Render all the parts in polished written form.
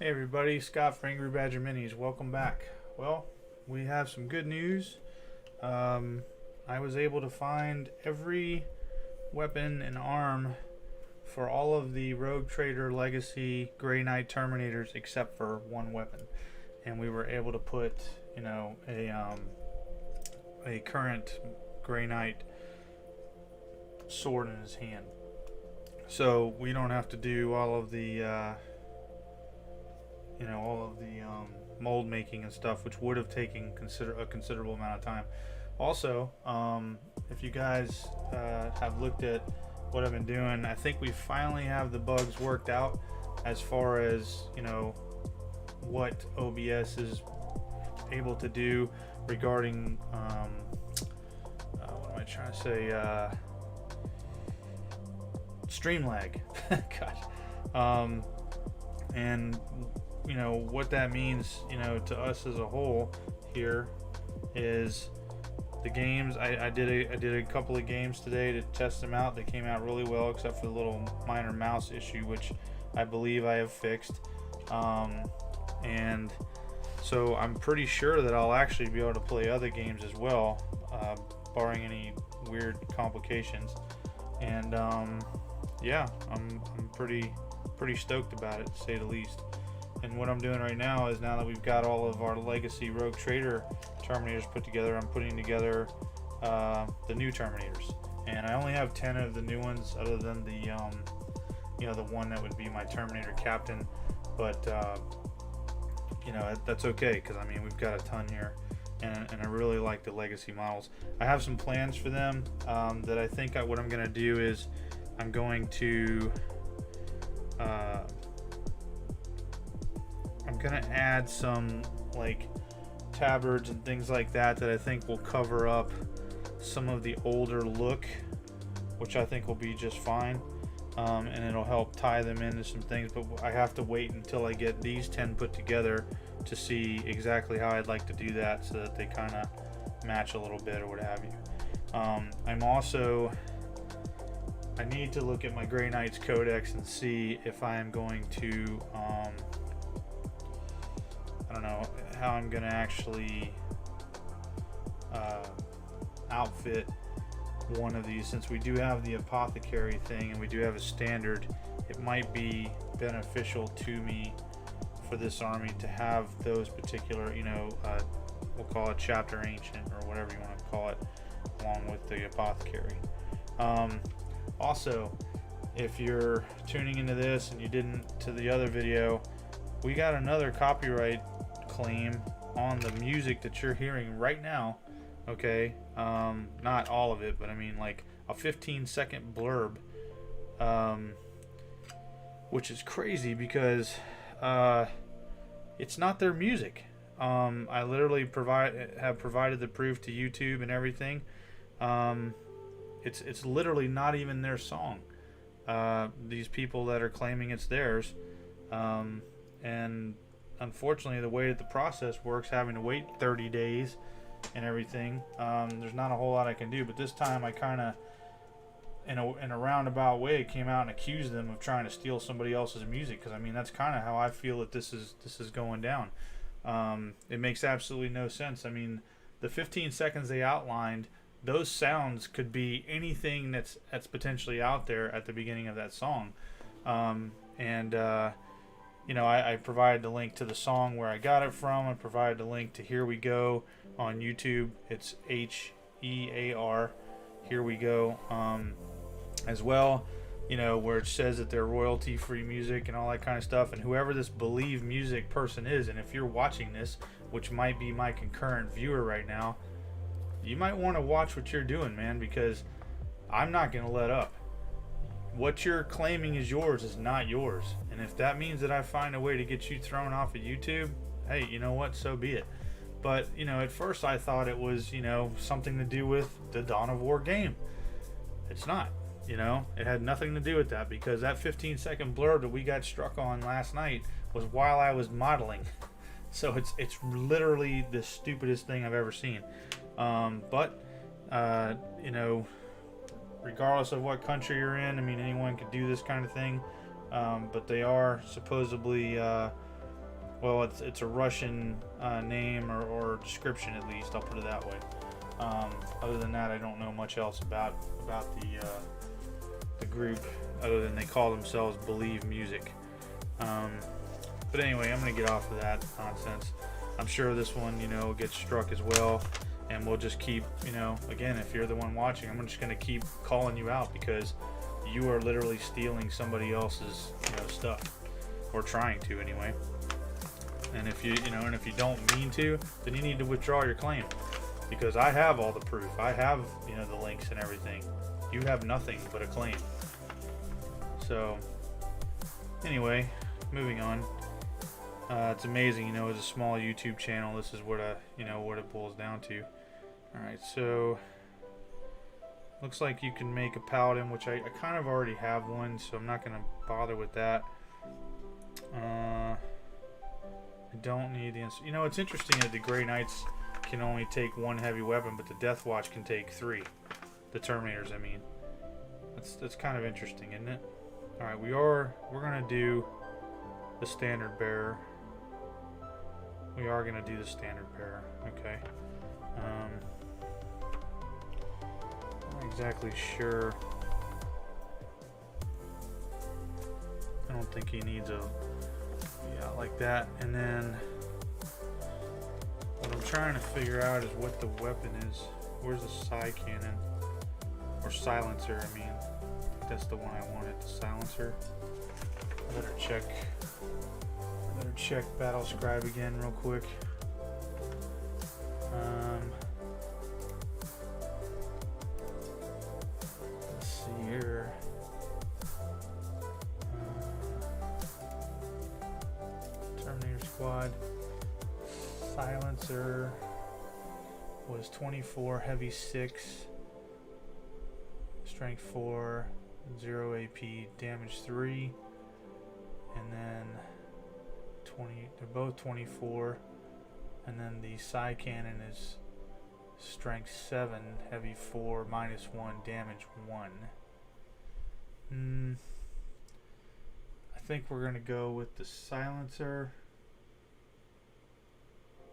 Everybody, Scott for Angry Badger Minis. Welcome back. Well, we have some good news. I was able to find every weapon and arm for all of the Rogue Trader Legacy Grey Knight Terminators except for one weapon. And we were able to put, you know, a current Grey Knight sword in his hand. So we don't have to do all of the mold making and stuff, which would have taken a considerable amount of time. Also, if you guys have looked at what I've been doing, I think we finally have the bugs worked out as far as, you know, what OBS is able to do regarding what am I trying to say, stream lag. Gosh. And you know what that means, you know, to us as a whole here is the games. I did a couple of games today to test them out. They came out really well, except for the little minor mouse issue, which I believe I have fixed. And so I'm pretty sure that I'll actually be able to play other games as well, barring any weird complications. And yeah, I'm pretty stoked about it, to say the least. And what I'm doing right now is, now that we've got all of our legacy Rogue Trader Terminators put together, I'm putting together the new Terminators. And I only have 10 of the new ones, other than the you know, the one that would be my Terminator Captain. But you know, that's okay, because I mean, we've got a ton here, and I really like the legacy models. I have some plans for them that I think what I'm going to do is I'm going to add some like tabards and things like that I think will cover up some of the older look, which I think will be just fine, and it'll help tie them into some things. But I have to wait until I get these 10 put together to see exactly how I'd like to do that, so that they kind of match a little bit or what have you. I need to look at my Grey Knight's Codex and see if I am going to I don't know how I'm gonna actually outfit one of these. Since we do have the apothecary thing and we do have a standard, it might be beneficial to me for this army to have those particular, you know, we'll call it chapter ancient or whatever you want to call it, along with the apothecary. Also, if you're tuning into this and you didn't to the other video, we got another copyright claim on the music that you're hearing right now. Okay, not all of it, but I mean like a 15-second blurb, which is crazy because it's not their music. I literally have provided the proof to YouTube and everything. It's literally not even their song. These people that are claiming it's theirs, and unfortunately the way that the process works, having to wait 30 days and everything, there's not a whole lot I can do. But this time I kind of, in a roundabout way, came out and accused them of trying to steal somebody else's music, because I mean that's kind of how I feel that this is going down. It makes absolutely no sense. I mean, the 15 seconds they outlined, those sounds could be anything that's potentially out there at the beginning of that song. You know, I provided the link to the song where I got it from. I provided the link to Here We Go on YouTube. It's HEAR, Here We Go, as well. You know, where it says that they're royalty-free music and all that kind of stuff. And whoever this Believe Music person is, and if you're watching this, which might be my concurrent viewer right now, you might want to watch what you're doing, man, because I'm not going to let up. What you're claiming is yours is not yours. And if that means that I find a way to get you thrown off of YouTube, hey, you know what, so be it. But, you know, at first I thought it was, you know, something to do with the Dawn of War game. It's not. You know, it had nothing to do with that, because that 15-second blurb that we got struck on last night was while I was modeling. So it's literally the stupidest thing I've ever seen. But you know, regardless of what country you're in, I mean, anyone could do this kind of thing. But they are supposedly well, it's a Russian name or description, at least. I'll put it that way. Other than that, I don't know much else about the group, other than they call themselves Believe Music. But anyway, I'm gonna get off of that nonsense. I'm sure this one, you know, gets struck as well, and we'll just keep, you know, again, if you're the one watching, I'm just gonna keep calling you out, because you are literally stealing somebody else's, you know, stuff, or trying to anyway. And if you know, and if you don't mean to, then you need to withdraw your claim, because I have all the proof. I have, you know, the links and everything. You have nothing but a claim. So anyway, moving on. It's amazing, you know, as a small YouTube channel, this is what you know, what it boils down to. All right, so looks like you can make a paladin, which I kind of already have one, so I'm not going to bother with that. I don't need the... You know, it's interesting that the Grey Knights can only take one heavy weapon, but the Death Watch can take 3. The Terminators, I mean. That's kind of interesting, isn't it? All right, we're going to do the Standard Bearer. We are going to do the Standard Bearer, okay. Not exactly sure. I don't think he needs a... Yeah, like that. And then what I'm trying to figure out is what the weapon is. Where's the side cannon? Or silencer, I mean. That's the one I wanted, the silencer. I better check Battle Scribe again real quick. Let's see here. Terminator Squad. Silencer was 24, heavy 6, strength 4, 0 AP, damage 3, and then 20. They're both 24, and then the side cannon is strength 7, heavy 4, -1, damage 1. I think we're gonna go with the silencer.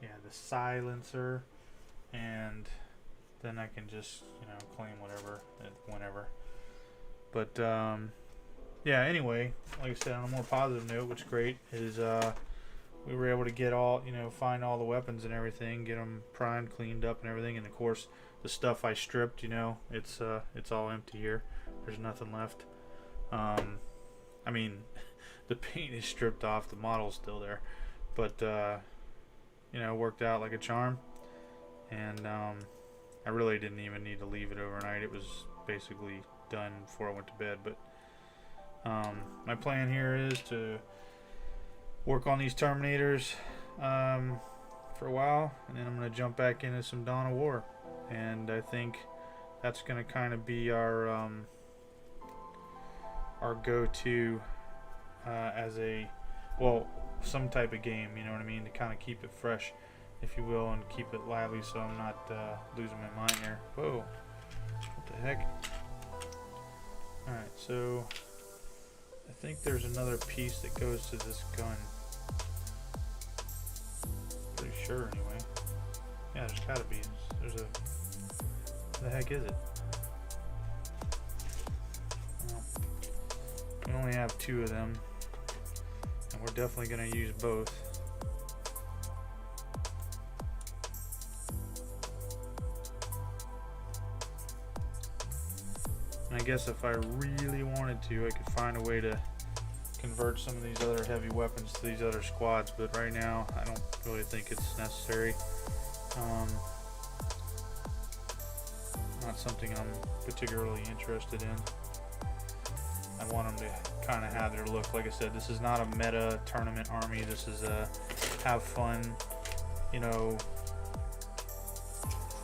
Yeah, the silencer, and then I can just, you know, claim whatever whenever. But yeah, anyway, like I said, on a more positive note, which is great, is we were able to get all, you know, find all the weapons and everything, get them primed, cleaned up and everything. And of course the stuff I stripped, you know, it's all empty here. There's nothing left. I mean, the paint is stripped off, the model's still there, but you know, it worked out like a charm. And I really didn't even need to leave it overnight. It was basically done before I went to bed. But my plan here is to work on these Terminators for a while, and then I'm going to jump back into some Dawn of War. And I think that's going to kind of be our go-to as a, well, some type of game, you know what I mean, to kind of keep it fresh, if you will, and keep it lively, so I'm not losing my mind here. Whoa, what the heck? Alright, so I think there's another piece that goes to this gun. Pretty sure, anyway. Yeah, there's gotta be. There's a... What the heck is it? Well, we only have 2 of them, and we're definitely gonna use both. I guess if I really wanted to, I could find a way to convert some of these other heavy weapons to these other squads, but right now I don't really think it's necessary. Not something I'm particularly interested in. I want them to kind of have their look. Like I said, this is not a meta tournament army. This is a have fun, you know,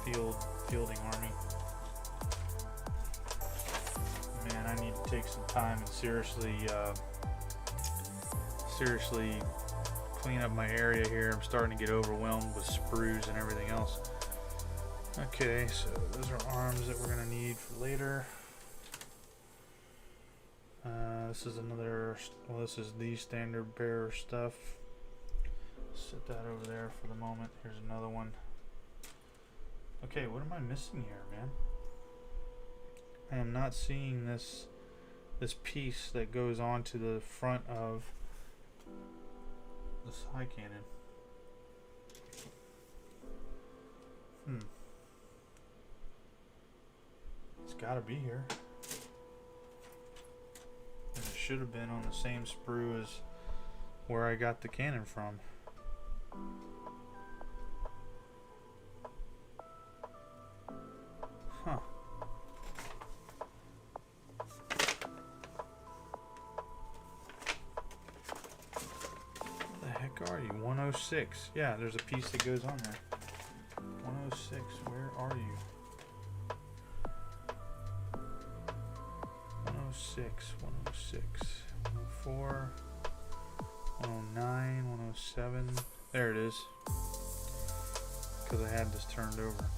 fielding army. Man, I need to take some time and seriously clean up my area here. I'm starting to get overwhelmed with sprues and everything else. Okay, so those are arms that we're gonna need for later. This is another, well, this is the Standard Bearer stuff. Set that over there for the moment. Here's another one. Okay, what am I missing here, man? I am not seeing this piece that goes onto the front of the side cannon. It's got to be here. And it should have been on the same sprue as where I got the cannon from. Huh. Where the heck are you? 106. Yeah, there's a piece that goes on there. 106. Where are you? 106, 106, 104, 109, 107. There it is. Because I had this turned over.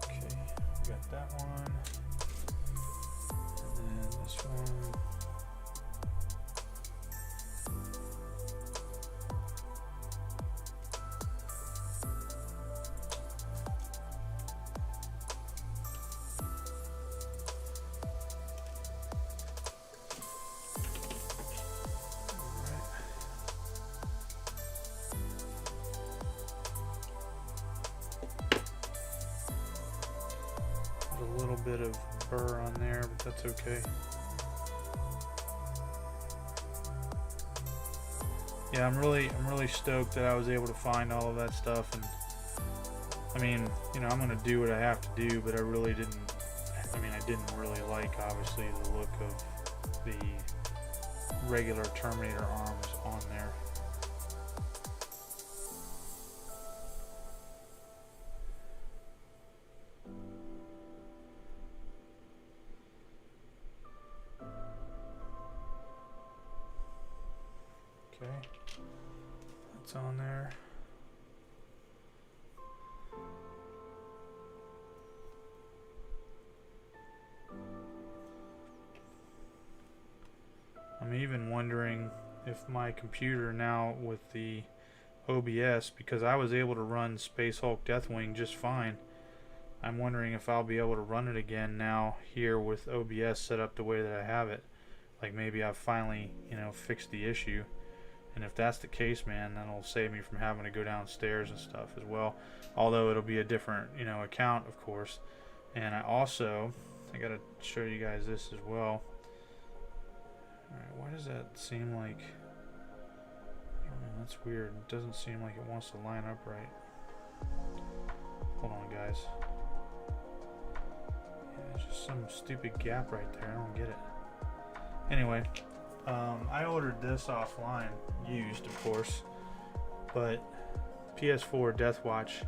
Okay, we got that one. And then this one. A little bit of burr on there, but that's okay. Yeah, I'm really stoked that I was able to find all of that stuff. And I mean, you know, I'm gonna do what I have to do, but I really didn't. I mean, I didn't really like, obviously, the look of the regular Terminator arms on there. Okay, that's on there. I'm even wondering if my computer now with the OBS, because I was able to run Space Hulk Deathwing just fine, I'm wondering if I'll be able to run it again now here with OBS set up the way that I have it. Like maybe I've finally, you know, fixed the issue. And if that's the case, man, then it'll save me from having to go downstairs and stuff as well. Although it'll be a different, you know, account, of course. And I gotta show you guys this as well. Alright, why does that seem like... I don't know, that's weird. It doesn't seem like it wants to line up right. Hold on, guys. Yeah, there's just some stupid gap right there. I don't get it. Anyway, I ordered this offline, used of course, but PS4 Death Watch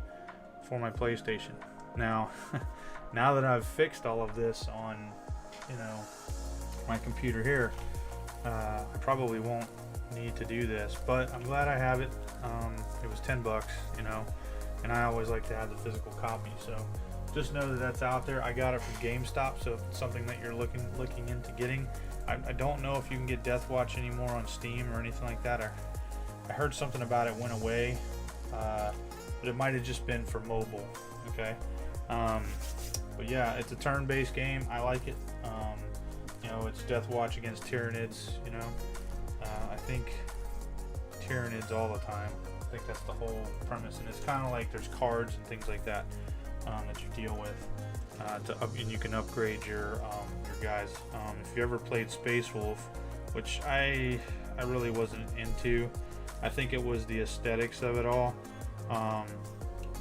for my PlayStation. Now, now that I've fixed all of this on, you know, my computer here, I probably won't need to do this, but I'm glad I have it. It was $10, you know, and I always like to have the physical copy, so just know that that's out there. I got it from GameStop, so if it's something that you're looking into getting. I don't know if you can get Death Watch anymore on Steam or anything like that. I heard something about it went away, but it might have just been for mobile. Okay, but yeah, it's a turn-based game. I like it. You know, it's Death Watch against Tyranids. You know, I think Tyranids all the time. I think that's the whole premise, and it's kind of like there's cards and things like that that you deal with. And you can upgrade your guys. If you ever played Space Wolf, which I really wasn't into, I think it was the aesthetics of it all.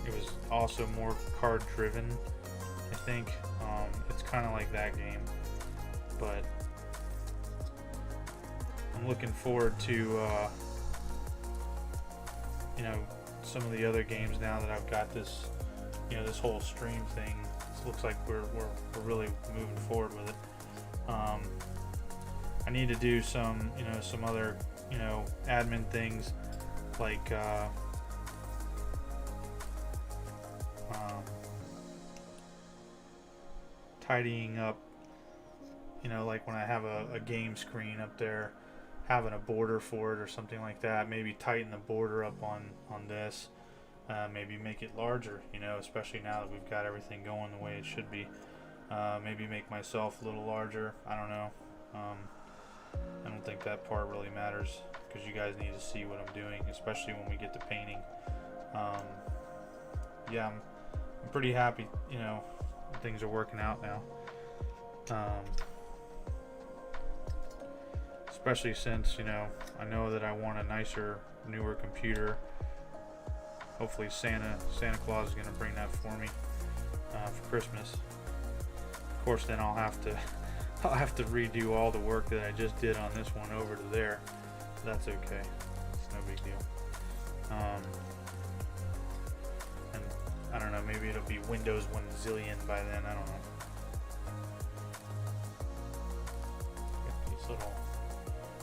It was also more card driven. I think it's kind of like that game, but I'm looking forward to you know, some of the other games now that I've got this, you know, this whole stream thing. Looks like we're really moving forward with it. I need to do some, you know, some other, you know, admin things like tidying up, you know, like when I have a game screen up there, having a border for it or something like that. Maybe tighten the border up on this. Maybe make it larger, you know, especially now that we've got everything going the way it should be. Maybe make myself a little larger. I don't know. I don't think that part really matters, because you guys need to see what I'm doing, especially when we get to painting. Yeah, I'm pretty happy, you know, things are working out now. Especially since, you know, I know that I want a nicer, newer computer. Hopefully Santa Claus is going to bring that for me for Christmas. Of course, then I'll have to redo all the work that I just did on this one over to there. That's okay. It's no big deal. And I don't know, maybe it'll be Windows 1 zillion by then. I don't know. Get these little.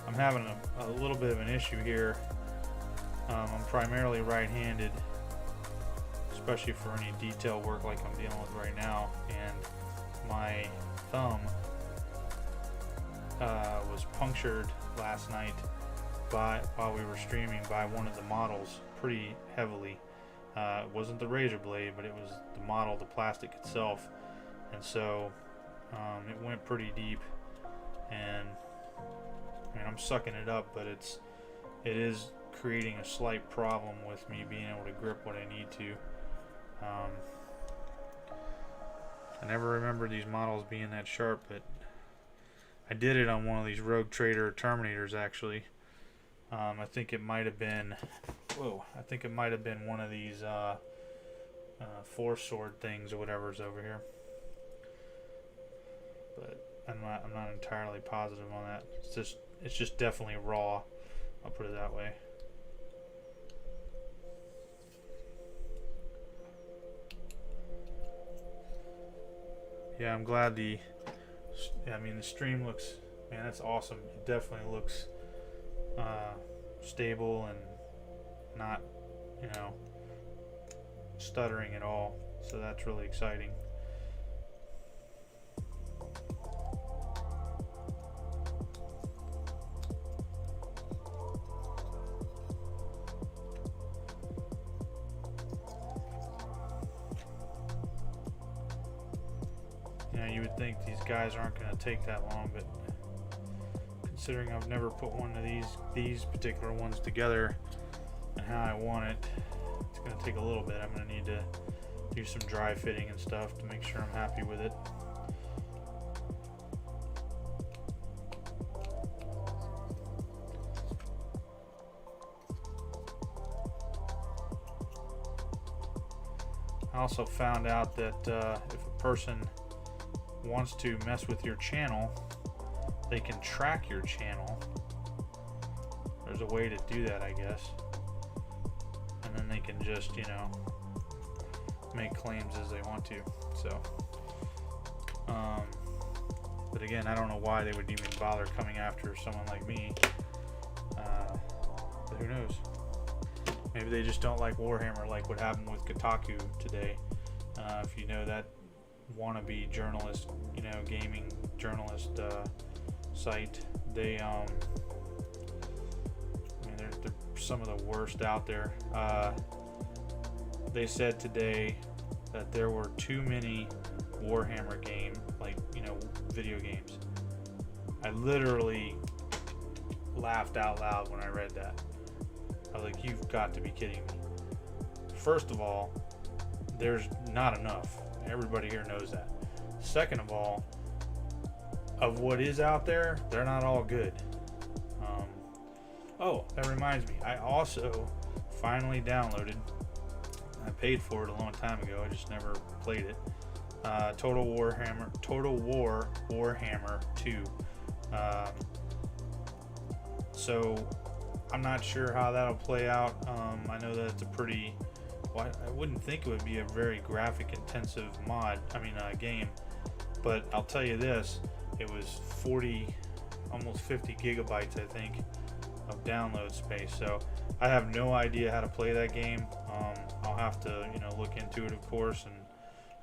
I'm having a little bit of an issue here. I'm primarily right-handed, especially for any detail work like I'm dealing with right now, and my thumb was punctured last night while we were streaming by one of the models pretty heavily. It wasn't the razor blade, but it was the model, the plastic itself, and so it went pretty deep, and I mean, I'm sucking it up, but it is creating a slight problem with me being able to grip what I need to. I never remember these models being that sharp, but I did it on one of these Rogue Trader Terminators actually. I think it might have been, I think it might have been one of these Force Sword things or whatever's over here, but I'm not entirely positive on that. It's just definitely raw. I'll put it that way. Yeah, I'm glad the stream looks, man, that's awesome. It definitely looks stable and not, you know, stuttering at all. So that's really exciting. You would think these guys aren't going to take that long, but considering I've never put one of these particular ones together and how I want it, it's going to take a little bit. I'm going to need to do some dry fitting and stuff to make sure I'm happy with it. I also found out that if a person wants to mess with your channel, they can track your channel. There's a way to do that, I guess, and then they can just, you know, make claims as they want to. So but again, I don't know why they would even bother coming after someone like me, but who knows, maybe they just don't like Warhammer, like what happened with Kotaku today. If you know that wannabe journalist, you know, gaming journalist site, they I mean, they're some of the worst out there. They said today that there were too many Warhammer video games. I literally laughed out loud when I read that. I was like, you've got to be kidding me. First of all, there's not enough. Everybody here knows that. Second of all, of what is out there, they're not all good. Oh, that reminds me. I also finally downloaded, I paid for it a long time ago, I just never played it, Total War Warhammer 2. So I'm not sure how that'll play out. I know that it's a pretty, well, I wouldn't think it would be a very graphic intensive game, but I'll tell you this, it was 40, almost 50 gigabytes, I think, of download space. So I have no idea how to play that game. I'll have to, look into it, of course, and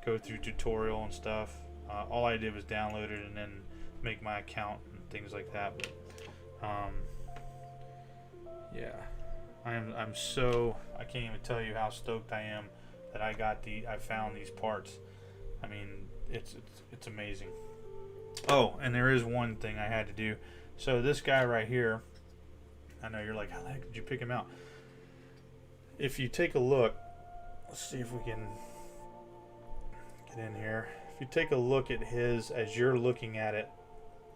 go through tutorial and stuff. All I did was download it and then make my account and things like that. But, yeah, I'm so, I can't even tell you how stoked I am that I found these parts. I mean, it's amazing. Oh, and there is one thing I had to do. So this guy right here, I know you're like, how the heck did you pick him out? If you take a look, let's see if we can get in here. If you take a look at his, as you're looking at it,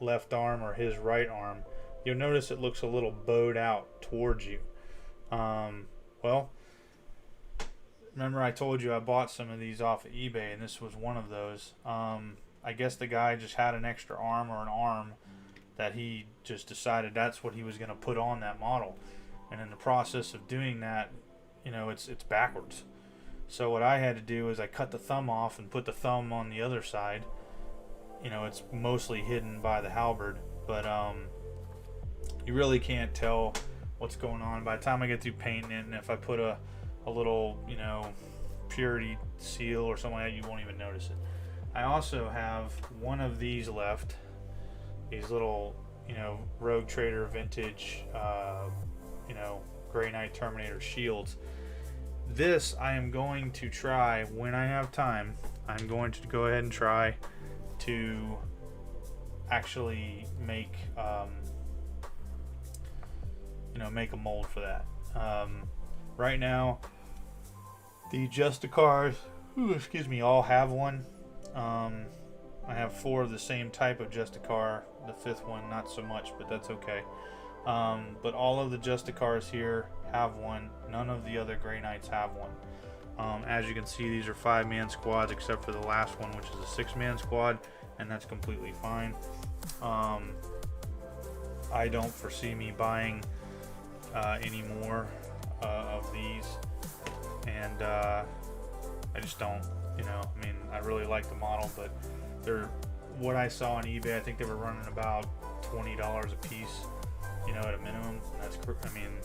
left arm or his right arm, you'll notice it looks a little bowed out towards you. Well, remember I told you I bought some of these off of eBay, and this was one of those. I guess the guy just had an extra arm or an arm that he just decided that's what he was going to put on that model. And in the process of doing that, you know, it's backwards. So what I had to do is I cut the thumb off and put the thumb on the other side. You know, it's mostly hidden by the halberd, but you really can't tell what's going on by the time I get through painting it. And if I put a little, you know, purity seal or something like that, you won't even notice it. I also have one of these left, these little, you know, Rogue Trader vintage, you know, Grey Knight Terminator shields. This I am going to try when I have time. I'm going to go ahead and try to actually make, you know, make a mold for that. Right now, the Justicars, excuse me, all have one. I have 4 of the same type of Justicar. The 5th one, not so much, but that's okay. But all of the Justicars here have one. None of the other Grey Knights have one. As you can see, these are 5-man squads, except for the last one, which is a 6-man squad, and that's completely fine. I don't foresee me buying any more of these, and I just don't. You know, I mean, I really like the model, but they're, what I saw on eBay, I think they were running about $20 a piece, you know, at a minimum. That's, I mean,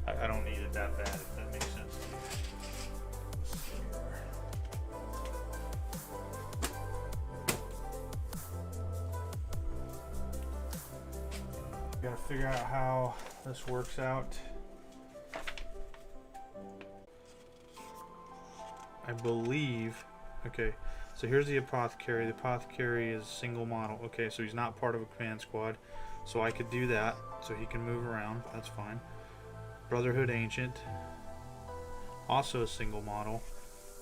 I don't need it that bad, if that makes sense. Gotta figure out how this works out. I believe, okay, so here's the Apothecary. The Apothecary is single model. Okay, so he's not part of a command squad, so I could do that, so he can move around. That's fine. Brotherhood Ancient, also a single model.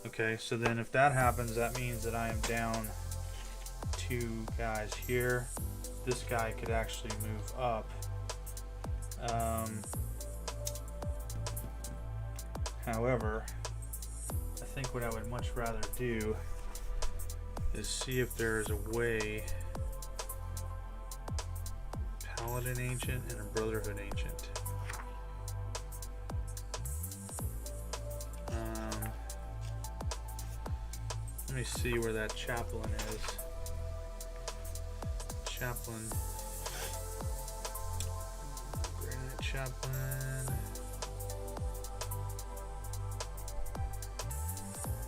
Okay, so then if that happens, that means that I am down 2 guys here. This guy could actually move up. However, I think what I would much rather do is see if there's a way. Paladin Ancient and a Brotherhood Ancient. Let me see where that Chaplain is. Chaplain. Grey Knight Chaplain.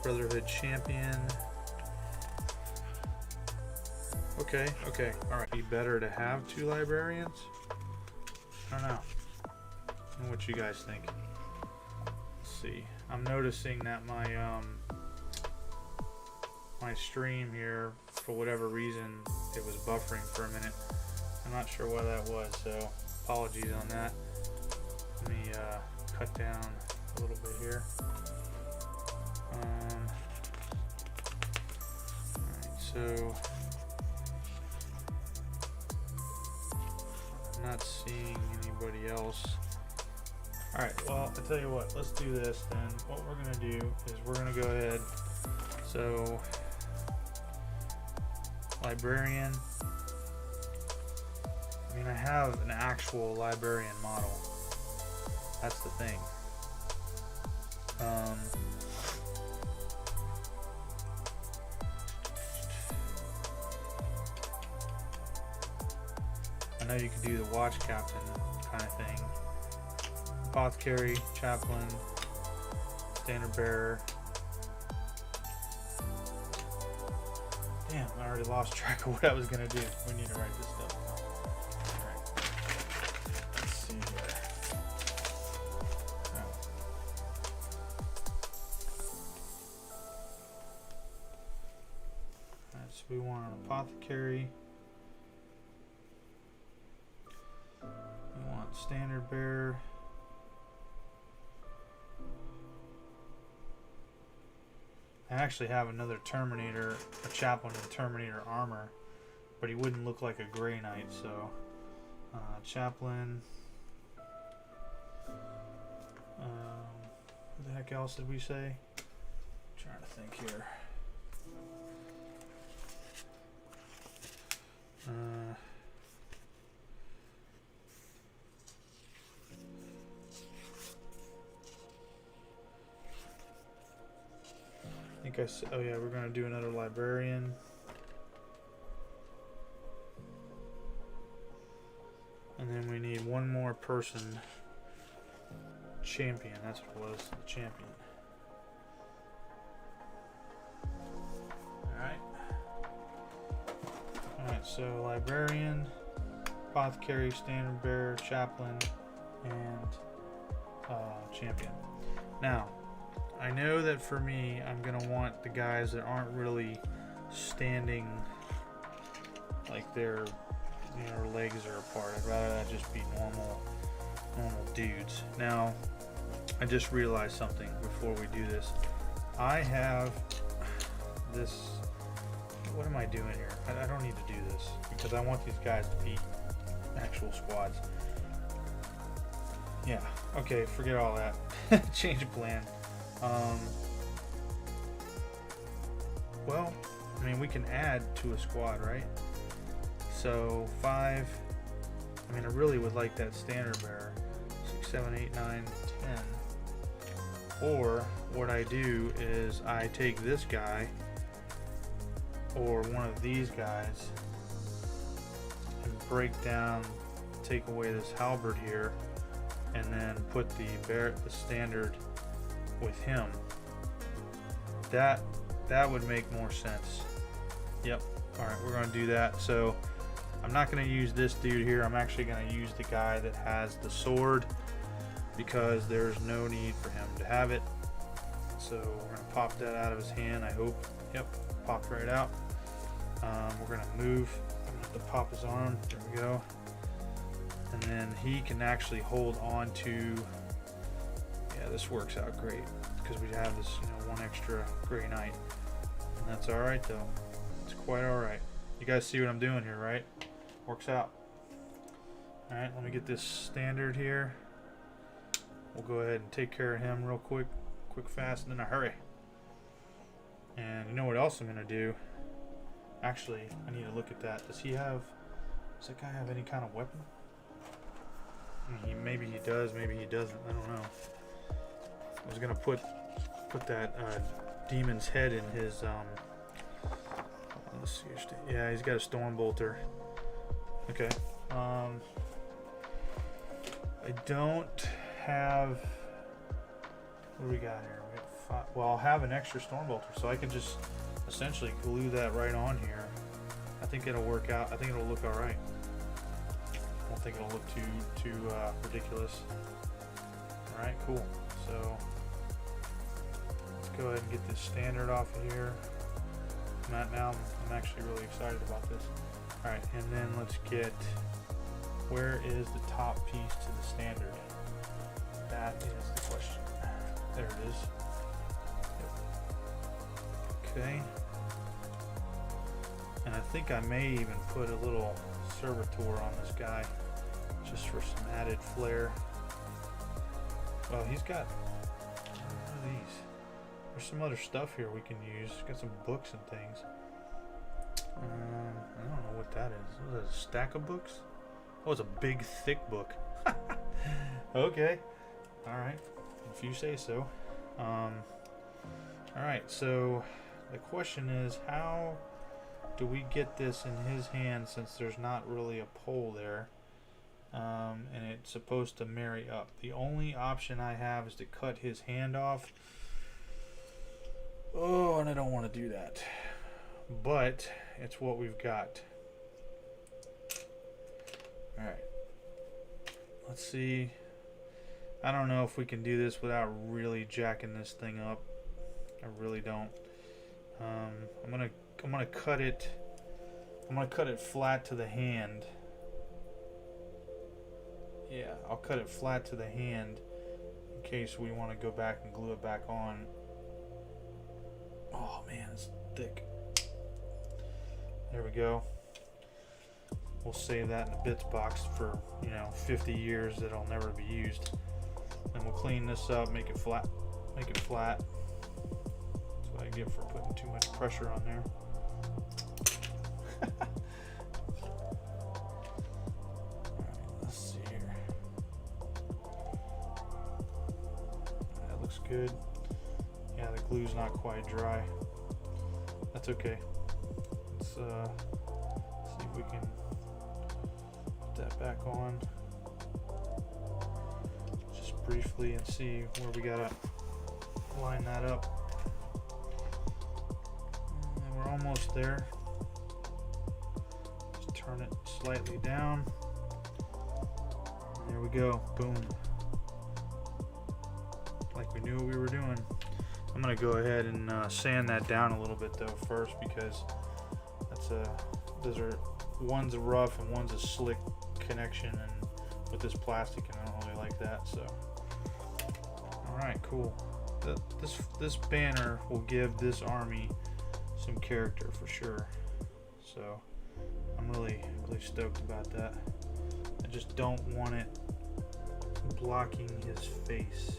Brotherhood Champion. Okay, alright. Be better to have 2 librarians? I don't know. What you guys think? Let's see. I'm noticing that my my stream here, for whatever reason, it was buffering for a minute. I'm not sure why that was, so apologies on that. Let me cut down a little bit here. Alright, so I'm not seeing anybody else. Alright, well, I tell you what, let's do this then. What we're going to do is we're going to go ahead. So, librarian. I mean, I have an actual librarian model. That's the thing. I know you could do the watch captain kind of thing. Apothecary, chaplain, standard bearer. Damn, alright. already lost track of what I was gonna do. We need to write this stuff. Alright. Let's see here. Oh. Alright, so we want an apothecary. We want standard bearer. I actually have another Terminator, a chaplain in Terminator armor, but he wouldn't look like a Grey Knight, so chaplain. What the heck else did we say? I'm trying to think here. I think I said, oh yeah, we're going to do another librarian. And then we need one more person. Champion, that's what it was, the champion. Alright, so librarian, apothecary, standard bearer, chaplain, and champion. Now, I know that for me, I'm gonna want the guys that aren't really standing like their legs are apart. I'd rather that just be normal dudes. Now, I just realized something before we do this. I have this. What am I doing here? I don't need to do this because I want these guys to be actual squads. Yeah. Okay. Forget all that. Change of plan. Well, I mean, we can add to a squad, right? So 5. I mean, I really would like that standard bearer. 6, 7, 8, 9, 10. Or what I do is I take this guy or one of these guys and break down, take away this halberd here, and then put the standard with him. That would make more sense. Yep. All right, we're going to do that. So I'm not going to use this dude here. I'm actually going to use the guy that has the sword because there's no need for him to have it. So we're going to pop that out of his hand, I hope. Yep, popped right out. We're going to move. I'm going to have to pop his arm. There we go. And then he can actually hold on to. Yeah, this works out great because we have this, one extra Grey Knight, and that's all right though. It's quite all right. You guys see what I'm doing here, right? Works out. All right, let me get this standard here. We'll go ahead and take care of him real quick, fast, and in a hurry. And you know what else I'm gonna do? Actually, I need to look at that. Does that guy have any kind of weapon? I mean, maybe he does, maybe he doesn't. I don't know. I was gonna put that demon's head in his let's see. Yeah, he's got a storm bolter. Okay. I don't have. What do we got here? We got 5. Well, I'll have an extra storm bolter, so I can just essentially glue that right on here. I think it'll work out. I think it'll look all right. I don't think it'll look too ridiculous. All right, cool. So let's go ahead and get this standard off of here. Now I'm actually really excited about this. All right, and then let's get, where is the top piece to the standard? That is the question. There it is. Yep. Okay. And I think I may even put a little servitor on this guy just for some added flair. Well, he's got, what are these? There's some other stuff here we can use. Got some books and things. I don't know what that is. Is that a stack of books? Oh, it's a big, thick book. Okay. Alright. If you say so. Alright, so the question is, how do we get this in his hand since there's not really a pole there? And it's supposed to marry up. The only option I have is to cut his hand off. Oh, and I don't want to do that. But it's what we've got. Alright. Let's see. I don't know if we can do this without really jacking this thing up. I really don't. I'm gonna cut it. I'm gonna cut it flat to the hand. Yeah, I'll cut it flat to the hand in case we want to go back and glue it back on. Oh man, it's thick. There we go. We'll save that in the bits box for, you know, 50 years that'll never be used. And we'll clean this up, make it flat. Make it flat. That's what I get for putting too much pressure on there. Alright, let's see here. That looks good. Yeah, the glue's not quite dry. That's okay. Let's see if we can put that back on just briefly and see where we gotta line that up. And we're almost there. Just turn it slightly down. And there we go. Boom. Like we knew what we were doing. I'm gonna go ahead and sand that down a little bit though first, because that's those are, one's a rough and one's a slick connection, and with this plastic, and I don't really like that. So, all right, cool. This banner will give this army some character for sure. So I'm really stoked about that. I just don't want it blocking his face.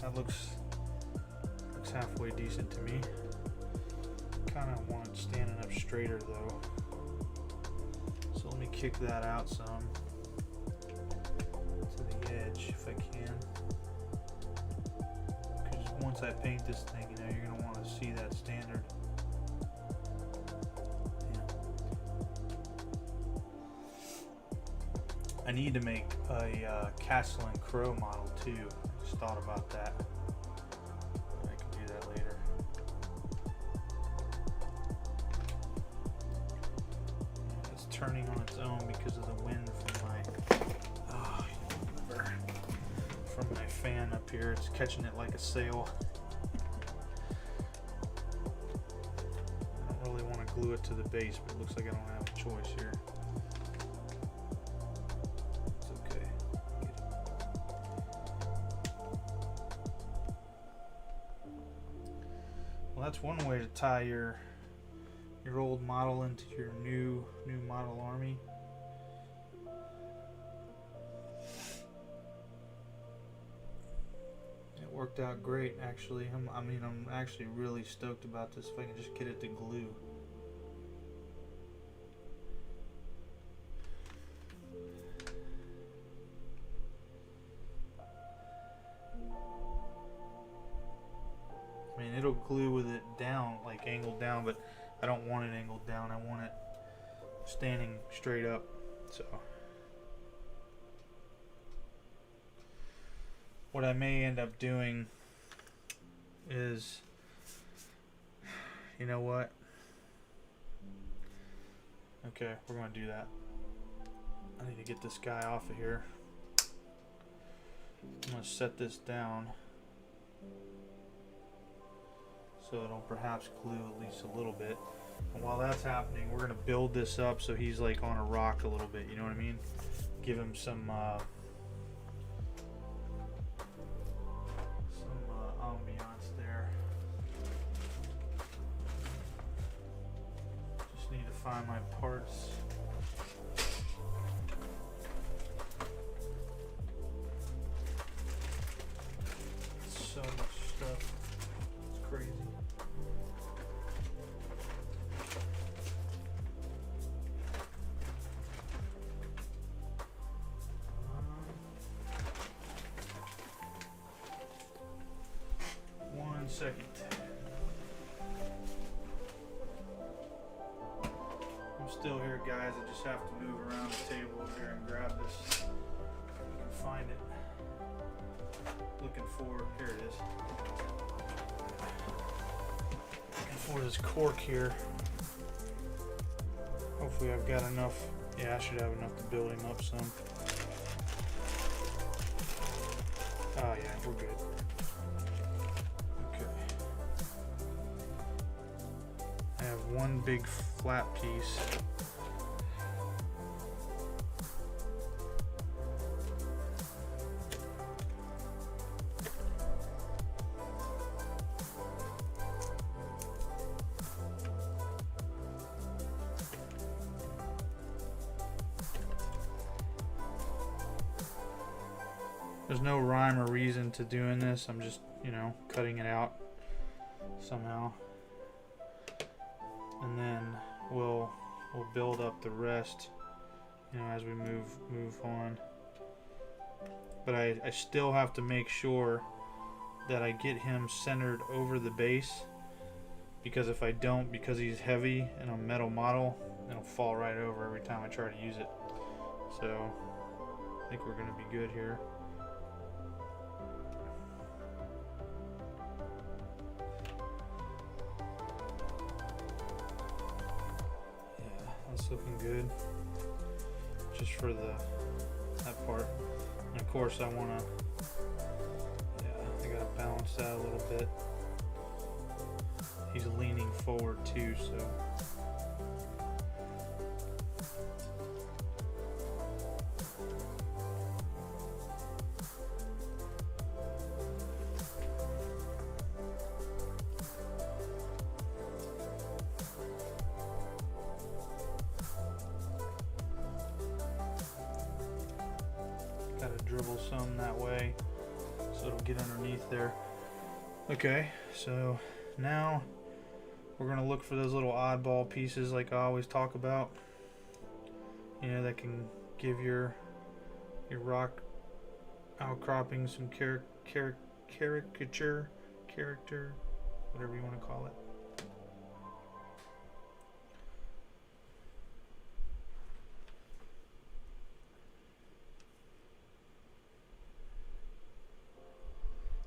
That looks halfway decent to me. Kind of want it standing up straighter though. So let me kick that out some to the edge if I can. Because once I paint this thing, you know, you're going to want to see that standard. Yeah. I need to make a Castle and Crow model too. Just thought about that. I can do that later. It's turning on its own because of the wind from my fan up here. It's catching it like a sail. I don't really want to glue it to the base, but it looks like I don't have a choice here. That's one way to tie your old model into your new model army. It worked out great, actually. I'm actually really stoked about this. If I can just get it to glue. I mean, it'll glue with it down, like angled down, but I don't want it angled down. I want it standing straight up. So what I may end up doing is, you know what? Okay, we're going to do that. I need to get this guy off of here. I'm going to set this down so it'll perhaps glue at least a little bit. And while that's happening, we're going to build this up so he's like on a rock a little bit, you know what I mean? Give him some ambiance there. Just need to find my parts. So much stuff. It's crazy. One second. I'm still here, guys. I just have to move around the table over here and grab this. If I can find it. Looking for, here it is. for this cork here. Hopefully I've got enough. Yeah, I should have enough to build him up some. Oh yeah, we're good. Okay. I have one big flat piece. There's no rhyme or reason to doing this. I'm just, you know, cutting it out somehow. And then we'll build up the rest, you know, as we move on. But I still have to make sure that I get him centered over the base, because if I don't, because he's heavy and a metal model, it'll fall right over every time I try to use it. So I think we're gonna be good here. That's looking good, just for that part. And of course I want to, I gotta balance that a little bit. He's leaning forward too, so dribble some that way so it'll get underneath there. Okay, so now we're gonna look for those little oddball pieces like I always talk about, you know, that can give your rock outcropping some character, whatever you want to call it.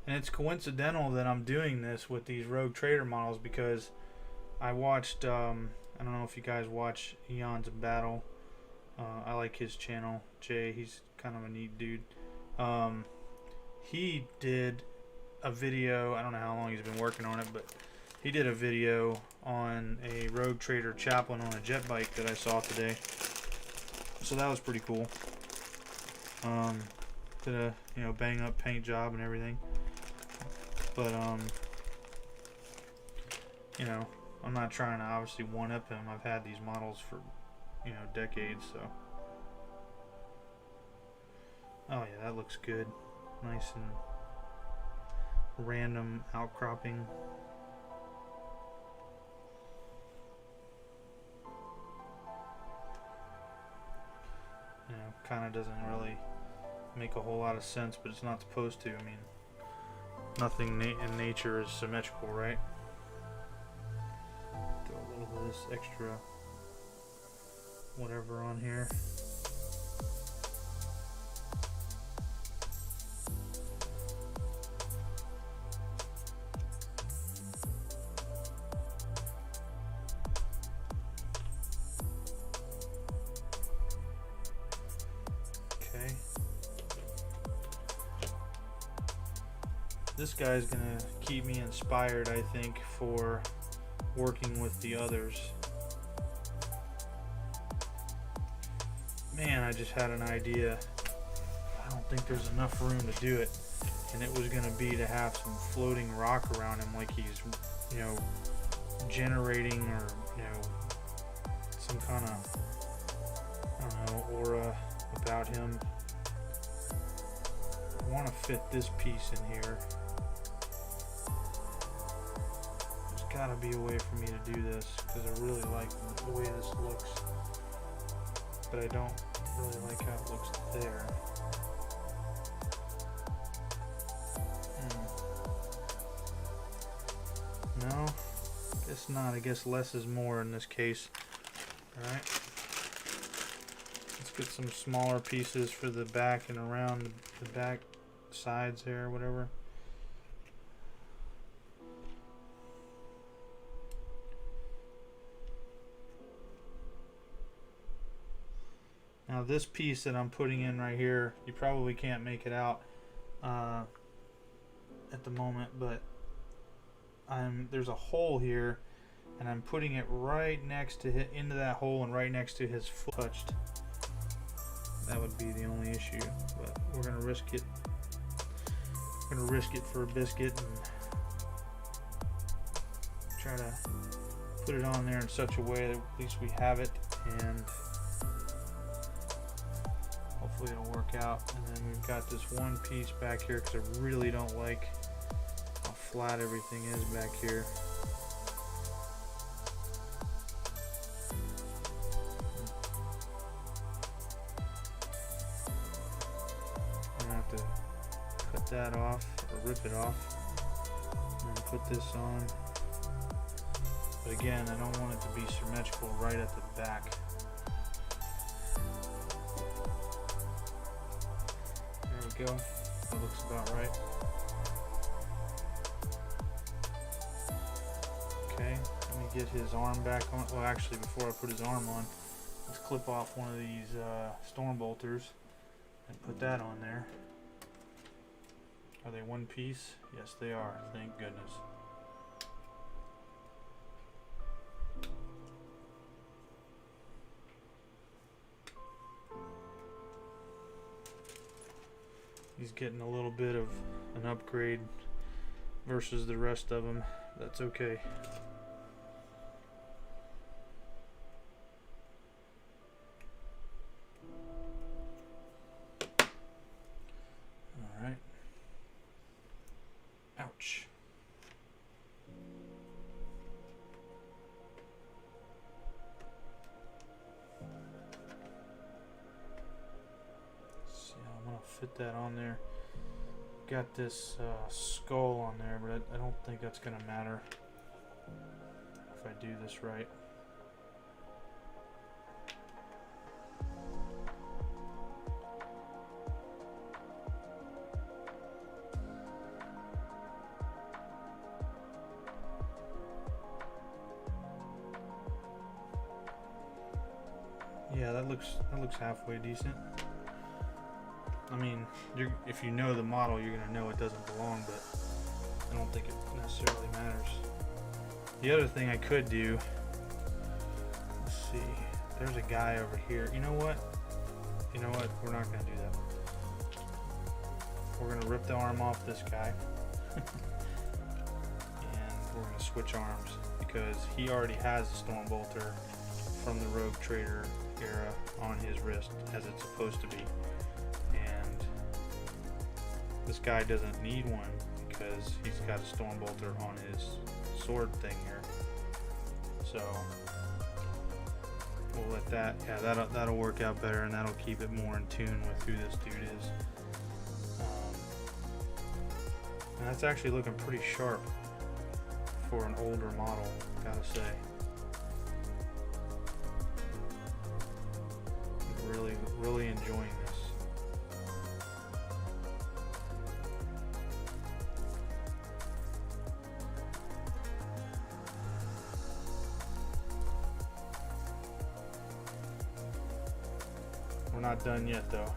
And it's coincidental that I'm doing this with these Rogue Trader models, because I watched, I don't know if you guys watch Eons of Battle. I like his channel, Jay. He's kind of a neat dude. He did a video, I don't know how long he's been working on it, but he did a video on a Rogue Trader chaplain on a jet bike that I saw today. So that was pretty cool. Did a, you know, bang up paint job and everything. But, you know, I'm not trying to obviously one-up him. I've had these models for, you know, decades, so. Oh yeah, that looks good. Nice and random outcropping. You know, kind of doesn't really make a whole lot of sense, but it's not supposed to. I mean, nothing in nature is symmetrical, right? Throw a little bit of this extra whatever on here. Okay. This guy's gonna keep me inspired, I think, for working with the others. Man, I just had an idea. I don't think there's enough room to do it, and it was gonna be to have some floating rock around him, like he's, you know, generating, or, you know, some kind of, I don't know, aura about him. I want to fit this piece in here. There's got to be a way for me to do this, because I really like the way this looks, but I don't really like how it looks there. No, guess not. I guess less is more in this case. Alright. Let's get some smaller pieces for the back and around the back sides there, whatever. Now this piece that I'm putting in right here, you probably can't make it out at the moment, but there's a hole here, and I'm putting it right next to into that hole and right next to his foot touched. That would be the only issue, but we're gonna risk it. We're gonna risk it for a biscuit and try to put it on there in such a way that at least we have it, and hopefully it'll work out. And then we've got this one piece back here because I really don't like how flat everything is back here. I'm gonna have to cut that off or rip it off and then put this on. But again, I don't want it to be symmetrical right at the back. There we go. That looks about right. Okay, let me get his arm back on. Well, actually, before I put his arm on, let's clip off one of these storm bolters and put that on there. Are they one piece? Yes, they are. Thank goodness. He's getting a little bit of an upgrade versus the rest of them. That's okay. All right. Ouch. Fit that on there. Got this skull on there, but I don't think that's gonna matter if I do this right. Yeah, that looks halfway decent. I mean, if you know the model, you're going to know it doesn't belong, but I don't think it necessarily matters. The other thing I could do, let's see, there's a guy over here. You know what? We're not going to do that. We're going to rip the arm off this guy, and we're going to switch arms, because he already has a storm bolter from the Rogue Trader era on his wrist, as it's supposed to be. This guy doesn't need one because he's got a storm bolter on his sword thing here. So we'll let that, yeah, that'll work out better, and that'll keep it more in tune with who this dude is. And that's actually looking pretty sharp for an older model, gotta say. I'm really enjoying this. We're not done yet, though.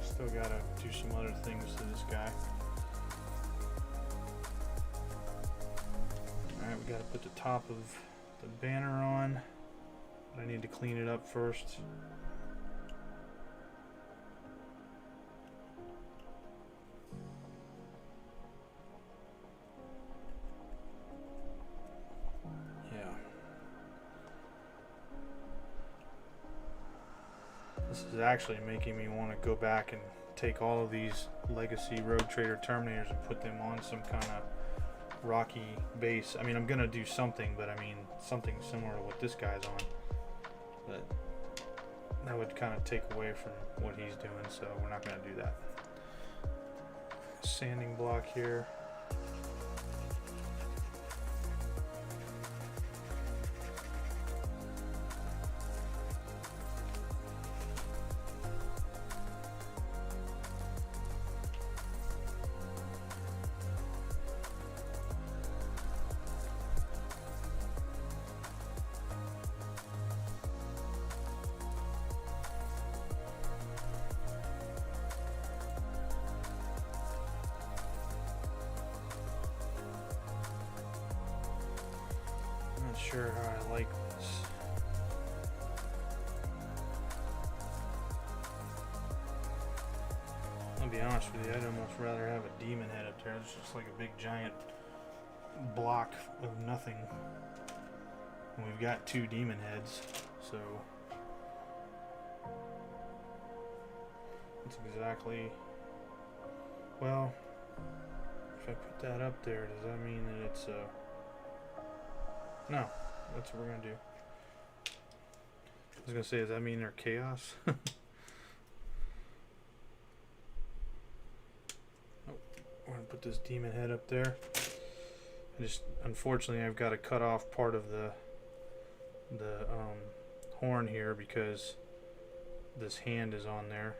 Still gotta do some other things to this guy. Alright, we gotta put the top of the banner on. But I need to clean it up first. This is actually making me want to go back and take all of these legacy Rogue Trader Terminators and put them on some kind of rocky base. I mean, I'm gonna do something, but I mean something similar to what this guy's on. But that would kind of take away from what he's doing, so we're not gonna do that. Sanding block here. sure how I like this. I'll be honest with you, I'd almost rather have a demon head up there. It's just like a big giant block of nothing. And we've got 2 demon heads, so it's exactly, well, if I put that up there, does that mean that it's no, that's what we're gonna do. I was gonna say, does that mean they're chaos? Oh, we're gonna put this demon head up there. Unfortunately, I've got to cut off part of the horn here because this hand is on there.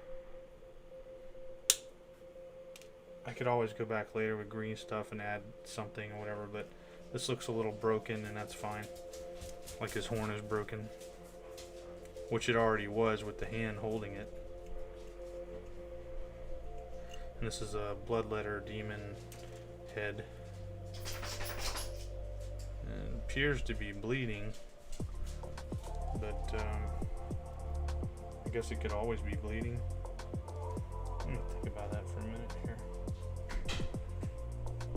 I could always go back later with green stuff and add something or whatever, but this looks a little broken, and that's fine. Like his horn is broken, which it already was with the hand holding it. And this is a bloodletter demon head. And it appears to be bleeding, but I guess it could always be bleeding. Let me think about that for a minute here.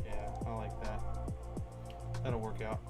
Yeah, I like that. That'll work out.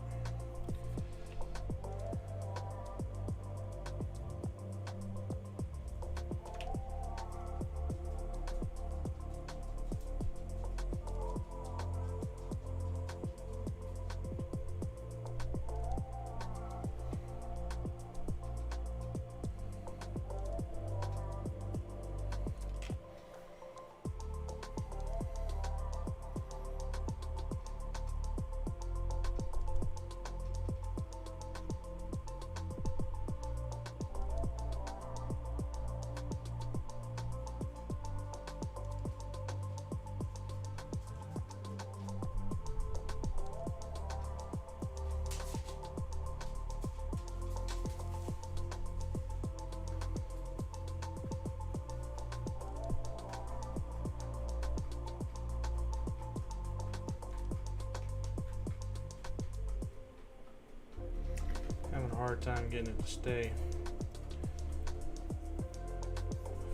Hard time getting it to stay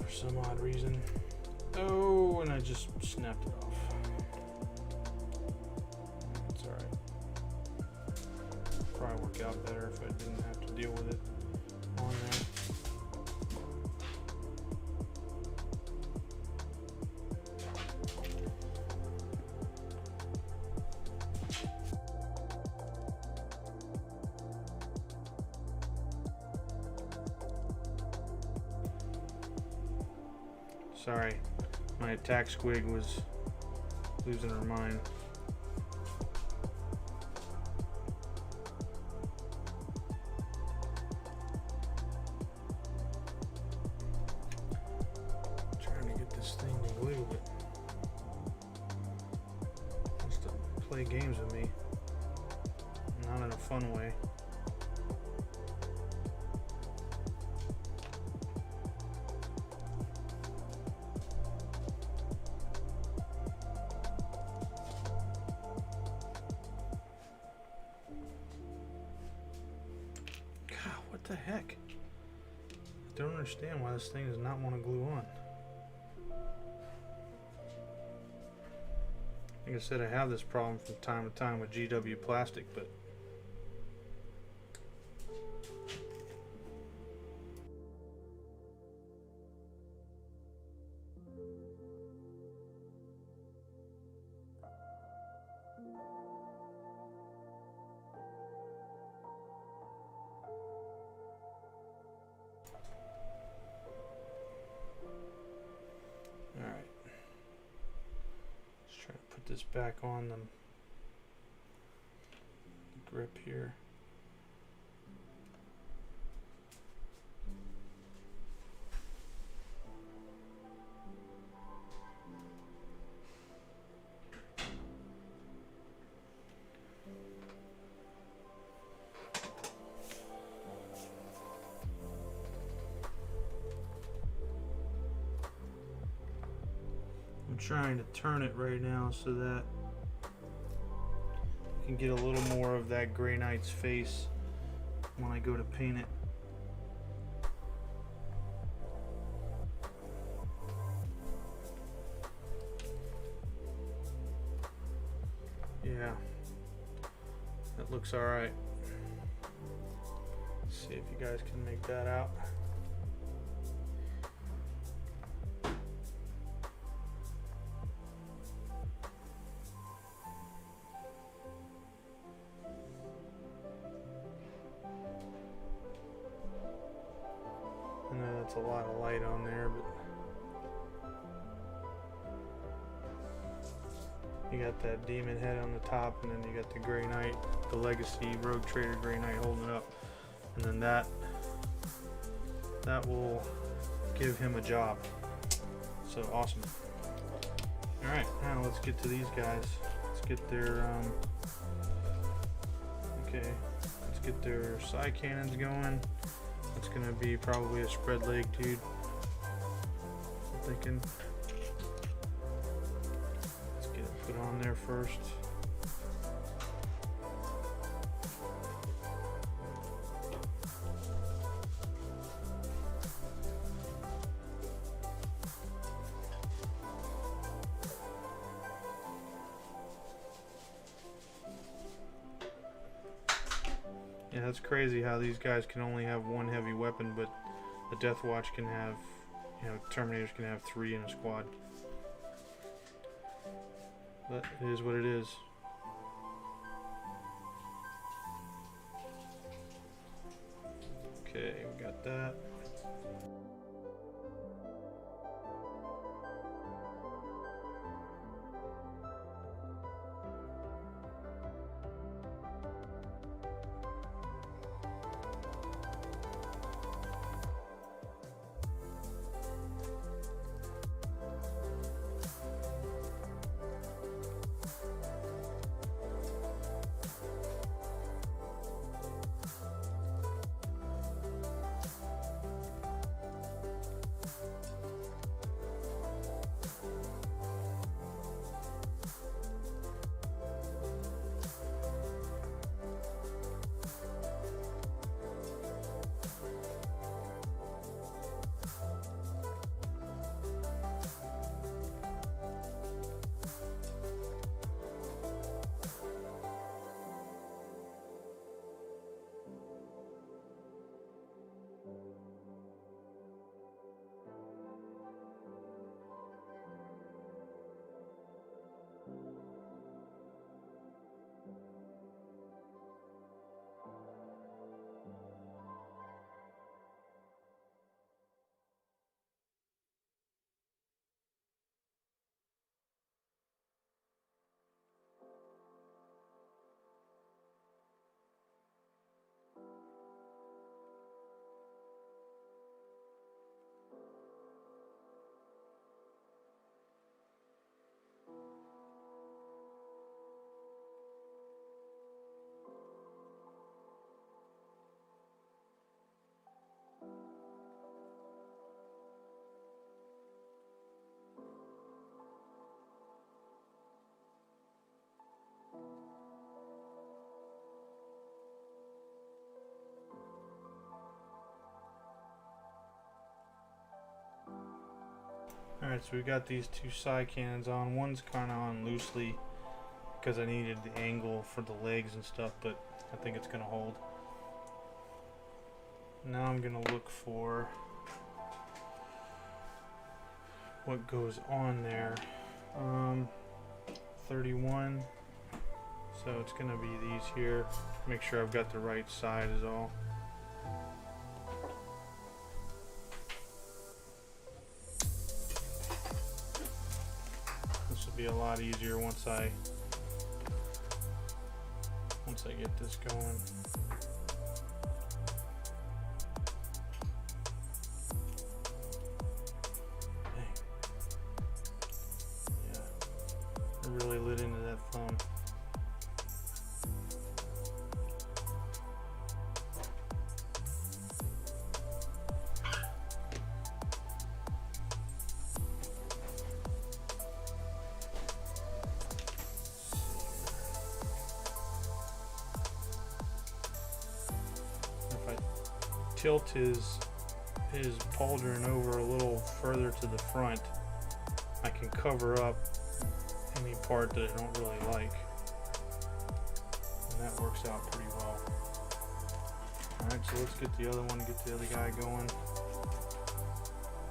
for some odd reason. Oh, and I just snapped it off. It's alright. Probably work out better if I didn't have to deal with it on there. Sorry, my attack squig was losing her mind. Trying to get this thing to glue, but wants to play games with me. Not in a fun way. What the heck? I don't understand why this thing does not want to glue on. Like I said, I have this problem from time to time with GW plastic, but this back on the grip here. I'm trying to turn it right now so that I can get a little more of that Grey Knight's face when I go to paint it. Yeah, that looks all right. Let's see if you guys can make that out. I know that's a lot of light on there, but you got that demon head on the top, and then you got the Grey Knight, the Legacy Rogue Trader Grey Knight holding it up, and then that will give him a job. So awesome. All right, now let's get to these guys. Let's get their okay. Let's get their side cannons going. It's gonna be probably a spread leg, dude. I'm thinking. Let's get it put on there first. Yeah, that's crazy how these guys can only have one heavy weapon, but the Death Watch can have, you know, Terminators can have 3 in a squad. But it is what it is. Okay, we got that. Alright, so we got these 2 side cannons on. One's kind of on loosely because I needed the angle for the legs and stuff, but I think it's going to hold. Now I'm going to look for what goes on there. 31. So it's going to be these here. Make sure I've got the right side is all. This will be a lot easier once I get this going. Dang. Yeah, I really lit into that phone. tilt his pauldron over a little further to the front, I can cover up any part that I don't really like, and that works out pretty well. Alright, so let's get the other one, get the other guy going.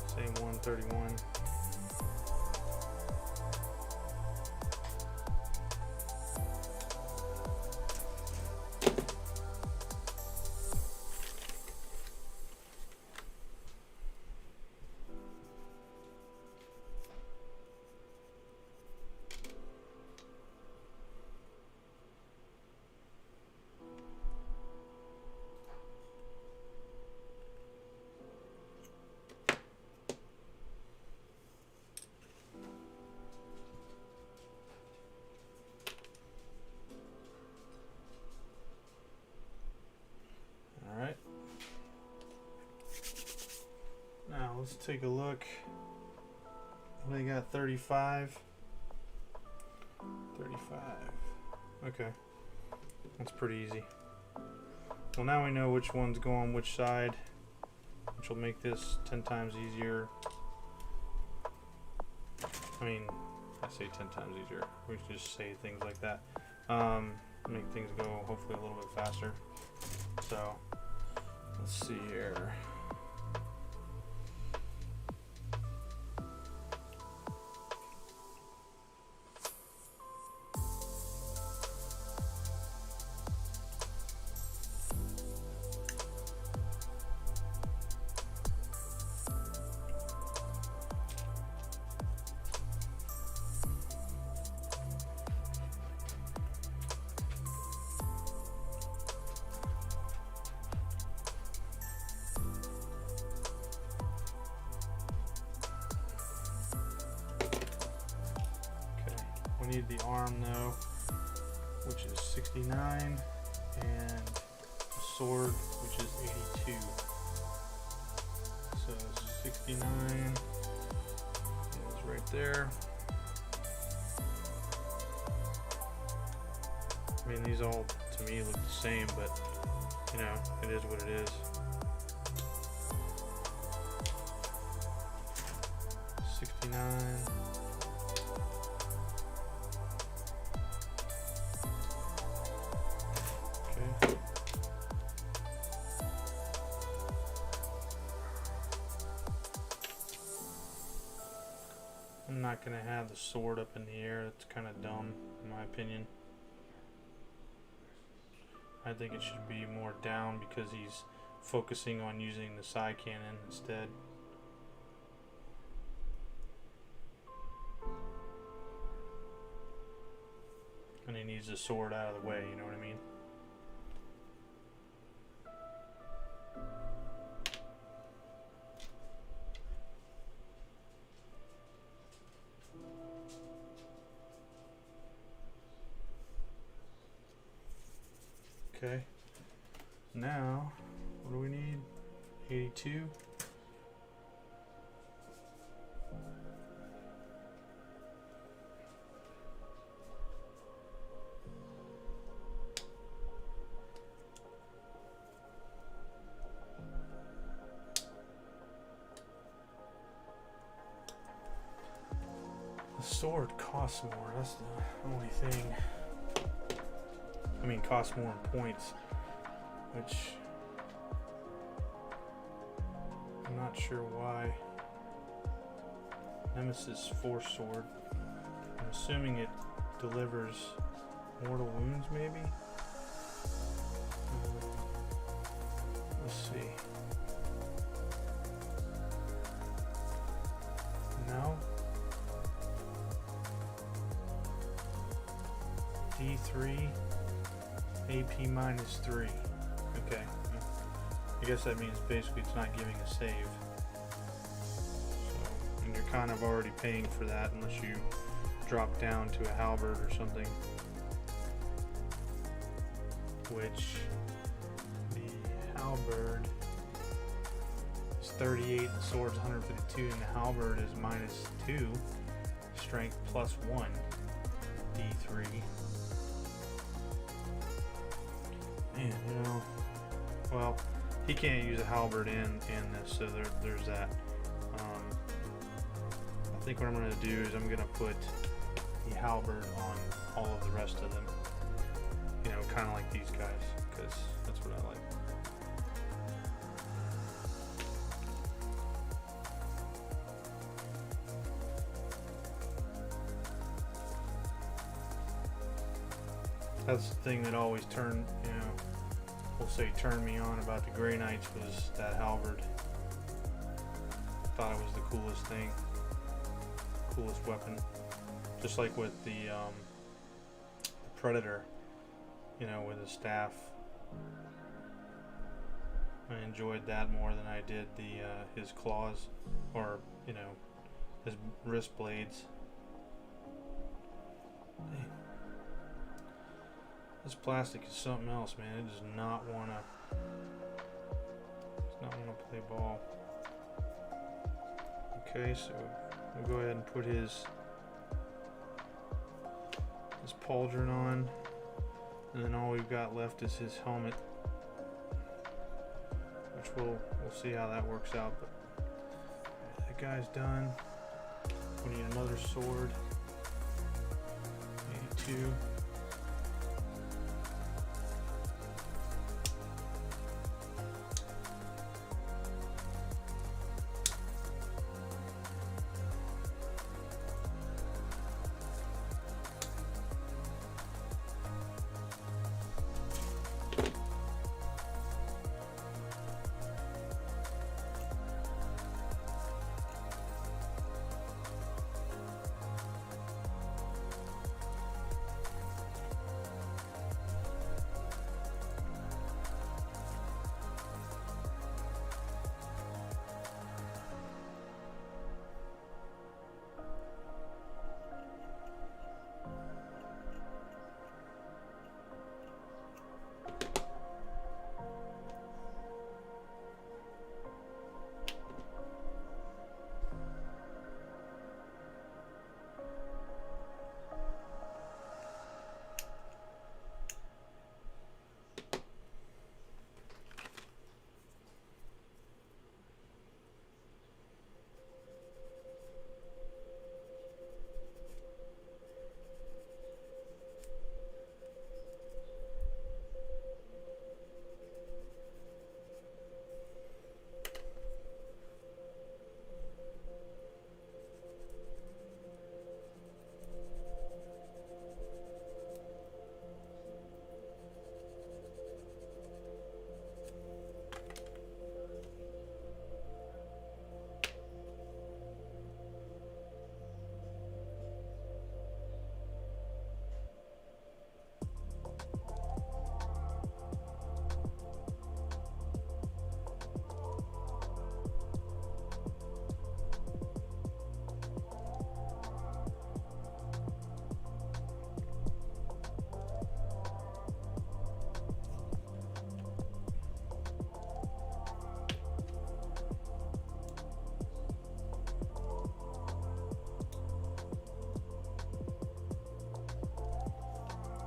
Same 131. Now let's take a look. They got 35. 35. Okay. That's pretty easy. Well, now we know which ones go on which side, which will make this 10 times easier. I mean, I say 10 times easier. We just say things like that. Make things go hopefully a little bit faster. So, let's see here. Need the arm though, which is 69, and the sword, which is 82. So 69 is right there. I mean, these all to me look the same, but you know, it is what it is. 69. I'm not going to have the sword up in the air. That's kind of dumb, in my opinion. I think it should be more down because he's focusing on using the side cannon instead. And he needs the sword out of the way, you know what I mean? Okay, now what do we need? 82. The sword costs more, that's the only thing. I mean, costs more in points, which I'm not sure why. Nemesis Force Sword. I'm assuming it delivers mortal wounds, maybe? Let's see. No? D3. AP -3. Okay. I guess that means basically it's not giving a save. So, and you're kind of already paying for that unless you drop down to a halberd or something. Which the halberd is 38, the sword's 152, and the halberd is -2. Strength +1. D3. And, you know, well, he can't use a halberd in this, so there's that. I think what I'm going to do is I'm going to put the halberd on all of the rest of them, you know, kind of like these guys, because that's what I like. That's the thing that always turned, you know, we'll say turned me on about the Grey Knights, was that halberd. Thought it was the coolest thing, coolest weapon. Just like with the Predator, you know, with the staff. I enjoyed that more than I did the his claws, or you know, his wrist blades. Dang. This plastic is something else, man. It does not wanna play ball. Okay, so we'll go ahead and put his pauldron on, and then all we've got left is his helmet, which we'll see how that works out. But that guy's done. We need another sword. 82.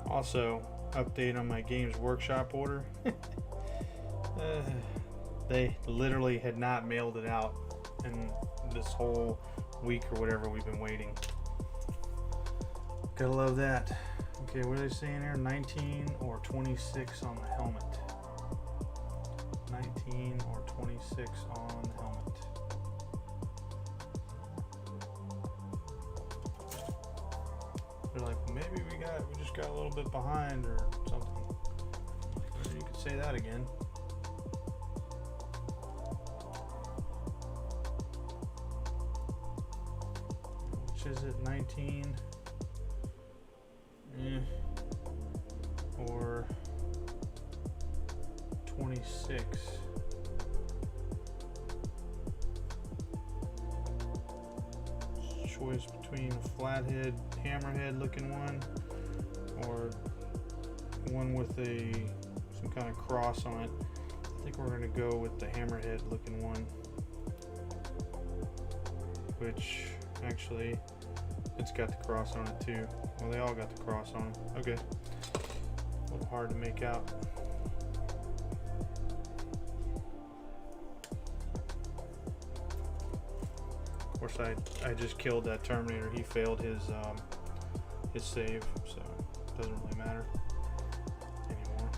Also, update on my Games Workshop order. They literally had not mailed it out in this whole week or whatever we've been waiting. Gotta love that. Okay, what are they saying here? 19 or 26 on the helmet. 19 or 26 on the helmet. They're like, maybe we just got a little bit behind or something. Maybe you could say that again. Which is it? 19 or 26? Choice between a flathead, hammerhead looking one, or one with some kind of cross on it. I think we're gonna go with the hammerhead looking one, which actually it's got the cross on it too. Well, they all got the cross on them. Okay, a little hard to make out. course, I just killed that Terminator. He failed his save, so it doesn't really matter anymore.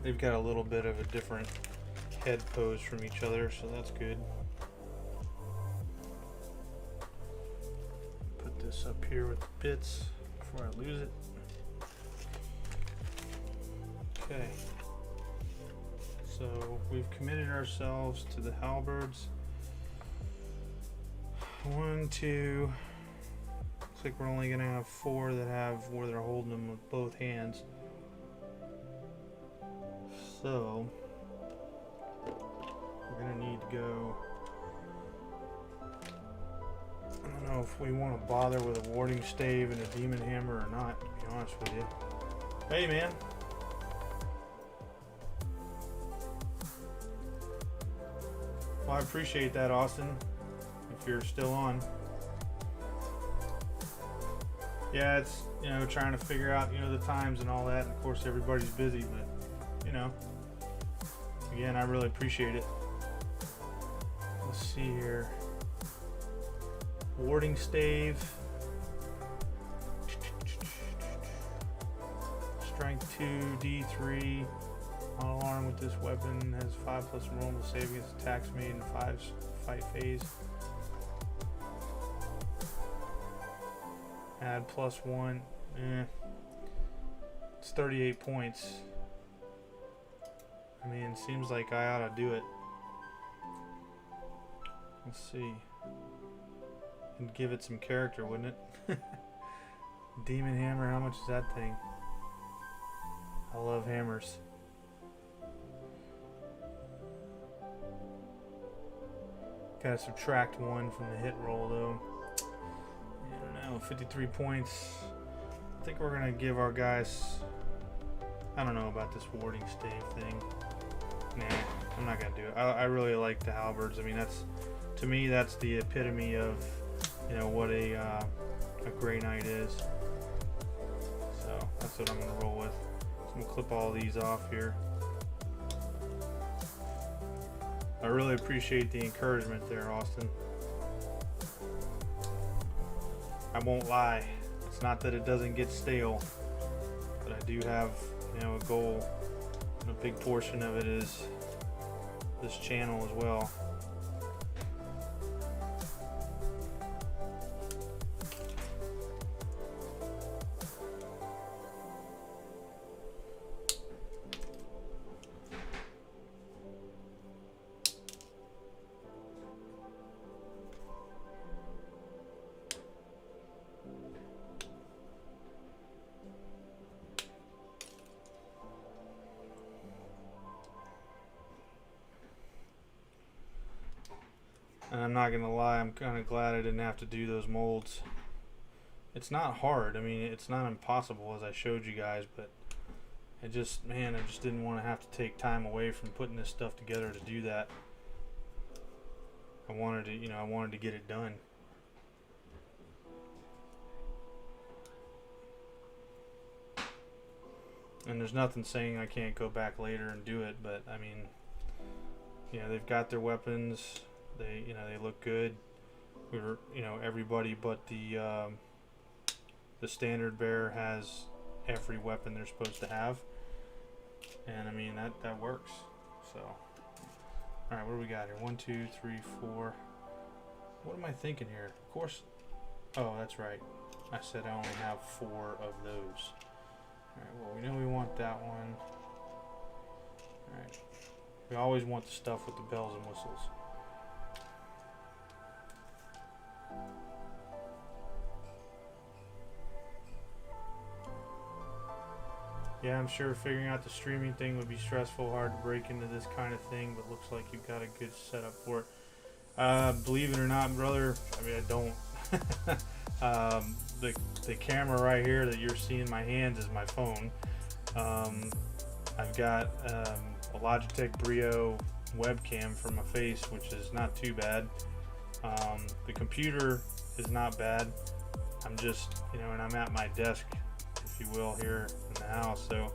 They've got a little bit of a different head pose from each other, so that's good. Put this up here with the bits before I lose it. Okay. So we've committed ourselves to the halberds. 1, 2. Looks like we're only gonna have 4 that have where they're holding them with both hands. So we're gonna need to go. I don't know if we want to bother with a warding stave and a demon hammer or not, to be honest with you. Hey man. Well, I appreciate that, Austin, if you're still on. Yeah, it's, you know, trying to figure out, you know, the times and all that, and of course everybody's busy, but you know, again, I really appreciate it. Let's see here. Warding stave. Strength 2, D3. On alarm with this weapon has 5+ normal save against attacks made in 5's fight phase. Add +1. It's 38 points. I mean, it seems like I ought to do it. Let's see. And give it some character, wouldn't it? Demon hammer, how much is that thing? I love hammers. Gotta subtract 1 from the hit roll, though. I don't know, 53 points. I think we're gonna give our guys... I don't know about this warding stave thing. Nah, I'm not gonna do it. I really like the halberds. I mean, that's, to me, that's the epitome of, you know, what a Grey Knight is. So that's what I'm gonna roll with. So I'm gonna clip all these off here. I really appreciate the encouragement there, Austin. I won't lie. It's not that it doesn't get stale, but I do have, you know, a goal. And a big portion of it is this channel as well. And I'm not gonna lie, I'm kind of glad I didn't have to do those molds. it's not hard. I mean, it's not impossible as I showed you guys, but I just didn't want to have to take time away from putting this stuff together to do that. I wanted to get it done. And there's nothing saying I can't go back later and do it, but I mean, they've got their weapons. They look good. Everybody but the standard bearer has every weapon they're supposed to have, and I mean that works. So, all right, what do we got here? 1, 2, 3, 4. What am I thinking here? Of course. Oh, that's right. I said I only have 4 of those. Alright, well, we know we want that one. Alright. We always want the stuff with the bells and whistles. Yeah, I'm sure figuring out the streaming thing would be stressful, hard to break into this kind of thing, but looks like you've got a good setup for it. Believe it or not, brother, I mean, I don't. The camera right here that you're seeing in my hands is my phone. I've got a Logitech Brio webcam for my face, which is not too bad. The computer is not bad. I'm just, and I'm at my desk, if you will, here in the house. So,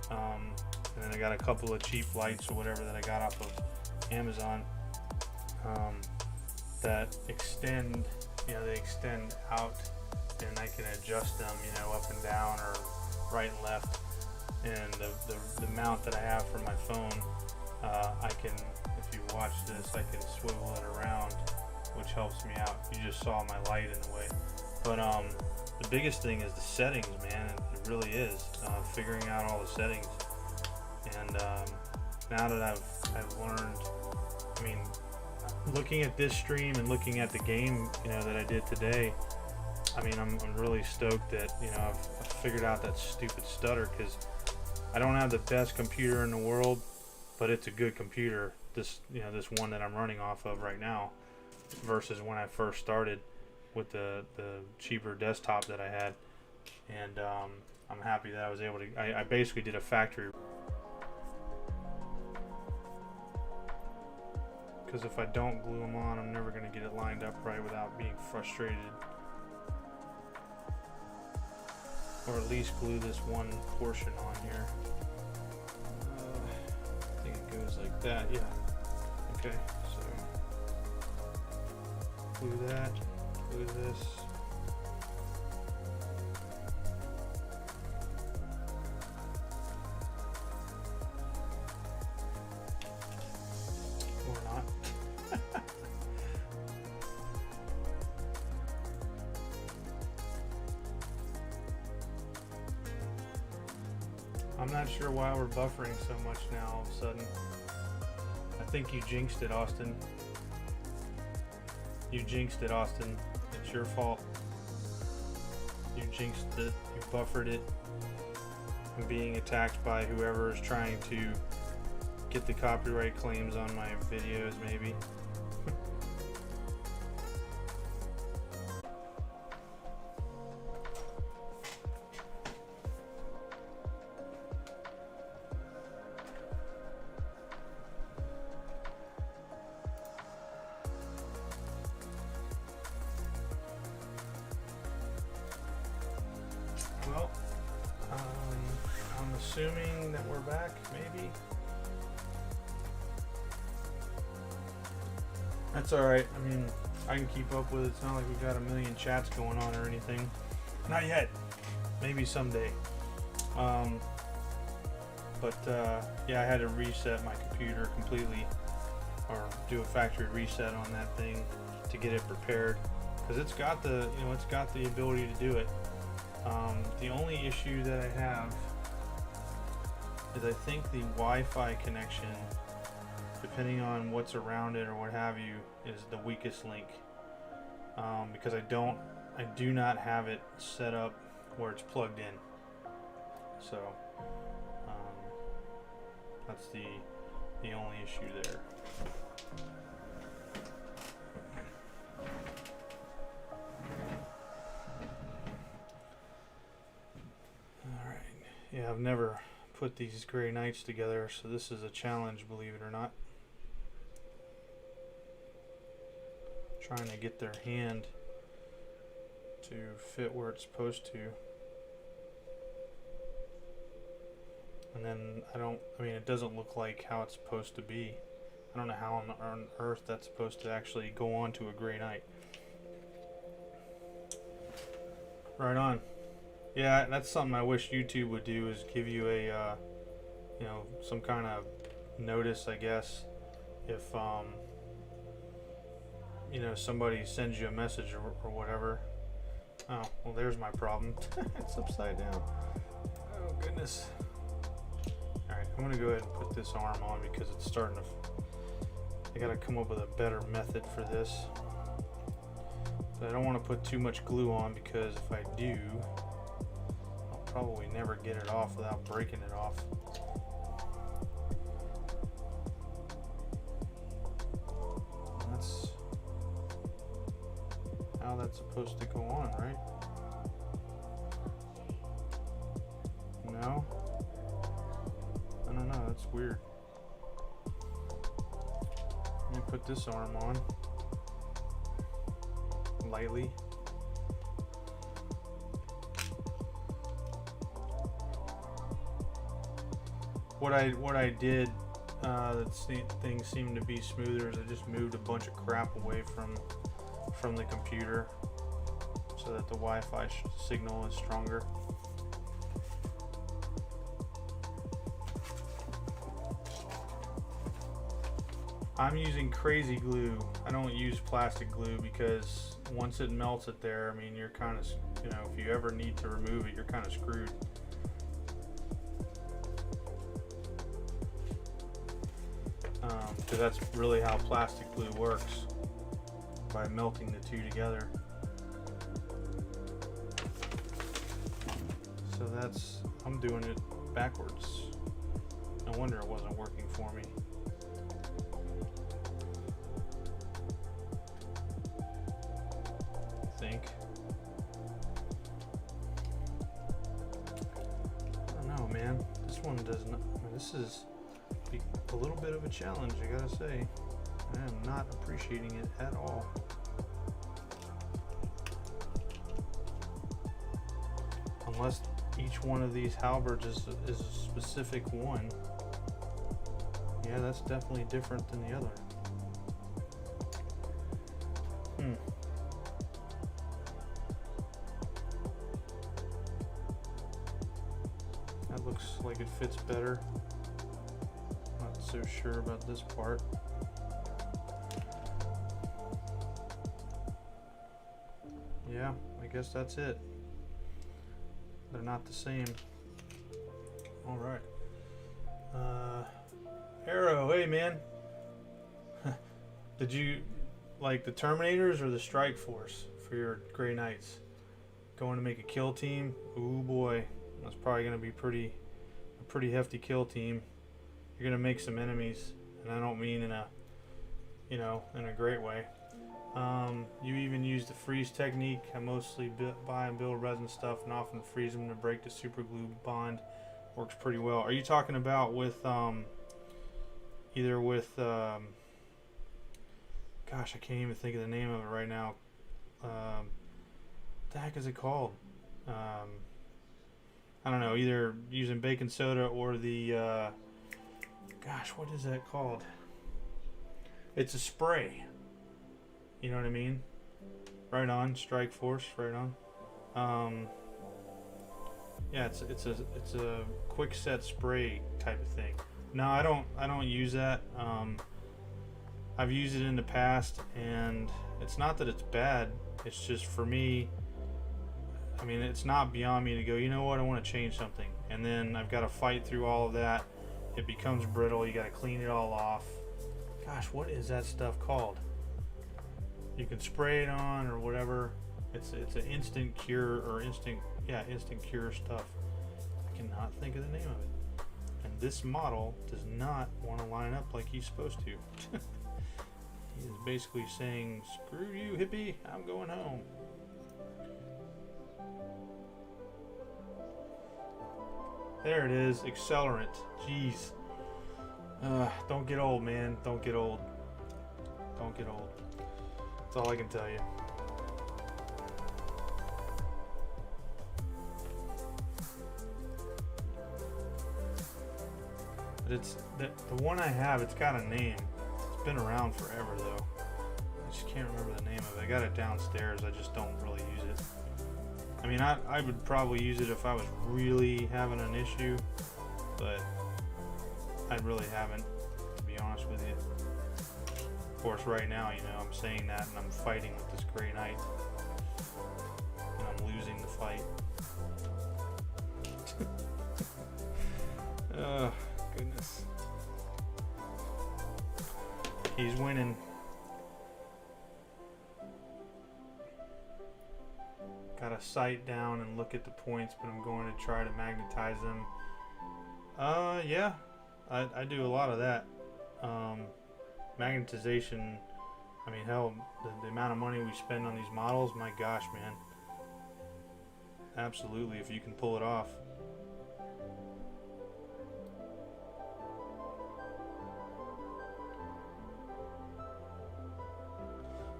and then I got a couple of cheap lights or whatever that I got off of Amazon that extend, they extend out, and I can adjust them, up and down or right and left. And the mount that I have for my phone, I can, if you watch this, I can swivel it around, which helps me out. You just saw my light in the way. But the biggest thing is the settings, man. It really is figuring out all the settings. And now that I've learned, I mean, looking at this stream and looking at the game, that I did today, I mean, I'm really stoked that, I've figured out that stupid stutter, because I don't have the best computer in the world, but it's a good computer. This, this one that I'm running off of right now, versus when I first started with the cheaper desktop that I had. And I'm happy that I was able to, I basically did a factory. Because if I don't glue them on, I'm never going to get it lined up right without being frustrated. Or at least glue this one portion on here. I think it goes like that, yeah. Okay, so glue that, glue this. Or not. I'm not sure why we're buffering so much now all of a sudden. I think you jinxed it, Austin. You jinxed it, Austin. It's your fault. You jinxed it. You buffered it. I'm being attacked by whoever is trying to get the copyright claims on my videos, maybe. Well, I'm assuming that we're back, maybe. That's alright. I mean, I can keep up with it. It's not like we've got a million chats going on or anything. Not yet. Maybe someday. Yeah, I had to reset my computer completely, or do a factory reset on that thing to get it prepared, because it's got the, it's got the ability to do it. The only issue that I have is I think the Wi-Fi connection, depending on what's around it or what have you, is the weakest link. Because I do not have it set up where it's plugged in. So that's the only issue there. Alright, yeah, I've never put these Grey Knights together, so this is a challenge, believe it or not. Trying to get their hand to fit where it's supposed to. And then I mean, it doesn't look like how it's supposed to be. I don't know how on earth that's supposed to actually go on to a Grey Knight. Right on. Yeah, that's something I wish YouTube would do, is give you a, you know, some kind of notice, I guess, if, you know, somebody sends you a message or whatever. Oh, well, there's my problem. It's upside down. Oh, goodness. Alright, I'm going to go ahead and put this arm on because it's starting to... I got to come up with a better method for this. But I don't want to put too much glue on, because if I do, I'll probably never get it off without breaking it off. That's how that's supposed to go on, right? No? I don't know, that's weird. Let me put this arm on lightly. What I did that things seem to be smoother is I just moved a bunch of crap away from the computer so that the Wi-Fi signal is stronger. I'm using crazy glue. I don't use plastic glue because once it melts it there, I mean, you're kind of, you know, if you ever need to remove it, you're kind of screwed. Because that's really how plastic glue works, by melting the two together. So that's, I'm doing it backwards. No wonder it wasn't working for me. Man, this one does not. I mean, this is a little bit of a challenge, I gotta say. I am not appreciating it at all. Unless each one of these halberds is a specific one. Yeah, that's definitely different than the other. That looks like it fits better. Not so sure about this part. Yeah, I guess that's it. They're not the same. All right. Arrow, hey man. Did you like the Terminators or the Strike Force for your Grey Knights? Going to make a kill team? Ooh boy. That's probably going to be a pretty hefty kill team. You're going to make some enemies, and I don't mean in a, you know, in a great way. You even use the freeze technique. I mostly buy and build resin stuff and often freeze them to break the super glue bond. Works pretty well. Are you talking about with either with gosh, I can't even think of the name of it right now. What the heck is it called? I don't know, either using baking soda or the gosh, what is that called? It's a spray. You know what I mean? Right on, Strike Force, right on. Yeah, it's a quick set spray type of thing. No, I don't use that. I've used it in the past, and it's not that it's bad. It's just for me. I mean, it's not beyond me to go, you know what, I want to change something, and then I've got to fight through all of that. It becomes brittle. You got to clean it all off. Gosh, what is that stuff called? You can spray it on or whatever. It's an instant cure or instant cure stuff. I cannot think of the name of it. And this model does not want to line up like he's supposed to. He is basically saying, screw you, hippie, I'm going home. There it is, accelerant. Jeez. Don't get old, man. Don't get old. Don't get old. That's all I can tell you. But it's the one I have, it's got a name. It's been around forever though. I just can't remember the name of it. I got it downstairs, I just don't really use it. I mean, I would probably use it if I was really having an issue, but I really haven't, to be honest with you. Of course, right now, you know, I'm saying that and I'm fighting with this Grey Knight. And I'm losing the fight. Oh, goodness. He's winning. Got a sight down and look at the points, but I'm going to try to magnetize them. Yeah, I do a lot of that. Magnetization, I mean, hell, the amount of money we spend on these models, my gosh, man. Absolutely, if you can pull it off.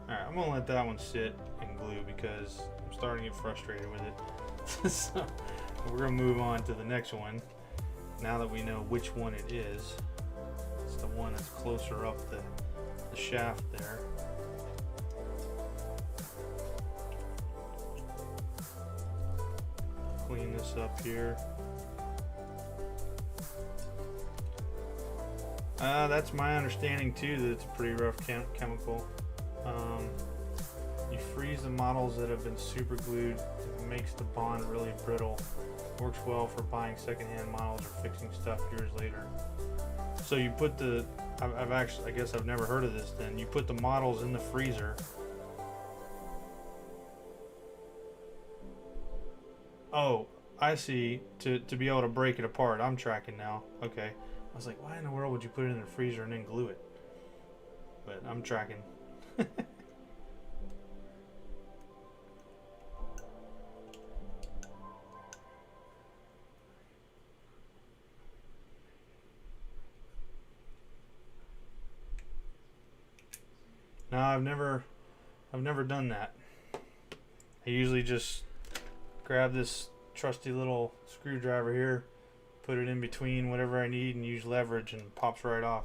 Alright, I'm going to let that one sit and glue because I'm starting to get frustrated with it. So we're going to move on to the next one. Now that we know which one it is. It's the one that's closer up the shaft there. Clean this up here. That's my understanding too, that it's a pretty rough chemical. You freeze the models that have been super glued, it makes the bond really brittle. Works well for buying secondhand models or fixing stuff years later. So you put the, I guess I've never heard of this then, you put the models in the freezer. Oh, I see, to be able to break it apart. I'm tracking now. Okay. I was like, why in the world would you put it in the freezer and then glue it? But I'm tracking. No, I've never done that. I usually just grab this trusty little screwdriver here, put it in between whatever I need and use leverage and it pops right off.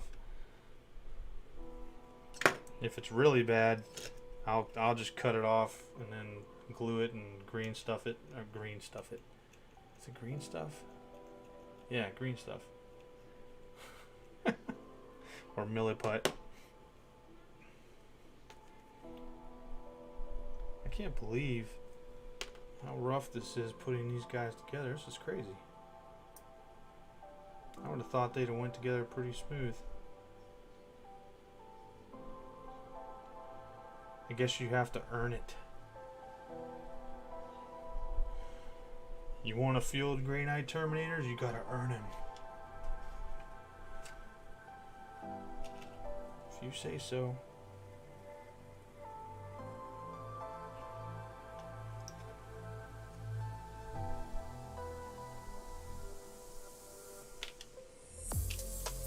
If it's really bad, I'll just cut it off and then glue it and green stuff it. Is it green stuff? Yeah, green stuff. Or milliput. I can't believe how rough this is putting these guys together. This is crazy. I would have thought they'd have went together pretty smooth. I guess you have to earn it. You want to field Grey Knight Terminators? You gotta earn them. If you say so.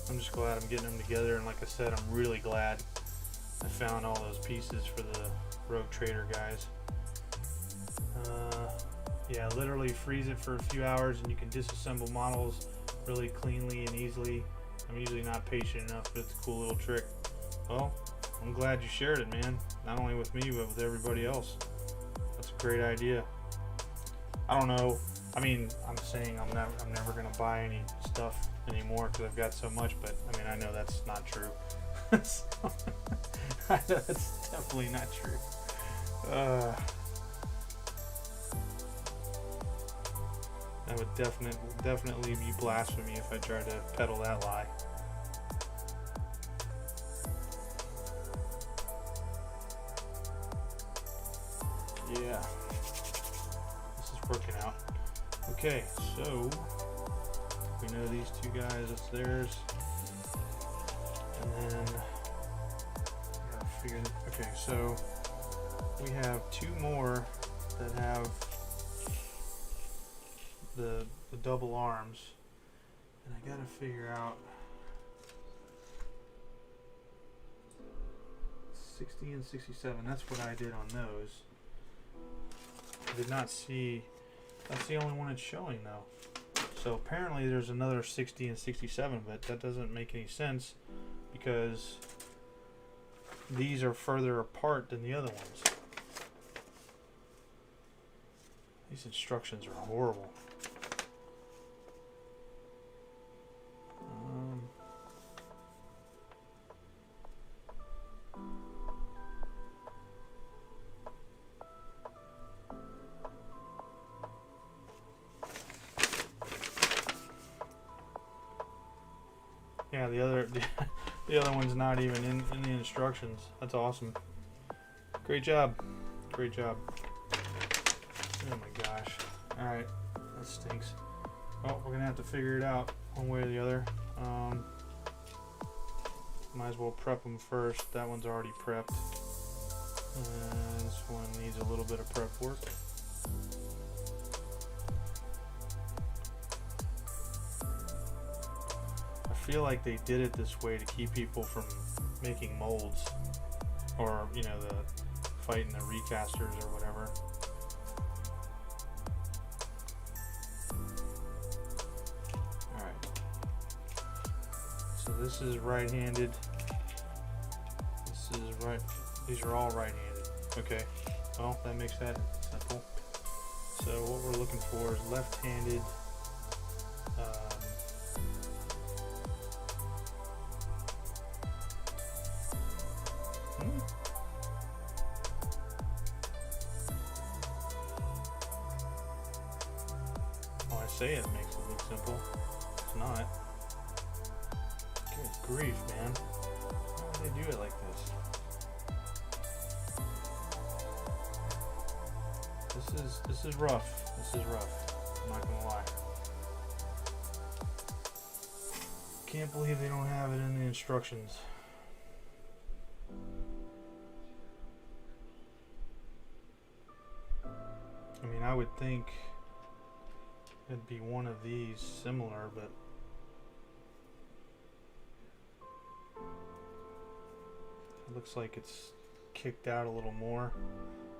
I'm just glad I'm getting them together, and like I said, I'm really glad I found all those pieces for the Rogue Trader guys. Yeah, literally freeze it for a few hours and you can disassemble models really cleanly and easily. I'm usually not patient enough, but it's a cool little trick. Well, I'm glad you shared it, man. Not only with me, but with everybody else. That's a great idea. I don't know. I mean, I'm saying I'm never gonna buy any stuff anymore because I've got so much, but I mean, I know that's not true. So, I know that's definitely not true. That would definitely be blasphemy if I tried to peddle that lie. Yeah, this is working out. Okay, so we know these two guys, it's theirs. And then I gotta figure that. Okay, so we have two more that have the double arms. And I gotta figure out 60 and 67. That's what I did on those. I did not see. That's the only one it's showing though. So apparently there's another 60 and 67, but that doesn't make any sense because these are further apart than the other ones. These instructions are horrible. Yeah, the other one's not even in the instructions. That's awesome. Great job. Great job. Oh my gosh. Alright, that stinks. Well, we're gonna have to figure it out one way or the other. Might as well prep them first. That one's already prepped. And this one needs a little bit of prep work. I feel like they did it this way to keep people from making molds, or you know, the fighting the recasters or whatever. Alright, so this is right-handed, this is right, these are all right-handed. Okay, well that makes that simple. So what we're looking for is left-handed. Say it makes it look simple. It's not. Good grief, man. Why do they do it like this? This is rough. This is rough. I'm not gonna lie. Can't believe they don't have it in the instructions. I mean, I would think it'd be one of these similar, but it looks like it's kicked out a little more,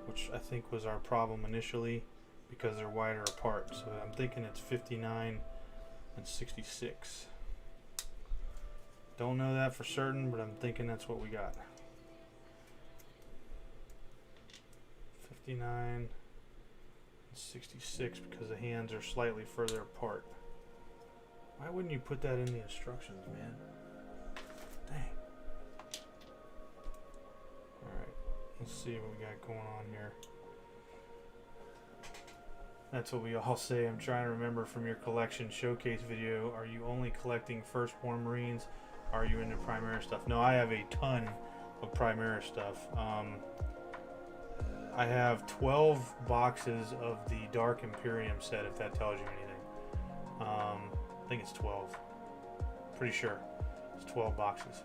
which I think was our problem initially because they're wider apart. So I'm thinking it's 59 and 66. Don't know that for certain, but I'm thinking that's what we got. 59 66 because the hands are slightly further apart. Why wouldn't you put that in the instructions, man? Dang. Alright, let's see what we got going on here. That's what we all say. I'm trying to remember from your collection showcase video. Are you only collecting Firstborn Marines? Are you into Primaris stuff? No, I have a ton of Primaris stuff. I have 12 boxes of the Dark Imperium set, if that tells you anything. I think it's 12. Pretty sure it's 12 boxes.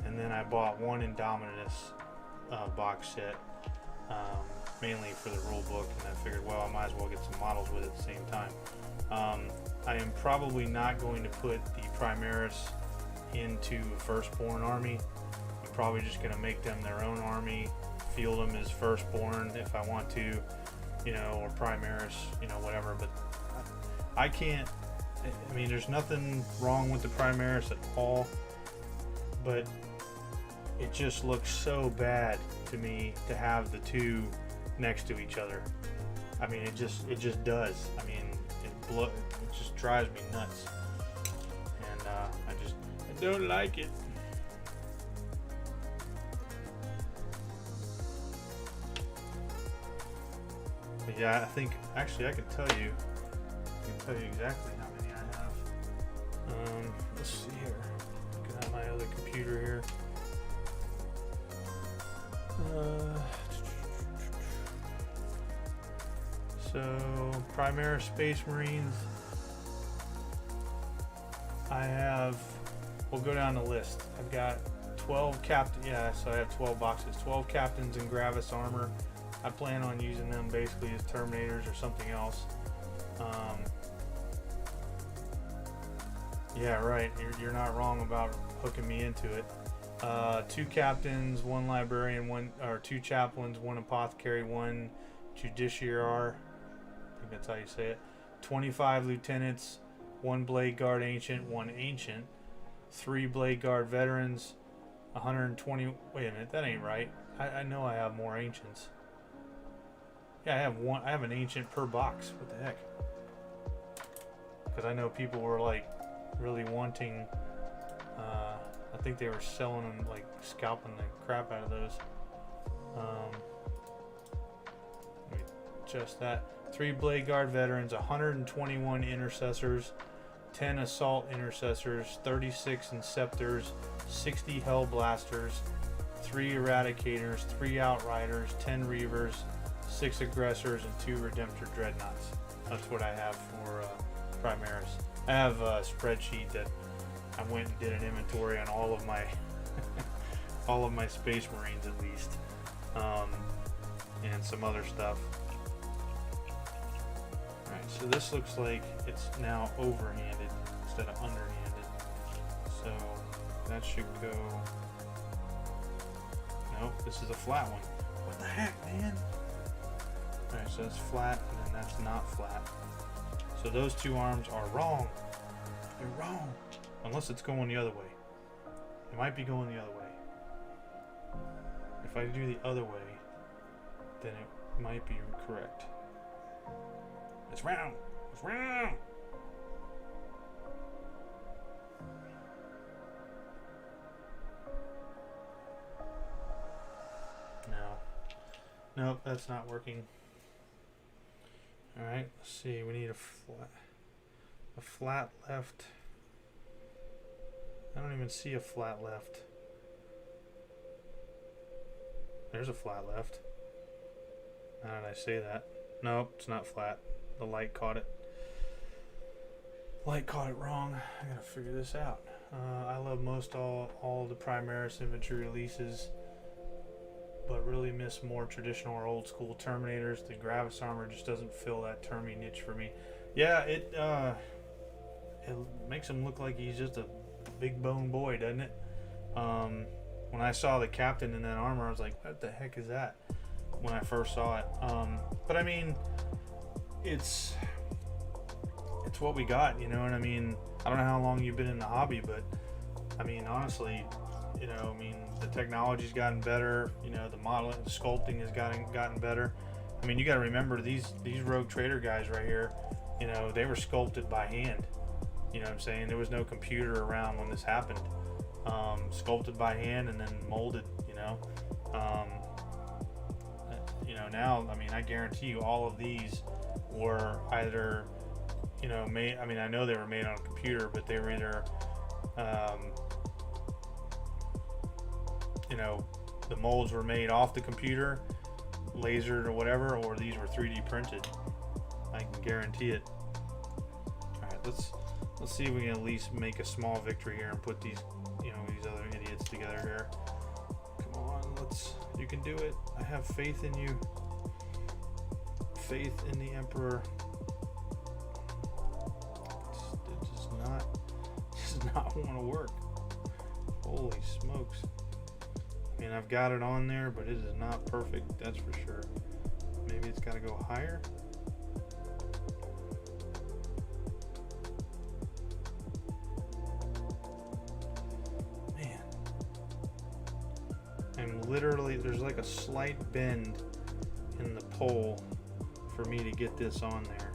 And then I bought one Indominus box set, mainly for the rule book, and I figured, well, I might as well get some models with it at the same time. I am probably not going to put the Primaris into a Firstborn army. I'm probably just going to make them their own army, field them as Firstborn if I want to, you know, or Primaris, you know, whatever. But I can't, I mean, there's nothing wrong with the Primaris at all, but it just looks so bad to me to have the two next to each other. I mean, it just does. I mean, it just drives me nuts, and I don't like it. But yeah, I think actually I can tell you exactly how many I have. Let's see here. Looking at my other computer here. So Primaris Space Marines, I have, we'll go down the list. I've got 12 captains, yeah, so I have 12 boxes, 12 captains in Gravis armor. I plan on using them basically as Terminators or something else. Yeah, right. You're not wrong about hooking me into it. 2 captains, 1 librarian, 2 chaplains, 1 apothecary, 1 justiciar. I think that's how you say it. 25 lieutenants, 1 blade guard ancient, 1 ancient, 3 blade guard veterans, 120. Wait a minute, that ain't right. I know I have more ancients. Yeah, I have one. I have an ancient per box. What the heck? Because I know people were like really wanting. I think they were selling them, like scalping the crap out of those. Let me adjust that. 3 blade guard veterans, 121 intercessors, 10 assault intercessors, 36 inceptors, 60 hell blasters, 3 eradicators, 3 outriders, 10 reavers, 6 aggressors, and 2 redemptor dreadnoughts. That's what I have for Primaris. I have a spreadsheet that I went and did an inventory on all of my all of my Space Marines at least, and some other stuff. Alright, so this looks like it's now overhanded instead of underhanded. So that should go. Nope, this is a flat one. What the heck, man? Alright, so that's flat, and then that's not flat. So those 2 arms are wrong. They're wrong. Unless it's going the other way. It might be going the other way. If I do the other way, then it might be correct. It's round. It's round. No. Nope, that's not working. Alright, let's see. We need a flat left. I don't even see a flat left. There's a flat left. How did I say that? Nope, it's not flat. The light caught it. Light caught it wrong. I gotta figure this out. I love most all the Primaris infantry releases, but really miss more traditional or old school Terminators. The Gravis armor just doesn't fill that Termi niche for me. Yeah, it makes him look like he's just a big bone boy, doesn't it? When I saw the captain in that armor, I was like, what the heck is that? When I first saw it. But I mean, it's what we got, you know what I mean? I don't know how long you've been in the hobby, but I mean, honestly, you know, I mean, the technology's gotten better, you know, the modeling, the sculpting has gotten better. I mean, you got to remember these Rogue Trader guys right here, you know, they were sculpted by hand. You know what I'm saying? There was no computer around when this happened. Sculpted by hand and then molded, you know. You know, now, I mean, I guarantee you all of these were either, you know, made, I mean, I know they were made on a computer, but they were either, you know, the molds were made off the computer, lasered or whatever, or these were 3D printed. I can guarantee it. Alright, let's see if we can at least make a small victory here and put these, you know, these other idiots together here. Come on, you can do it. I have faith in you. Faith in the Emperor. It does not want to work. Holy smokes. I mean, I've got it on there, but it is not perfect, that's for sure. Maybe it's got to go higher. Literally, there's like a slight bend in the pole for me to get this on there.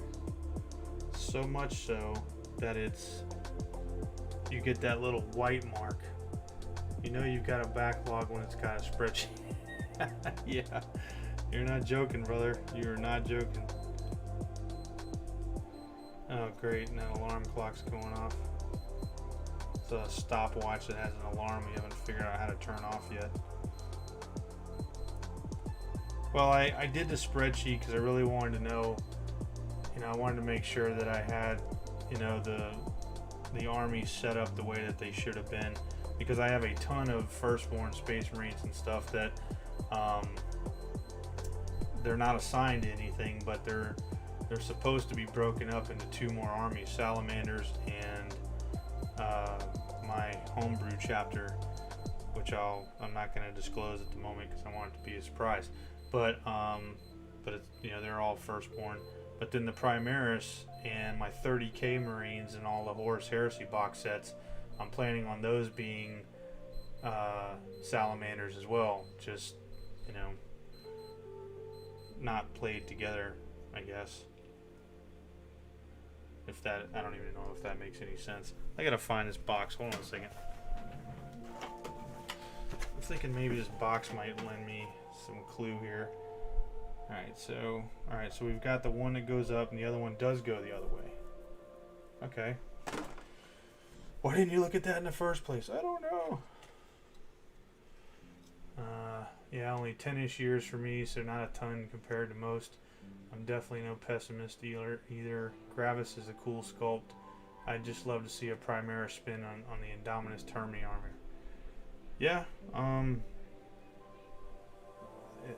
So much so that you get that little white mark. You know you've got a backlog when it's got a spreadsheet. Yeah, you're not joking, brother. You're not joking. Oh, great. And that alarm clock's going off. It's a stopwatch that has an alarm we haven't figured out how to turn off yet. Well, I did the spreadsheet because I really wanted to know, you know, I wanted to make sure that I had, you know, the army set up the way that they should have been, because I have a ton of firstborn Space Marines and stuff that they're not assigned to anything, but they're supposed to be broken up into 2 more armies, Salamanders and my homebrew chapter, which I'm not going to disclose at the moment because I want it to be a surprise. But it's, you know, they're all firstborn. But then the Primaris and my 40K Marines and all the Horus Heresy box sets, I'm planning on those being salamanders as well. Just, you know, not played together, I guess. If that, I don't even know if that makes any sense. I gotta find this box. Hold on a second. I'm thinking maybe this box might lend me some clue here. Alright, so we've got the one that goes up and the other one does go the other way. Okay. Why didn't you look at that in the first place? I don't know. Yeah, only 10-ish years for me, so not a ton compared to most. I'm definitely no pessimist either. Gravis is a cool sculpt. I'd just love to see a Primaris spin on the Indominus Termini armor. Yeah, I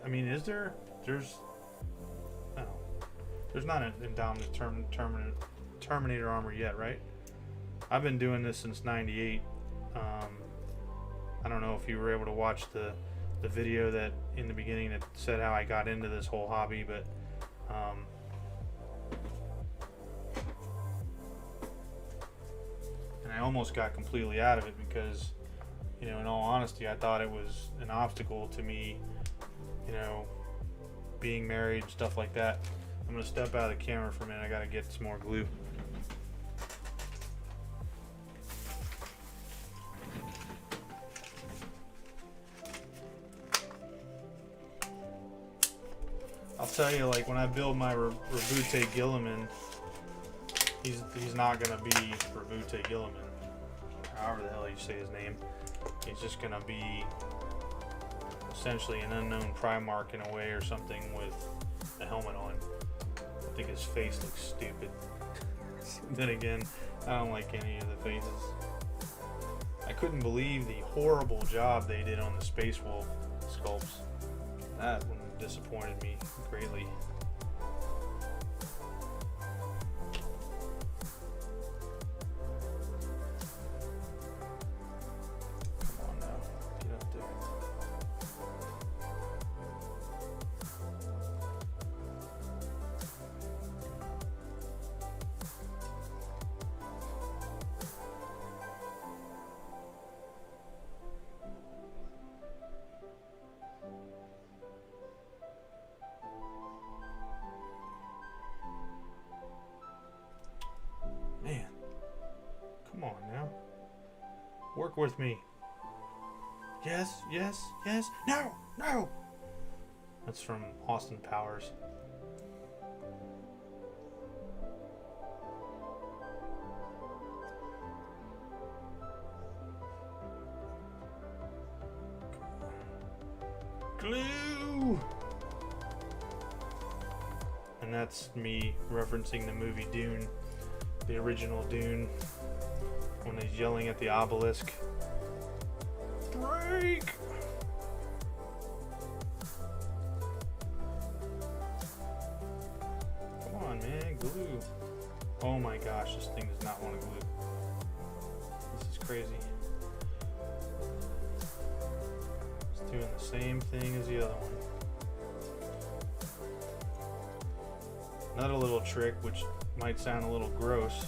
mean, there's not an Indominus Terminator armor yet, right? I've been doing this since '98. I don't know if you were able to watch the video that in the beginning that said how I got into this whole hobby, but and I almost got completely out of it because, you know, in all honesty, I thought it was an obstacle to me, you know, being married and stuff like that. I'm gonna step out of the camera for a minute. I gotta get some more glue. I'll tell you, like, when I build my Rabute Gilliman, he's not gonna be Rabute Gilliman, however the hell you say his name. He's just gonna be essentially an unknown Primarch in a way or something with a helmet on. I think his face looks stupid. Then again, I don't like any of the faces. I couldn't believe the horrible job they did on the Space Wolf sculpts. That one disappointed me greatly. Come on now, get up there. Man, come on now. Work with me. Yes, yes, yes. No, no. That's from Austin Powers. Glue. And that's me referencing the movie Dune. The original Dune, when he's yelling at the obelisk. Drake! Come on, man, glue. Oh my gosh, this thing does not want to glue. This is crazy. It's doing the same thing as the other one. Another little trick, which might sound a little gross,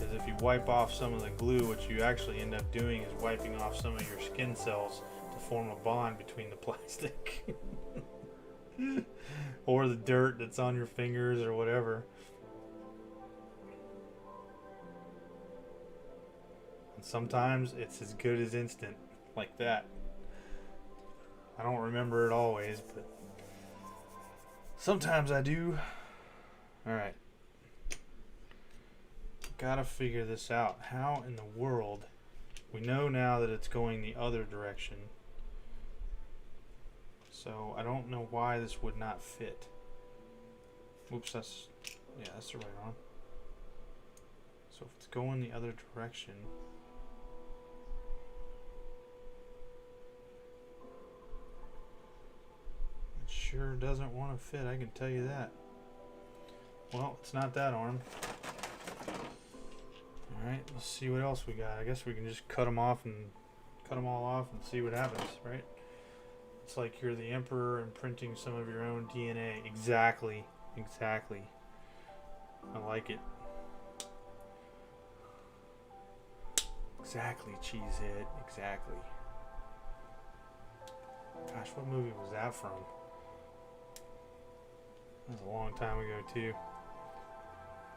is if you wipe off some of the glue, what you actually end up doing is wiping off some of your skin cells to form a bond between the plastic or the dirt that's on your fingers or whatever. And sometimes it's as good as instant, like that. I don't remember it always, but sometimes I do. Alright. Gotta figure this out. How in the world? We know now that it's going the other direction. So I don't know why this would not fit. Oops, that's the right one. So if it's going the other direction, it sure doesn't want to fit, I can tell you that. Well, it's not that arm. Alright, Let's see what else we got. I guess we can just cut them all off and see what happens, right? It's like you're the emperor imprinting some of your own DNA. Exactly. Exactly. I like it. Exactly, cheesehead. Exactly. Gosh, what movie was that from? That was a long time ago, too.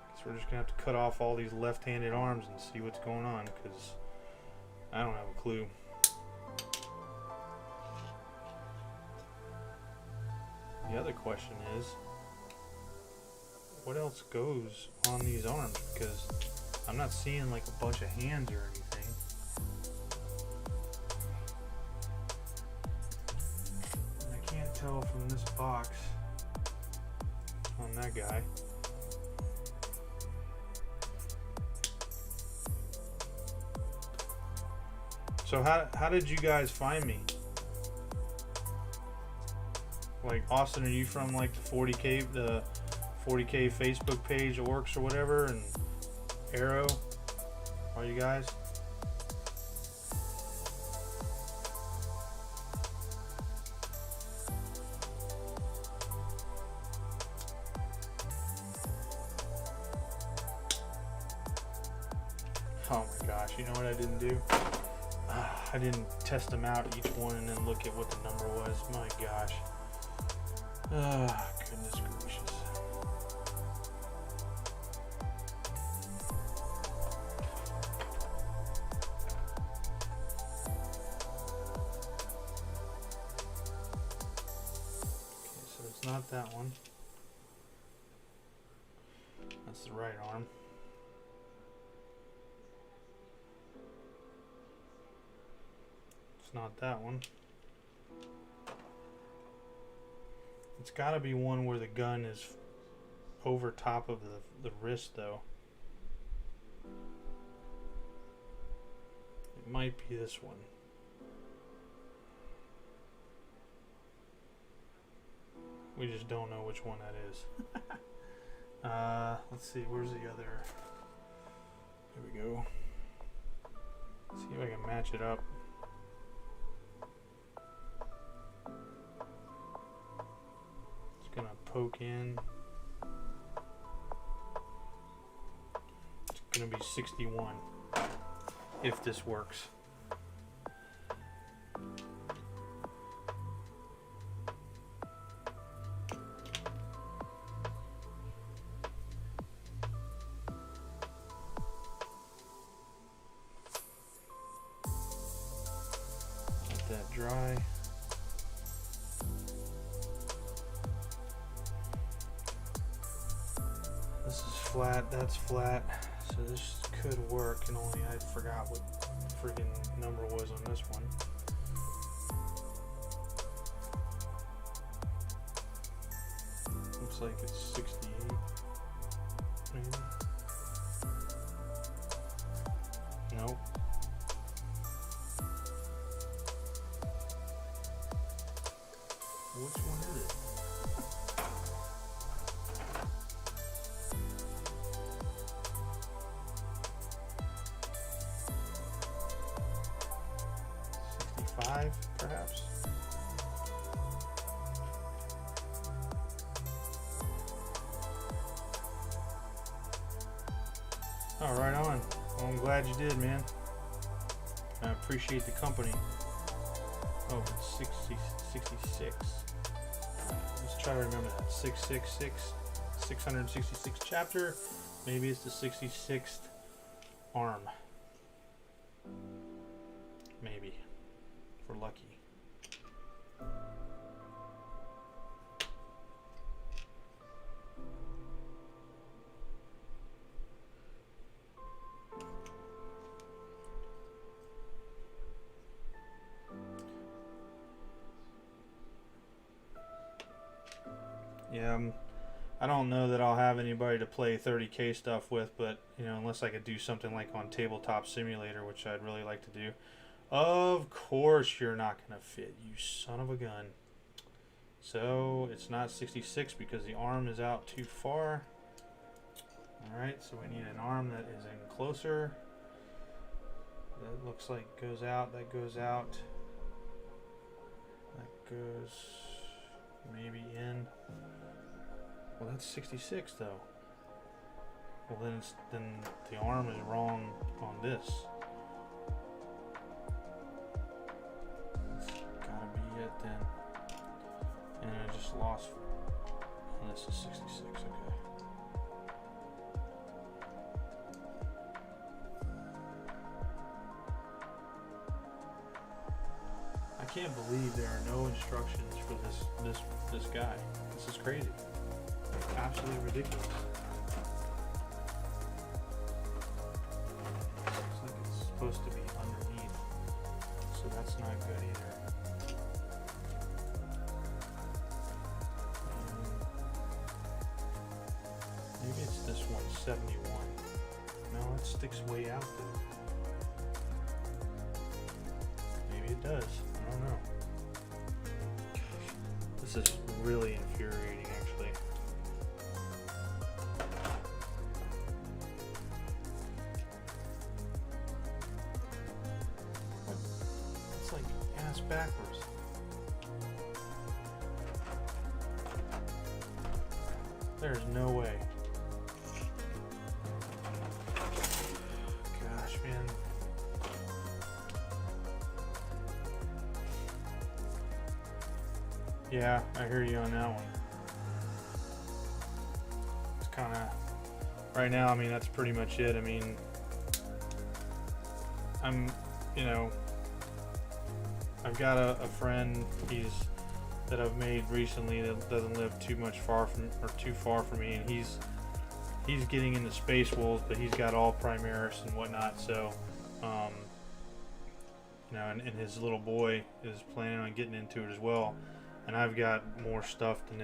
Guess we're just gonna have to cut off all these left-handed arms and see what's going on, because I don't have a clue. The other question is, what else goes on these arms? Because I'm not seeing like a bunch of hands or anything. And I can't tell from this box on that guy. So how did you guys find me? Like, Austin, are you from like the 40K Facebook page, Orcs or whatever, and Arrow? Are you guys? Oh my gosh, you know what I didn't do? I didn't test them out, each one, and then look at what the number was. My gosh. Goodness gracious. Okay, so it's not that one. That's the right arm. It's not that one. It's got to be one where the gun is over top of the wrist, though. It might be this one. We just don't know which one that is. Let's see, where's the other? Here we go. Let's see if I can match it up. Gonna poke in. It's gonna be 61 if this works. Let that dry. This is flat, that's flat, so this could work, and only I forgot what freaking number was on this one. Looks like it's 68, maybe. Nope. Which one is it? Perhaps. Oh, right on. Well, I'm glad you did, man. I appreciate the company. Oh, it's 66. Let's try to remember that. 666, 666 chapter. Maybe it's the 66th arm. Maybe. If we're lucky. Yeah, I don't know that I'll have anybody to play 30K stuff with, but, you know, unless I could do something like on Tabletop Simulator, which I'd really like to do. Of course you're not going to fit, you son of a gun. So, it's not 66 because the arm is out too far. Alright, so we need an arm that is in closer. That looks like goes out, that goes out. That goes maybe in. Well, that's 66 though. Well, then the arm is wrong on this. It's gotta be it then. And I just lost. Oh, this is 66. Okay. I can't believe there are no instructions for this guy. This is crazy. Absolutely ridiculous. Looks like it's supposed to be underneath, so that's not good either. Maybe it's this one, 71. No, it sticks way out though. Maybe it does. I don't know. This is really infuriating, actually. What? It's like ass backwards. There's no way. Gosh, man. Yeah, I hear you on that one. It's kind of, right now, I mean, that's pretty much it. I mean, I've got a friend that I've made recently that doesn't live too far from me, and he's getting into Space Wolves, but he's got all Primaris and whatnot, so, and his little boy is planning on getting into it as well. And I've got more stuff than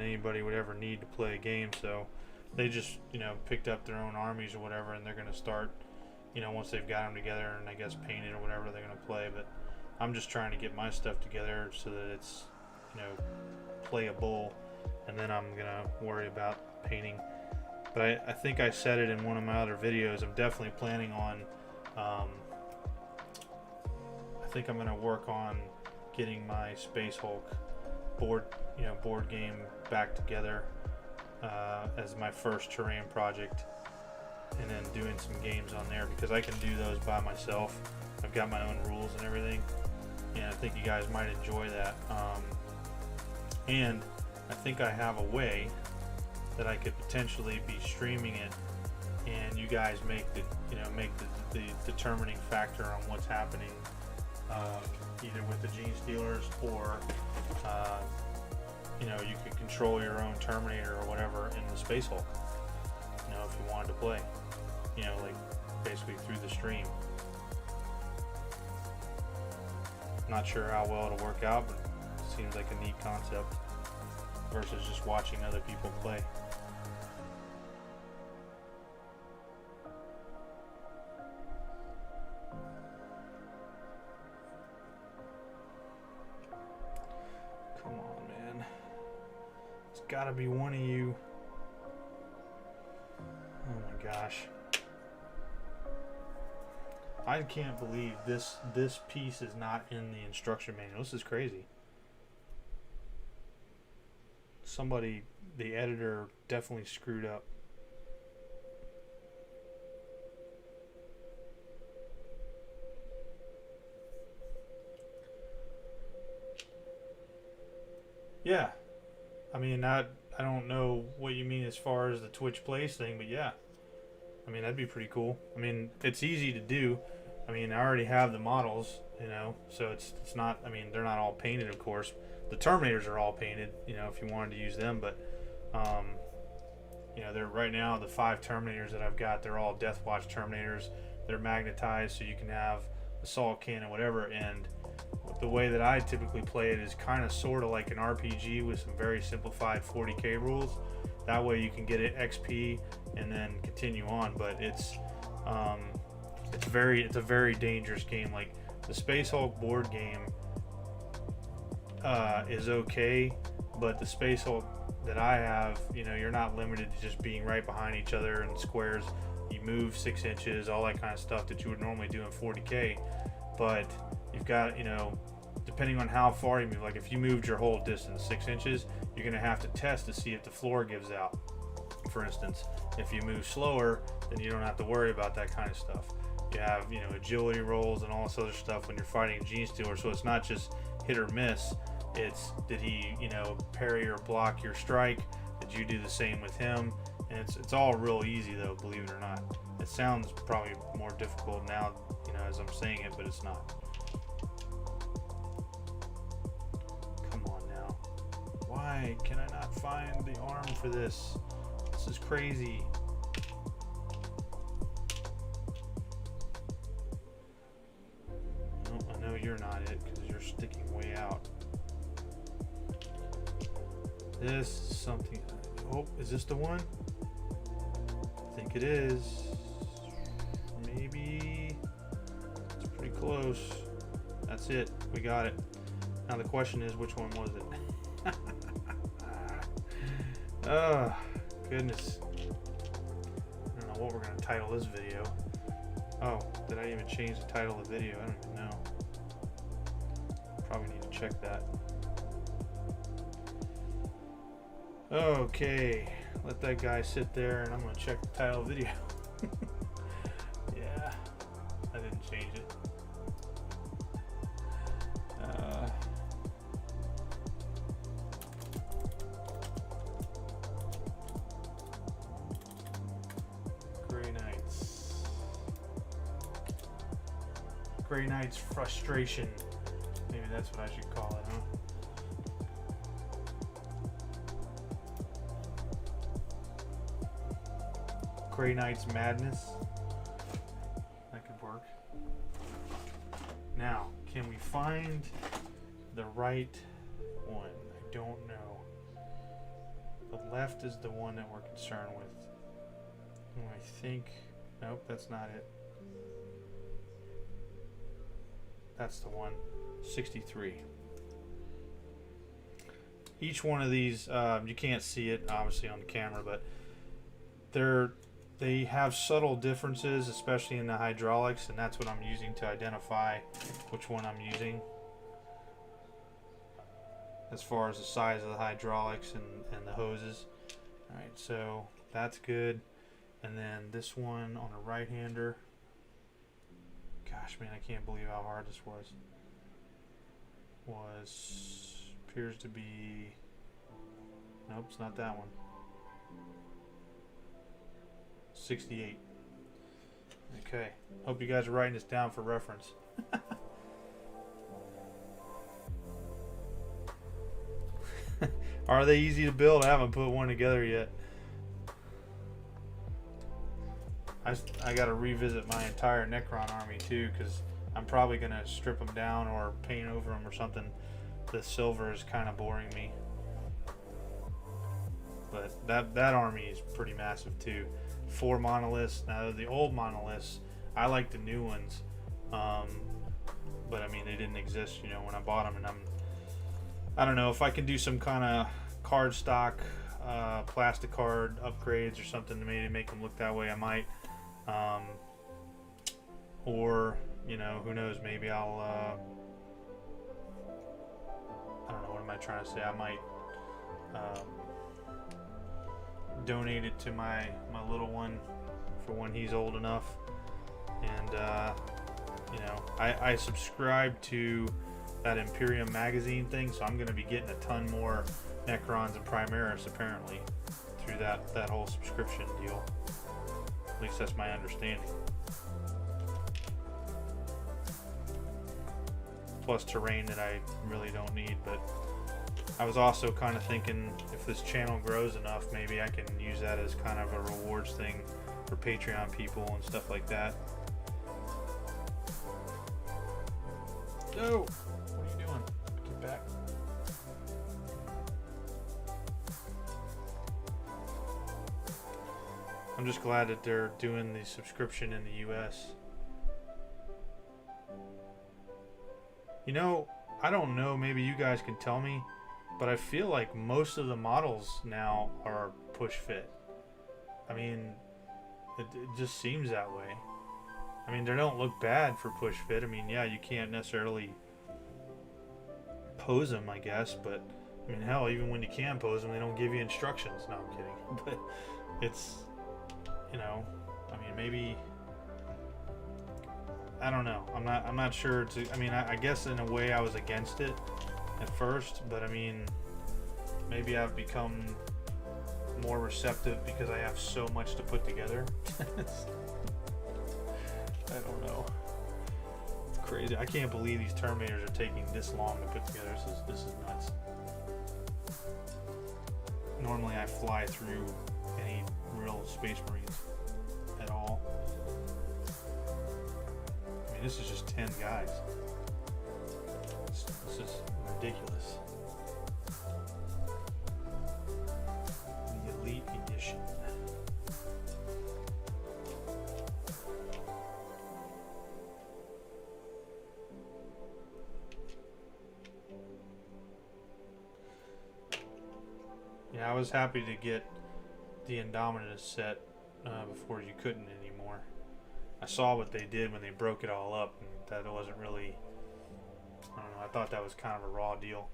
anybody would ever need to play a game. So they just picked up their own armies or whatever, and they're gonna start once they've got them together and I guess painted or whatever, they're gonna play. But I'm just trying to get my stuff together so that it's playable, and then I'm gonna worry about painting. But I think I said it in one of my other videos. I'm definitely planning on. I think I'm gonna work on getting my Space Hulk board game back together as my first terrain project, and then doing some games on there, because I can do those by myself. I've got my own rules and everything, and I think you guys might enjoy that. And I think I have a way that I could potentially be streaming it, and you guys make the determining factor on what's happening, either with the Gene Stealers or you could control your own Terminator or whatever in the Space Hulk, if you wanted to play, like basically through the stream. Not sure how well it'll work out, but it seems like a neat concept versus just watching other people play. Come on, man. It's gotta be one of you. Oh my gosh. I can't believe this piece is not in the instruction manual. This is crazy. Somebody, the editor, definitely screwed up. Yeah. I mean, I don't know what you mean as far as the Twitch Plays thing, but yeah. I mean, that'd be pretty cool. I mean, it's easy to do. I mean, I already have the models, so it's not, I mean, they're not all painted, of course. The Terminators are all painted, if you wanted to use them, but, they're right now, the 5 Terminators that I've got, they're all Death Watch Terminators. They're magnetized, so you can have assault cannon, whatever, and the way that I typically play it is kind of sort of like an RPG with some very simplified 40K rules. That way you can get it XP and then continue on, but it's a very dangerous game. Like the Space Hulk board game is okay, but the Space Hulk that I have, you're not limited to just being right behind each other in squares. you move 6 inches, all that kind of stuff that you would normally do in 40K. But you've got, you know, depending on how far you move, like if you moved your whole distance 6 inches, you're going to have to test to see if the floor gives out. For instance, if you move slower, then you don't have to worry about that kind of stuff. You have, you know, agility rolls and all this other stuff when you're fighting a gene stealer, so it's not just hit or miss. It's, did he, you know, parry or block your strike? Did you do the same with him? And it's all real easy though, believe it or not. It sounds probably more difficult now, you know, as I'm saying it, but it's not. Come on now. Why can I not find the arm for this? This is crazy. No, I know you're not it because you're sticking way out. This is something. Oh, is this the one? I think it is. Maybe. It's pretty close. That's it. We got it. Now the question is, which one was it? Oh, goodness. I don't know what we're going to title this video. Oh, did I even change the title of the video? I don't even know. Probably need to check that. Okay, let that guy sit there and I'm going to check the title of the video. Yeah, I didn't change it. Gray Knights. Gray Knights Frustration. Maybe that's what I should call it, huh? Gray Knight's Madness. That could work. Now, can we find the right one? I don't know. The left is the one that we're concerned with. And I think, nope, that's not it. That's the one. 63. Each one of these, you can't see it obviously on the camera, but they have subtle differences, especially in the hydraulics, and that's what I'm using to identify which one I'm using as far as the size of the hydraulics and the hoses. Alright, so that's good. And then this one on a right-hander. Gosh, man, I can't believe how hard this was. Appears to be, nope, it's not that one. 68. Okay, hope you guys are writing this down for reference. Are they easy to build? I haven't put one together yet. I got to revisit my entire Necron army too, because I'm probably going to strip them down or paint over them or something. The silver is kind of boring me. But that army is pretty massive too. 4 monoliths. Now the old monoliths, I like the new ones, but I mean they didn't exist, you know, when I bought them. And I don't know if I can do some kind of card stock, plastic card upgrades or something to maybe make them look that way. I might, or you know, who knows? Maybe I'll. I don't know. What am I trying to say? I might. Donate it to my little one for when he's old enough. And you know, I subscribe to that Imperium magazine thing, so I'm going to be getting a ton more Necrons and Primaris apparently through that whole subscription deal. At least that's my understanding. Plus terrain that I really don't need. But I was also kind of thinking, if this channel grows enough, maybe I can use that as kind of a rewards thing for Patreon people and stuff like that. No! What are you doing? Get back. I'm just glad that they're doing the subscription in the US. You know, I don't know, maybe you guys can tell me, but I feel like most of the models now are push fit. I mean, It just seems that way. I mean, they don't look bad for push fit. I mean, yeah, you can't necessarily pose them, I guess, but I mean, hell, even when you can pose them, they don't give you instructions. No, I'm kidding. But it's, you know, I mean, maybe, I don't know. I'm not sure. I mean, I guess in a way I was against it at first, but I mean, maybe I've become more receptive because I have so much to put together. I don't know. It's crazy. I can't believe these Terminators are taking this long to put together. This is nuts. Normally I fly through any real Space Marines at all. I mean, this is just 10 guys. This is ridiculous. The Elite Edition. Yeah, I was happy to get the Indominus set before you couldn't anymore. I saw what they did when they broke it all up, and that wasn't really, I don't know, I thought that was kind of a raw deal.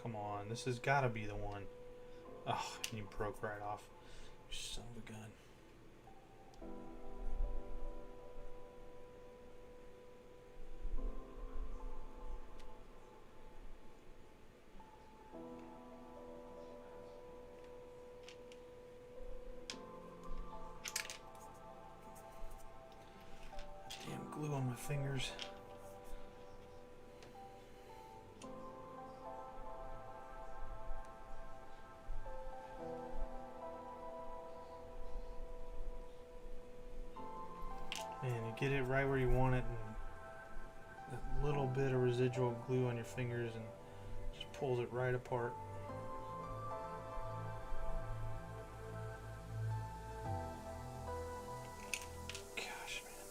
Come on, this has got to be the one. Oh, you broke right off. You son of a gun. Damn glue on my fingers. And you get it right where you want it, and that little bit of residual glue on your fingers and just pulls it right apart. Gosh, man.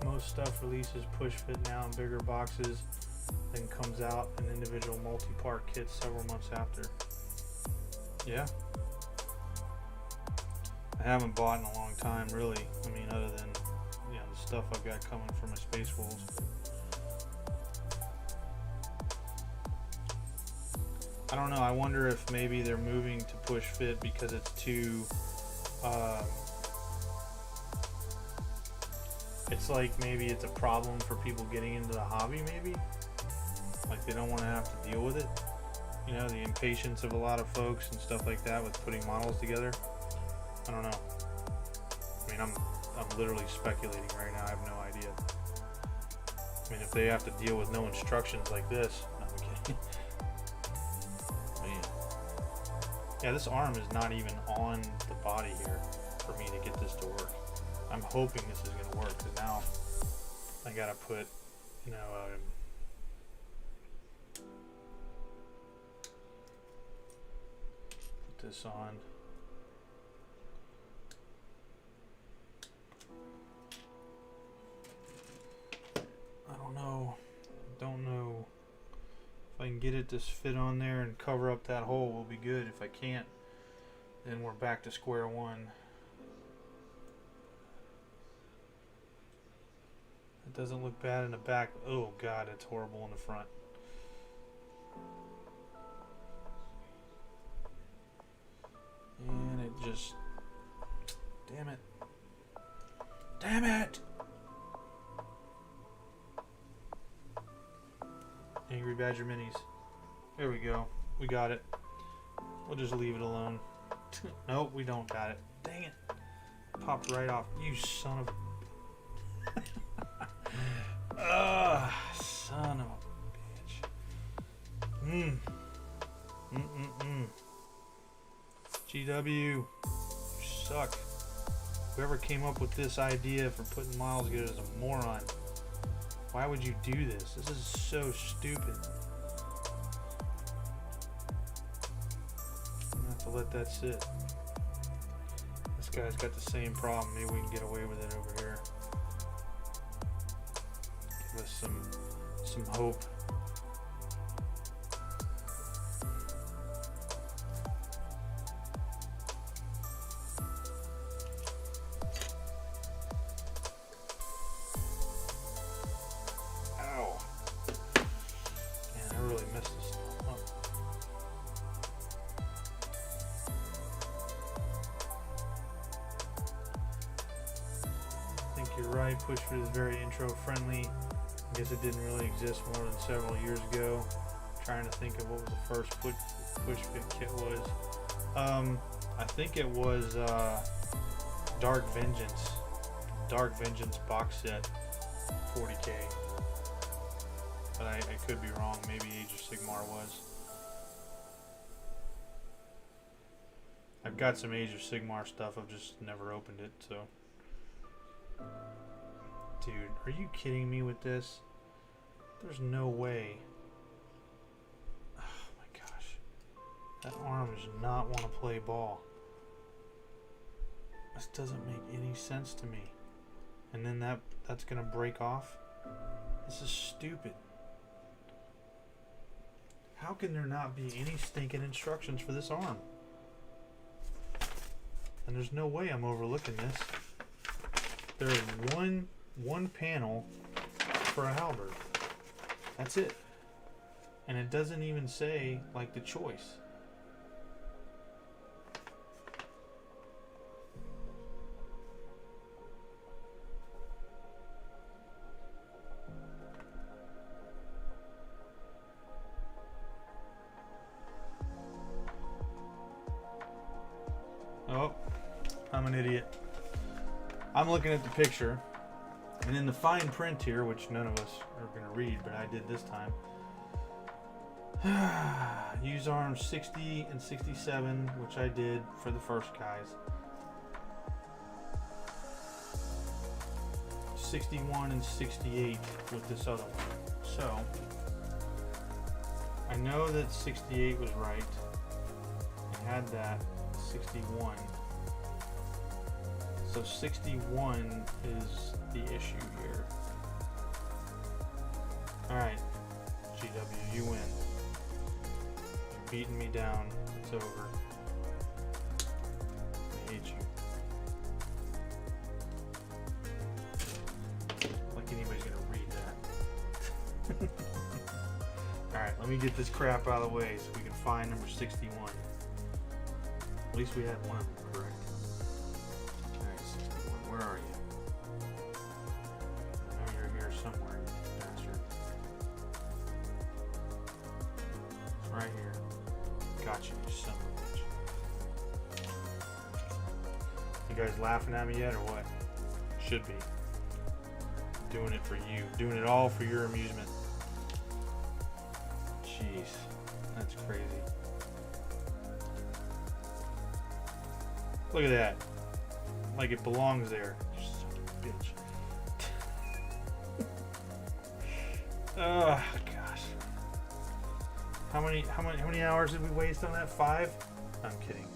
Most stuff releases push fit now in bigger boxes, then comes out in individual multi-part kits several months after. Yeah. I haven't bought in a long time, really. I mean, other than, you know, the stuff I've got coming from my Space Wolves. I don't know. I wonder if maybe they're moving to push fit because it's too, it's like maybe it's a problem for people getting into the hobby, maybe. Like they don't want to have to deal with it. You know, the impatience of a lot of folks and stuff like that with putting models together. I don't know. I mean, I'm literally speculating right now. I have no idea. I mean, if they have to deal with no instructions like this, no, I'm kidding. Man. Yeah, this arm is not even on the body here for me to get this to work. I'm hoping this is going to work, because now I got to put, you know, this on. I don't know if I can get it to fit on there and cover up that hole. Will be good. If I can't, then we're back to square one. It doesn't look bad in the back. Oh god, it's horrible in the front. And it just, damn it. Damn it! Angry Badger Minis. There we go. We got it. We'll just leave it alone. Nope, we don't got it. Dang it. Popped right off. You son of a... son of a bitch. GW, you suck. Whoever came up with this idea for putting models together is a moron. Why would you do this? This is so stupid. I'm gonna have to let that sit. This guy's got the same problem. Maybe we can get away with it over here. Give us some hope. Ow. Man, I really messed this stuff up. I think you're right. Pushfit is very intro friendly. I guess it didn't really exist more than several years ago. I'm trying to think of what was the first pushfit kit was. I think it was Dark Vengeance box set 40K. But I could be wrong. Maybe Age of Sigmar was. I've got some Age of Sigmar stuff. I've just never opened it, so. Dude, are you kidding me with this? There's no way. Oh my gosh. That arm does not want to play ball. This doesn't make any sense to me. And then that's gonna break off? This is stupid. How can there not be any stinking instructions for this arm? And there's no way I'm overlooking this. There is one panel for a halberd. That's it. And it doesn't even say like the choice. Oh, I'm an idiot. I'm looking at the picture, and in the fine print here, which none of us are going to read, but I did this time. Use arms 60 and 67, which I did for the first guys. 61 and 68 with this other one. So, I know that 68 was right. I had that 61. So 61 is the issue here. Alright, GW, you win. You're beating me down. It's over. I hate you. Like anybody's gonna read that. Alright, let me get this crap out of the way so we can find number 61. At least we had one of them correct. Alright, 61, where are you? I know you're here somewhere, you bastard. It's right here. Gotcha, you son of a bitch. You guys laughing at me yet or what? Should be. Doing it for you. Doing it all for your amusement. Jeez, that's crazy. Look at that. Like it belongs there. You son of a bitch. Oh gosh. How many hours did we waste on that? 5? I'm kidding.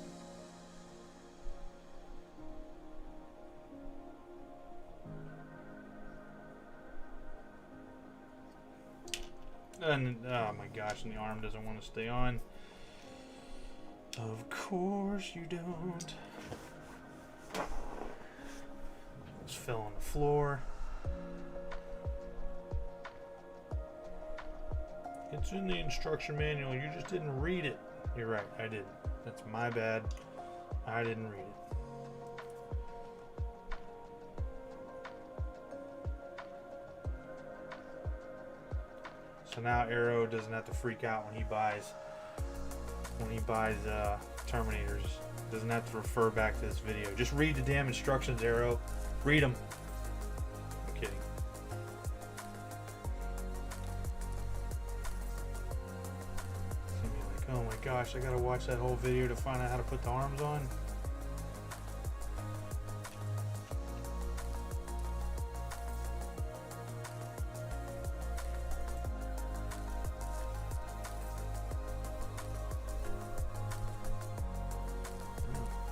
And oh my gosh, and the arm doesn't want to stay on. Of course you don't. Just fell on the floor. It's in the instruction manual. You just didn't read it. You're right, I didn't. That's my bad. I didn't read it. So now Arrow doesn't have to freak out when he buys Terminators. Doesn't have to refer back to this video. Just read the damn instructions, Arrow. Read them. I'm kidding. It's gonna be like, oh my gosh, I gotta watch that whole video to find out how to put the arms on.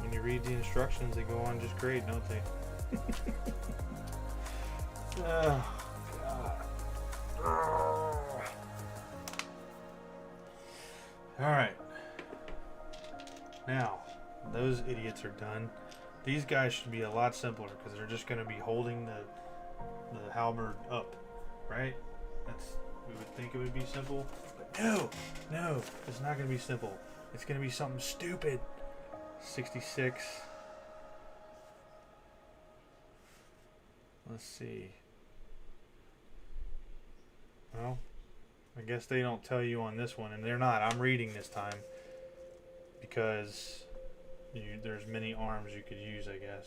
When you read the instructions, they go on just great, don't they? Oh, God. Alright. Now, those idiots are done. These guys should be a lot simpler because they're just going to be holding the halberd up, right? We would think it would be simple, but no, it's not going to be simple. It's going to be something stupid. 66. Let's see. Well, I guess they don't tell you on this one, and they're not. I'm reading this time because there's many arms you could use, I guess.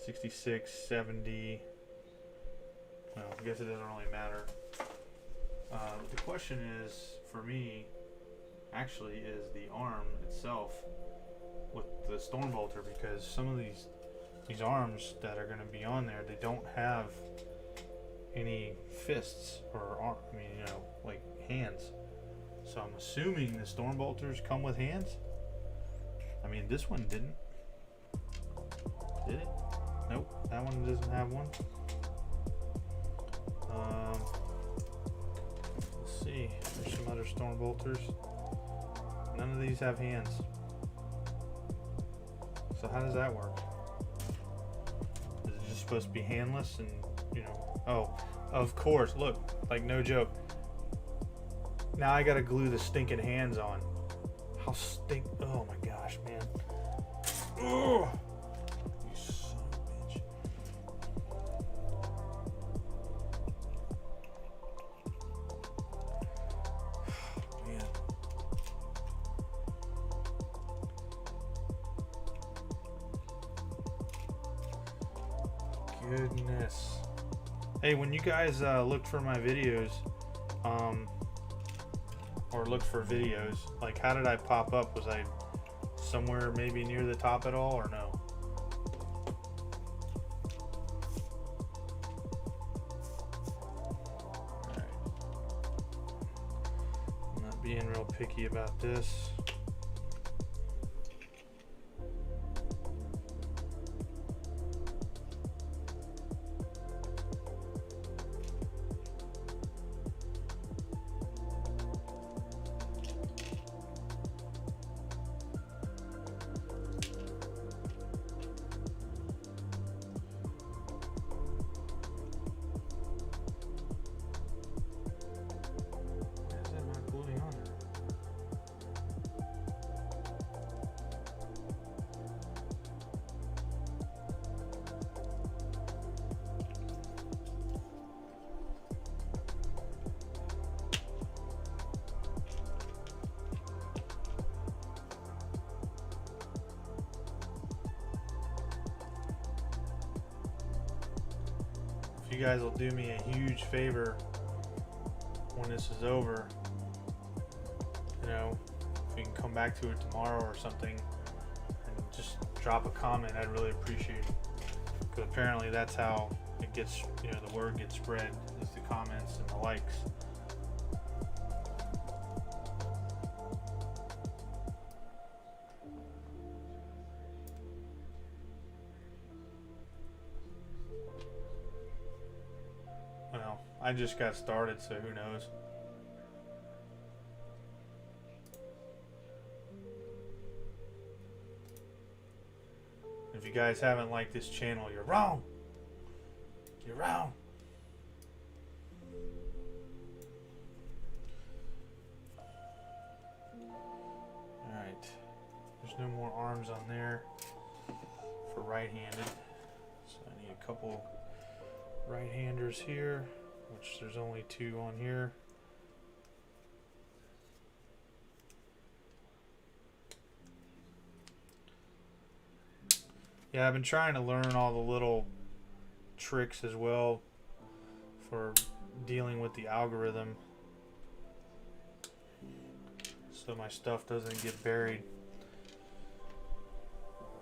66, 70. Well, I guess it doesn't really matter. The question is, for me, actually, is the arm itself with the Stormbolter, because some of these arms that are going to be on there, they don't have any fists or like hands. So I'm assuming the Stormbolters come with hands. I mean, this one didn't. Did it? Nope, that one doesn't have one. Let's see. There's some other Stormbolters. None of these have hands. So how does that work? Is it just supposed to be handless and, oh, of course, look, like no joke. Now I gotta glue the stinking hands on. Oh my gosh, man. Oh, you son of a bitch. Man. Goodness. Hey, when you guys looked for my videos, or looked for videos, like how did I pop up? Was I somewhere maybe near the top at all, or no? Alright. I'm not being real picky about this. You guys will do me a huge favor when this is over. If you can come back to it tomorrow or something and just drop a comment, I'd really appreciate it. Because apparently that's how it gets, the word gets spread, is the comments and the likes. Well, I just got started, so who knows. If you guys haven't liked this channel, you're wrong. You're wrong. Alright. There's no more arms on there for right-handed. So I need a couple right-handers here, which there's only 2 on here. Yeah, I've been trying to learn all the little tricks as well for dealing with the algorithm. so my stuff doesn't get buried.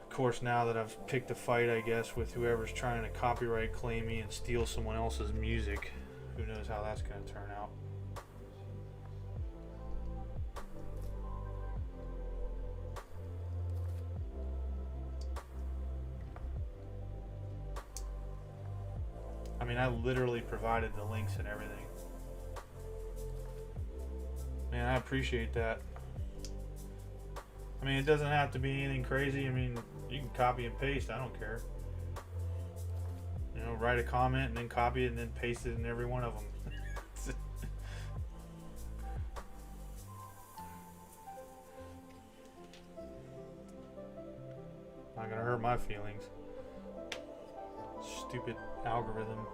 Of course, now that I've picked a fight, I guess, with whoever's trying to copyright claim me and steal someone else's music, who knows how that's going to turn out. I mean, I literally provided the links and everything. Man, I appreciate that. I mean, it doesn't have to be anything crazy. I mean, you can copy and paste. I don't care. You know, write a comment and then copy it and then paste it in every one of them. Not gonna hurt my feelings. Stupid algorithm.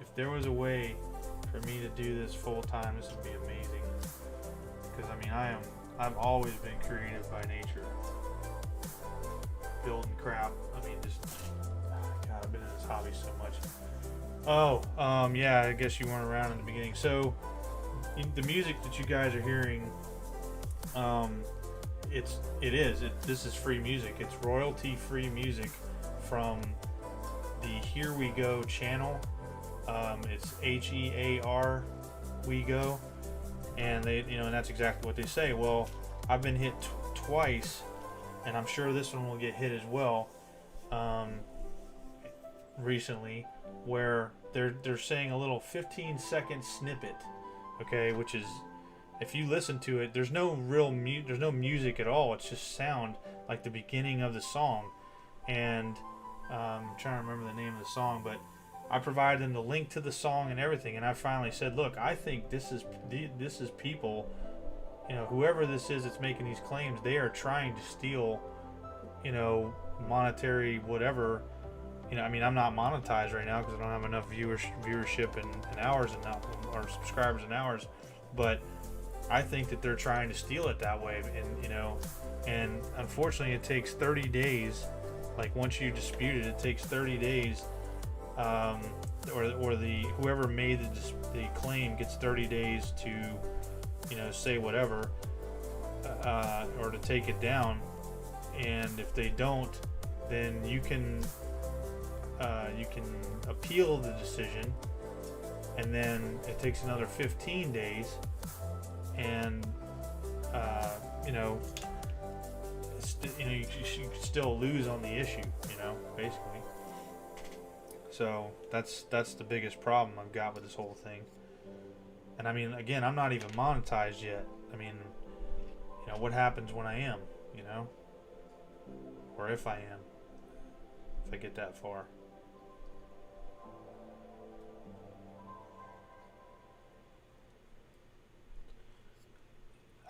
If there was a way for me to do this full time, this would be amazing. Because I mean, I've always been creative by nature. Building crap. I mean, just God, I've been in this hobby so much. Oh, yeah, I guess you weren't around in the beginning. So the music that you guys are hearing, this is free music. It's royalty free music from the Here We Go channel. It's HEAR We Go, and they, and that's exactly what they say. Well, I've been hit twice, and I'm sure this one will get hit as well. Recently, where they're saying a little 15-second snippet, okay, which is, if you listen to it, there's no music at all. It's just sound, like the beginning of the song. And I'm trying to remember the name of the song, but I provided them the link to the song and everything, and I finally said, look, I think this is people, whoever this is that's making these claims, they are trying to steal, monetary whatever. I mean, I'm not monetized right now because I don't have enough viewership and hours or subscribers and hours, but I think that they're trying to steal it that way, and unfortunately it takes 30 days. Like, once you dispute it, it takes 30 days, or whoever made the claim gets 30 days to, say whatever, or to take it down. And if they don't, then you can appeal the decision, and then it takes another 15 days, and you still lose on the issue, basically. So that's the biggest problem I've got with this whole thing. And I mean, again, I'm not even monetized yet. I mean, what happens when I am, or if I am, if I get that far.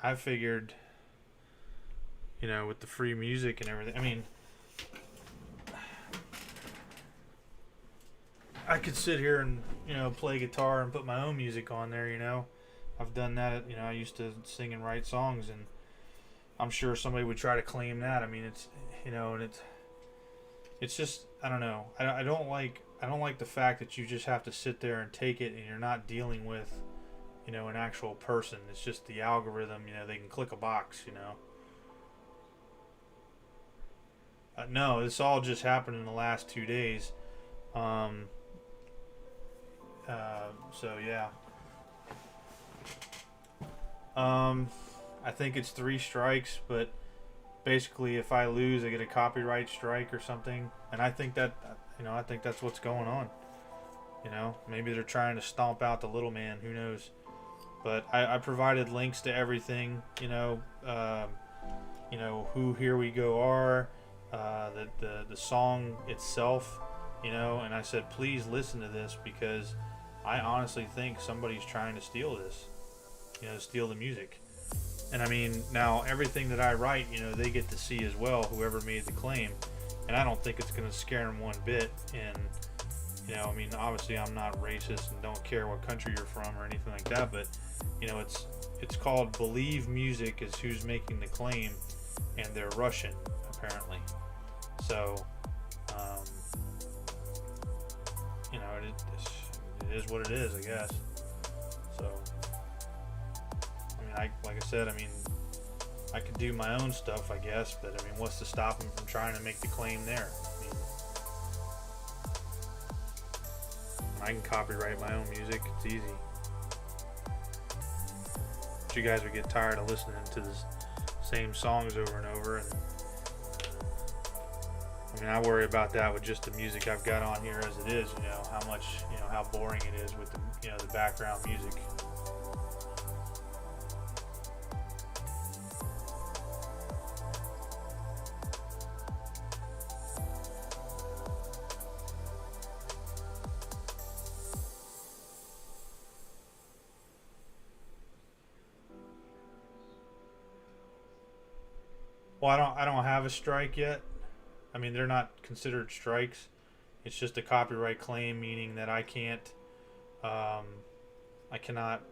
I figured, with the free music and everything, I mean, I could sit here and, play guitar and put my own music on there, I've done that, I used to sing and write songs, and I'm sure somebody would try to claim that. I mean, it's, and it's just, I don't know. I don't like the fact that you just have to sit there and take it, and you're not dealing with, an actual person. It's just the algorithm, they can click a box, No, this all just happened in the last 2 days. So yeah. I think it's 3 strikes, but basically if I lose, I get a copyright strike or something. And I think that, I think that's what's going on. Maybe they're trying to stomp out the little man, who knows. But I provided links to everything, who Here We Go are, the song itself, and I said, please listen to this, because I honestly think somebody's trying to steal this, steal the music. And I mean, now everything that I write, they get to see as well, whoever made the claim, and I don't think it's going to scare them one bit. And I mean, obviously I'm not racist and don't care what country you're from or anything like that, but it's called Believe Music is who's making the claim, and they're Russian apparently. So, you know, it is what it is, I guess. So, I mean, like I said, I mean, I could do my own stuff, I guess, but I mean, what's to stop him from trying to make the claim there? I mean, I can copyright my own music. It's easy. But you guys would get tired of listening to the same songs over and over. And I mean, I worry about that with just the music I've got on here as it is. You know, how much, you know, how boring it is with the, you know, the background music. Well, I don't have a strike yet. I mean, they're not considered strikes. It's just a copyright claim, meaning that I can't, I cannot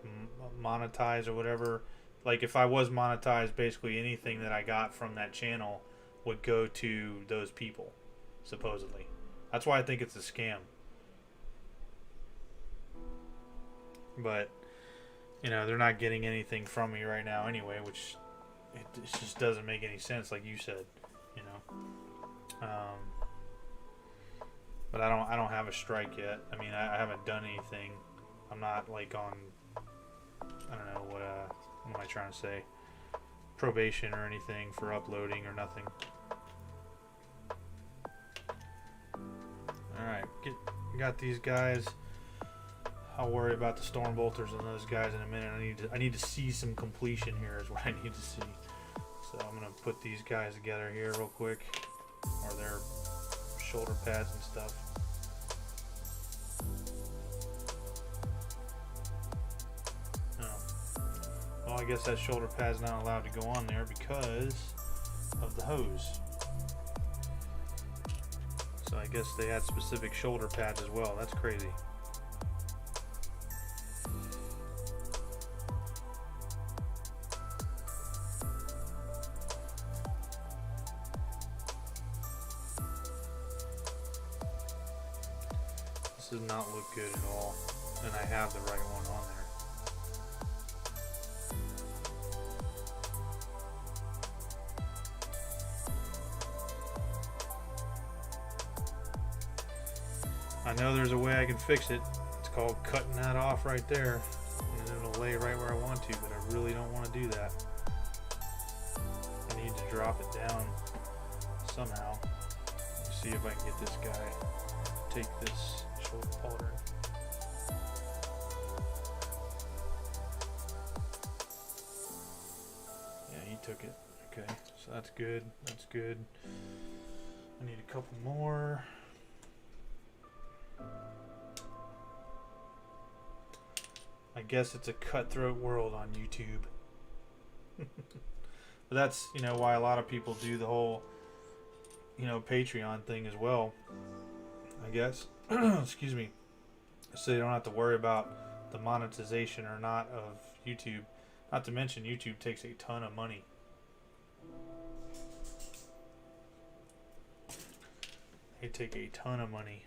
monetize or whatever. Like if I was monetized, basically anything that I got from that channel would go to those people, supposedly. That's why I think it's a scam. But, you know, they're not getting anything from me right now anyway, which it just doesn't make any sense, like you said, you know. But I don't have a strike yet. I mean, I haven't done anything. I'm not like on, I don't know what am I trying to say, probation or anything for uploading or nothing. All right, got these guys. I'll worry about the storm bolters and those guys in a minute. I need to see some completion here is what I need to see. So I'm gonna put these guys together here real quick, or their shoulder pads and stuff. Oh. Well, I guess that shoulder pad's not allowed to go on there because of the hose. So I guess they had specific shoulder pads as well. That's crazy. This does not look good at all, and I have the right one on there. I know there's a way I can fix it. It's called cutting that off right there, and then it'll lay right where I want to, but I really don't want to do that. I need to drop it down somehow. Let's see if I can get this guy to take this shoulder pauldron. Yeah, he took it. Okay, so that's good. That's good. I need a couple more. I guess it's a cutthroat world on YouTube. But that's, you know, why a lot of people do the whole, you know, Patreon thing as well, I guess. Excuse me. So they don't have to worry about the monetization or not of YouTube. Not to mention YouTube takes a ton of money. They take a ton of money.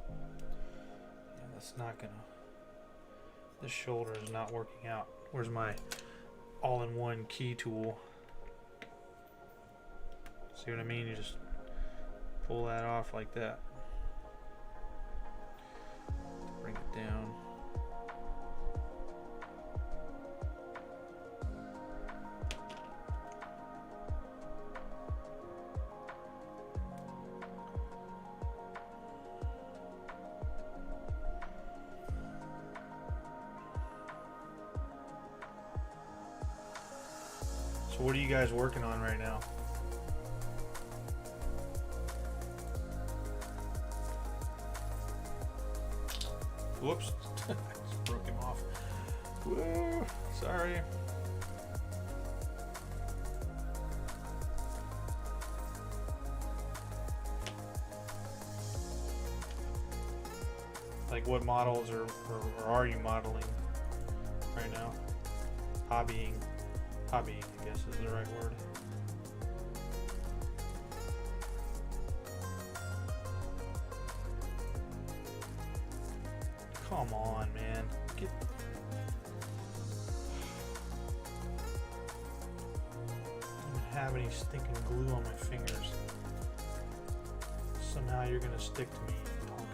Yeah, that's not gonna... This shoulder is not working out. Where's my all-in-one key tool? See what I mean? You just pull that off like that. Bring it down. So what are you guys working on right now? Whoops, I just broke him off. Woo, sorry. Like what models or are you modeling right right now. Hobbying, I guess is the right word. Come on, man. Get. I don't have any stinking glue on my fingers. Somehow you're gonna stick to me, punk.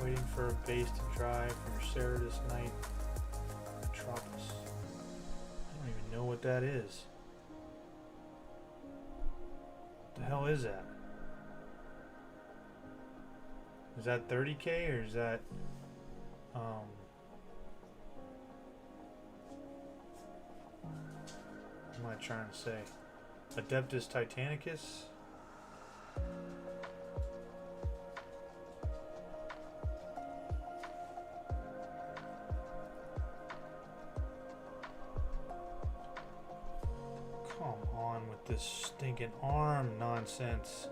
Waiting for a base to dry from Certus Night Metropolis. I don't even know what that is. What the hell is that? Is that 30K or is that what am I trying to say? Adeptus Titanicus? This stinking arm nonsense.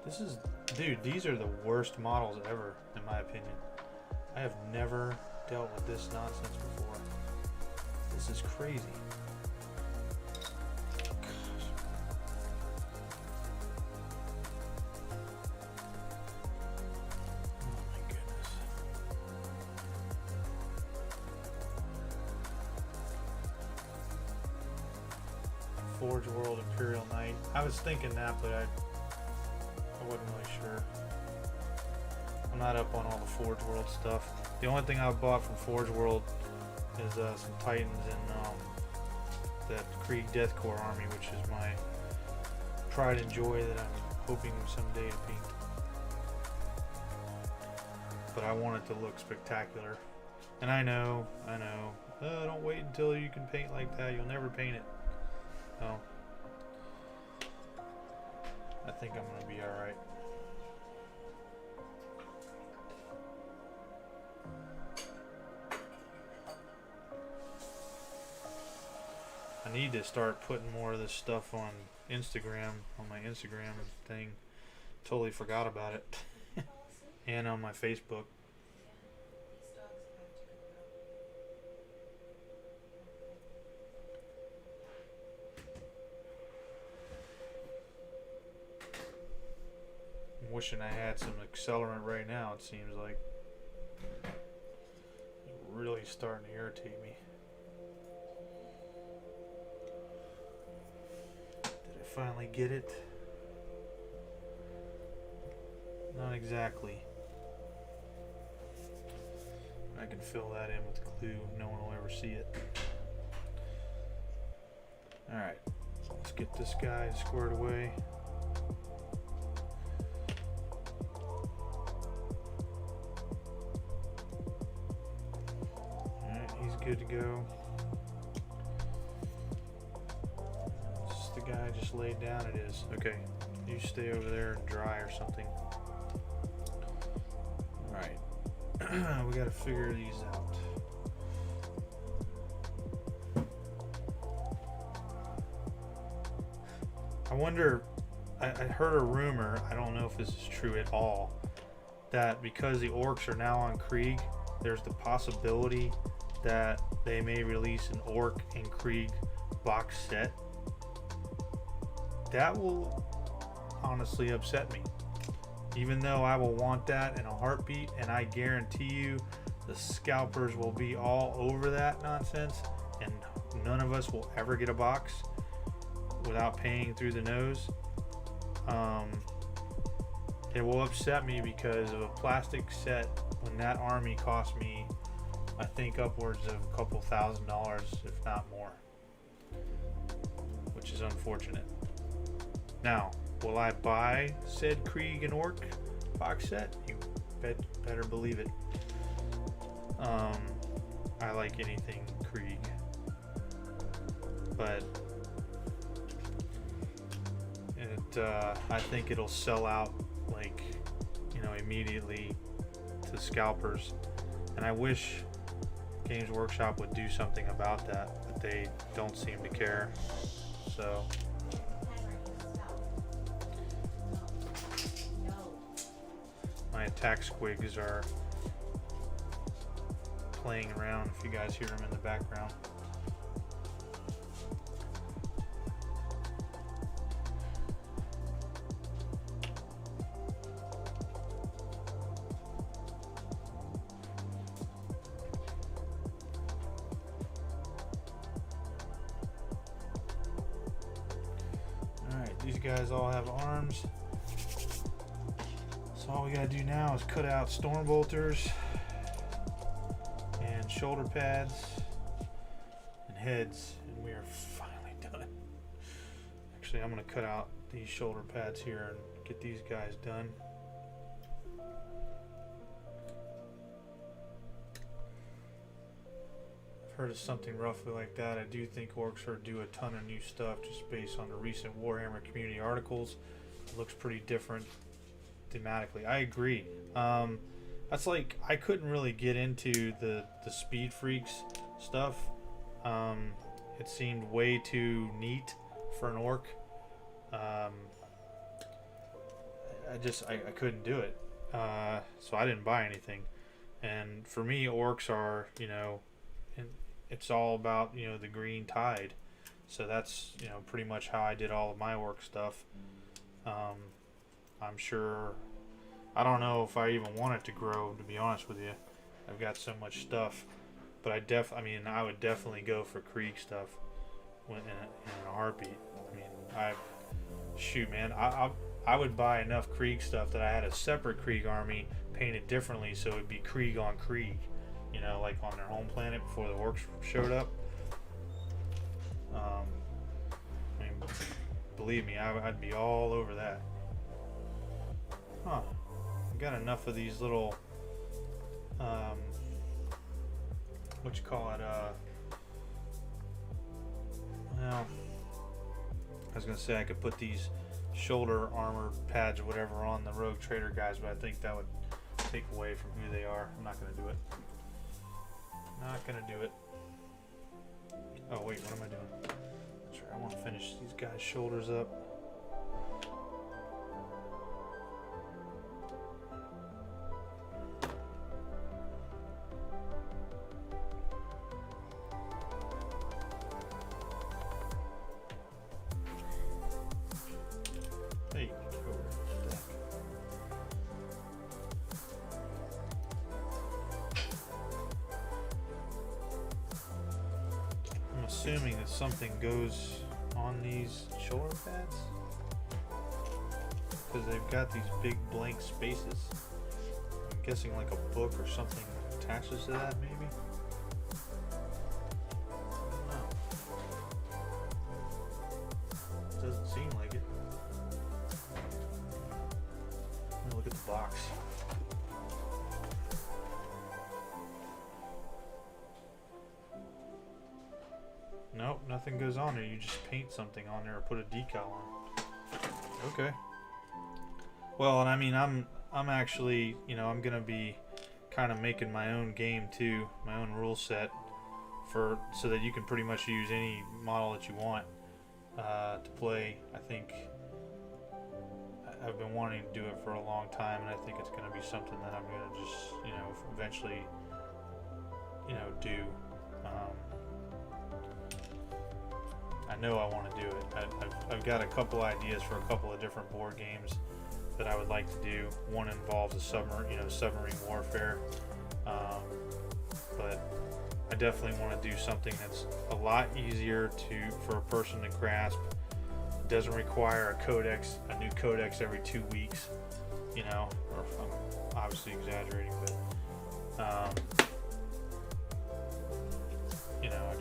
This is, dude, these are the worst models ever, in my opinion. I have never dealt with this nonsense before. This is crazy. Forge World Imperial Knight. I was thinking that, but I wasn't really sure. I'm not up on all the Forge World stuff. The only thing I've bought from Forge World is some Titans and that Krieg Death Corps army, which is my pride and joy that I'm hoping someday to paint. But I want it to look spectacular. And I know, don't wait until you can paint like that. You'll never paint it. Oh, I think I'm gonna be alright. I need to start putting more of this stuff on Instagram, on my Instagram thing. Totally forgot about it. And on my Facebook. Wishing I had some accelerant right now, it seems like. It's really starting to irritate me. Did I finally get it? Not exactly. I can fill that in with glue. No one will ever see it. Alright, let's get this guy squared away. Good to go. Is the guy just laid down? It is. Okay. You stay over there and dry or something. Alright. We gotta figure these out. I wonder, I heard a rumor, I don't know if this is true at all, that because the orcs are now on Krieg, there's the possibility that they may release an Orc and Krieg box set. That will honestly upset me. Even though I will want that in a heartbeat, and I guarantee you the scalpers will be all over that nonsense, and none of us will ever get a box without paying through the nose. It will upset me because of a plastic set when that army cost me, I think, upwards of a couple $1,000s, if not more, which is unfortunate. Now, will I buy said Krieg and Orc box set? You better believe it. I like anything Krieg, but I think it'll sell out, like, you know, immediately to scalpers, and I wish Games Workshop would do something about that, but they don't seem to care. So my attack squigs are playing around, if you guys hear them in the background. These guys all have arms, so all we gotta do now is cut out storm bolters and shoulder pads and heads, and we are finally done. Actually, I'm gonna cut out these shoulder pads here and get these guys done. Heard of something roughly like that. I do think Orcs are do a ton of new stuff just based on the recent Warhammer community articles. It looks pretty different thematically. I agree. That's like, I couldn't really get into the Speed Freaks stuff. It seemed way too neat for an Orc. I couldn't do it. So I didn't buy anything. And for me, Orcs are, you know, it's all about, you know, the green tide. So that's, you know, pretty much how I did all of my Orc stuff. I'm sure, I don't know if I even want it to grow, to be honest with you. I've got so much stuff, but I would definitely go for Krieg stuff in a heartbeat. I mean, shoot, man, I would buy enough Krieg stuff that I had a separate Krieg army painted differently, so it'd be Krieg on Krieg. You know, like on their home planet before the Orcs showed up. I mean, believe me, I'd be all over that. Huh. I've got enough of these little, what you call it, well, I was going to say I could put these shoulder armor pads or whatever on the Rogue Trader guys, but I think that would take away from who they are. I'm not going to do it. Not gonna do it. Oh wait, what am I doing? That's right, I want to finish these guys' shoulders up. Hey, assuming that something goes on these shoulder pads, because they've got these big blank spaces. I'm guessing like a book or something attaches to that, maybe. Doesn't seem like it. Let me look at the box. Nope, nothing goes on there. You just paint something on there or put a decal on. Okay. Well, and I mean, I'm actually, you know, I'm gonna be kind of making my own game too, my own rule set, so that you can pretty much use any model that you want to play. I think I've been wanting to do it for a long time, and I think it's gonna be something that I'm gonna just, you know, eventually, you know, do. I know I want to do it. I've got a couple ideas for a couple of different board games that I would like to do. One involves a submarine warfare, but I definitely want to do something that's a lot easier for a person to grasp. It doesn't require a new codex every 2 weeks, you know, or I'm obviously exaggerating, but you know,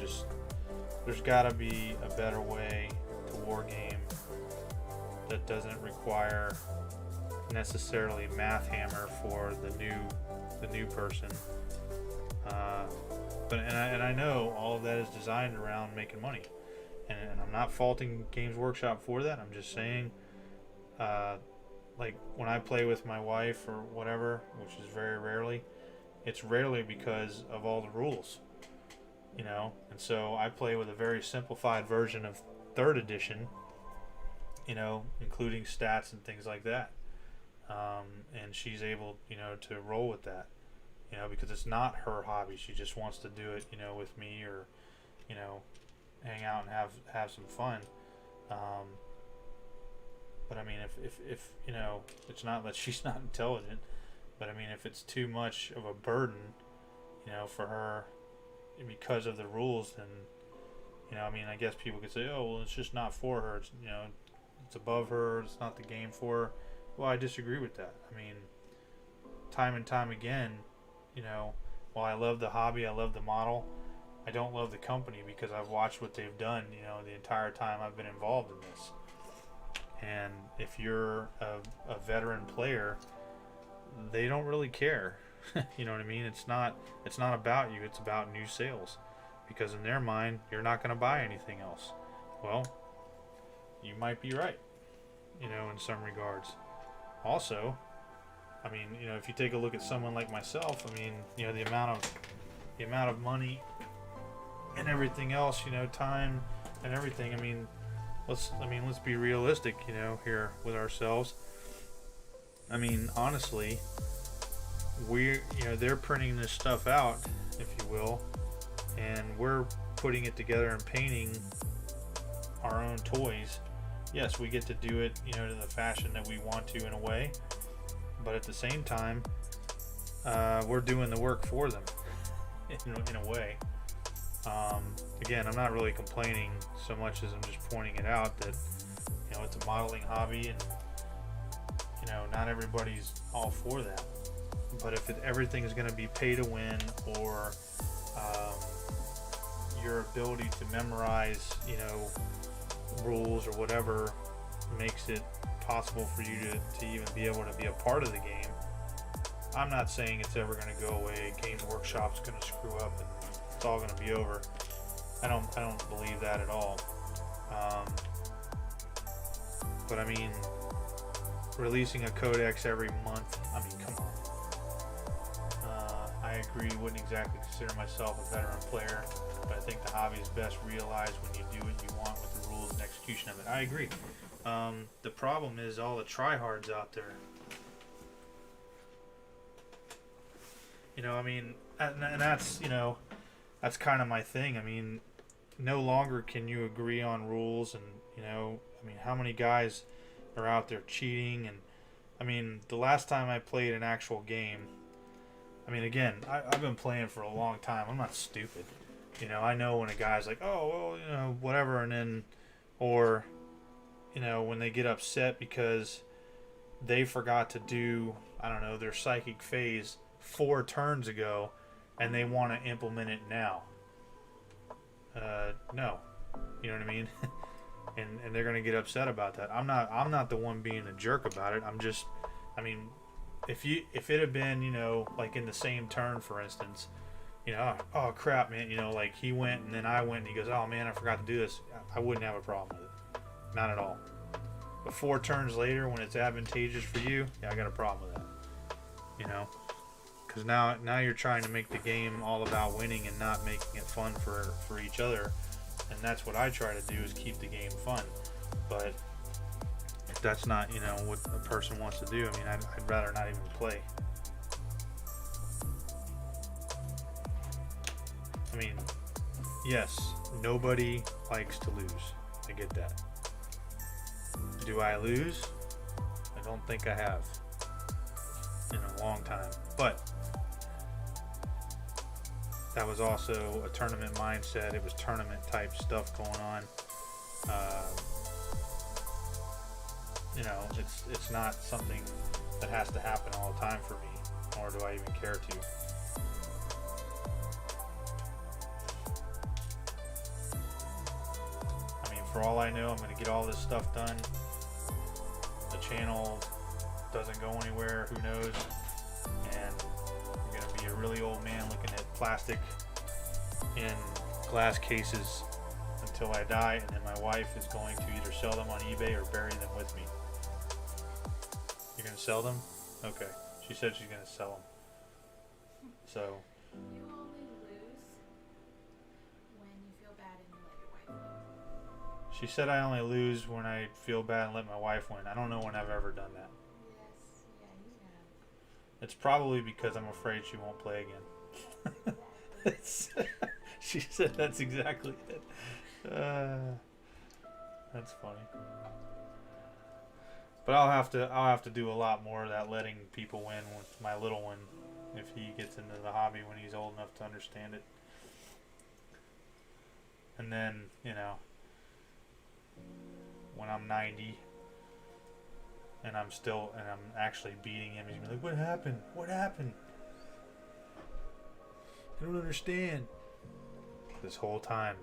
there's got to be a better way to war game that doesn't require necessarily math hammer for the new person. And I know all of that is designed around making money, and I'm not faulting Games Workshop for that. I'm just saying, like when I play with my wife or whatever, which is very rarely, it's rarely because of all the rules, you know. And so I play with a very simplified version of 3rd edition, you know, including stats and things like that. And she's able, you know, to roll with that, you know, because it's not her hobby. She just wants to do it, you know, with me, or, you know, hang out and have some fun. But I mean, if you know, it's not that she's not intelligent, but I mean, if it's too much of a burden, you know, for her because of the rules, then, you know, I mean, I guess people could say, oh, well, it's just not for her. It's, you know, it's above her. It's not the game for her. Well, I disagree with that. I mean, time and time again, you know, while I love the hobby, I love the model, I don't love the company, because I've watched what they've done, you know, the entire time I've been involved in this. And if you're a veteran player, they don't really care. You know what I mean? It's not about you. It's about new sales, because in their mind, you're not going to buy anything else. Well, you might be right, you know, in some regards. Also, I mean, you know, if you take a look at someone like myself, I mean, you know, the amount of money and everything else, you know, time and everything. I mean, let's be realistic, you know, here with ourselves. I mean, honestly, you know, they're printing this stuff out, if you will, and we're putting it together and painting our own toys. Yes, we get to do it, you know, to the fashion that we want to, in a way, but at the same time, we're doing the work for them, in a way. Again, I'm not really complaining so much as I'm just pointing it out that, you know, it's a modeling hobby, and, you know, not everybody's all for that. But if everything is going to be pay to win, or your ability to memorize, you know, rules or whatever makes it possible for you to even be able to be a part of the game, I'm not saying it's ever going to go away. Games Workshop's going to screw up and it's all going to be over. I don't believe that at all. But I mean, releasing a codex every month, I mean, come on. I agree, wouldn't exactly consider myself a veteran player, but I think the hobby is best realized when you do what you want with the rules and execution of it. I agree. The problem is all the tryhards out there. You know, I mean, and that's, you know, that's kind of my thing. I mean, no longer can you agree on rules, and, you know, I mean, how many guys are out there cheating? And I mean, the last time I played an actual game, I mean, again, I've been playing for a long time. I'm not stupid. You know, I know when a guy's like, oh, well, you know, whatever, and then, or, you know, when they get upset because they forgot to do, I don't know, their psychic phase 4 turns ago, and they want to implement it now. No. You know what I mean? and they're going to get upset about that. I'm not the one being a jerk about it. I'm just, I mean, if it had been, you know, like in the same turn, for instance, you know, oh crap, man, you know, like he went and then I went and he goes, oh man, I forgot to do this, I wouldn't have a problem with it. Not at all. But 4 turns later, when it's advantageous for you, yeah, I got a problem with that. You know? Because now you're trying to make the game all about winning and not making it fun for each other. And that's what I try to do, is keep the game fun. But if that's not, you know, what a person wants to do, I mean, I'd rather not even play. I mean, yes, nobody likes to lose. I get that. Do I lose? I don't think I have in a long time. But that was also a tournament mindset. It was tournament type stuff going on. You know, it's not something that has to happen all the time for me, nor do I even care to. I mean, for all I know, I'm going to get all this stuff done. The channel doesn't go anywhere, who knows? And I'm going to be a really old man looking at plastic in glass cases until I die, and then my wife is going to either sell them on eBay or bury them with me. You're gonna sell them? Okay. She said she's gonna sell them. So. You only lose when you feel bad and you let your wife win. She said I only lose when I feel bad and let my wife win. I don't know when I've ever done that. Yes, yeah, you have. It's probably because I'm afraid she won't play again. She said that's exactly it. That's funny. But I'll have to do a lot more of that, letting people win with my little one if he gets into the hobby when he's old enough to understand it. And then, you know, when I'm 90 and I'm actually beating him, he's gonna be like, "What happened? What happened? I don't understand." This whole time,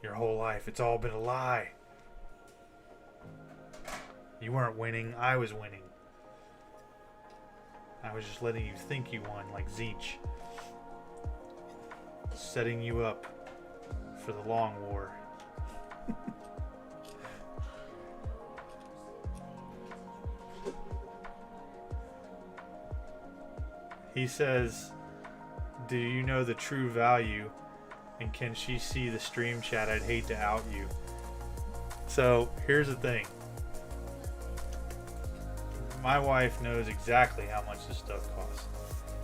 your whole life, it's all been a lie. You weren't winning, I was winning. I was just letting you think you won, like Zeech. Setting you up for the long war. He says, "Do you know the true value? And can she see the stream chat? I'd hate to out you." So here's the thing. My wife knows exactly how much this stuff costs.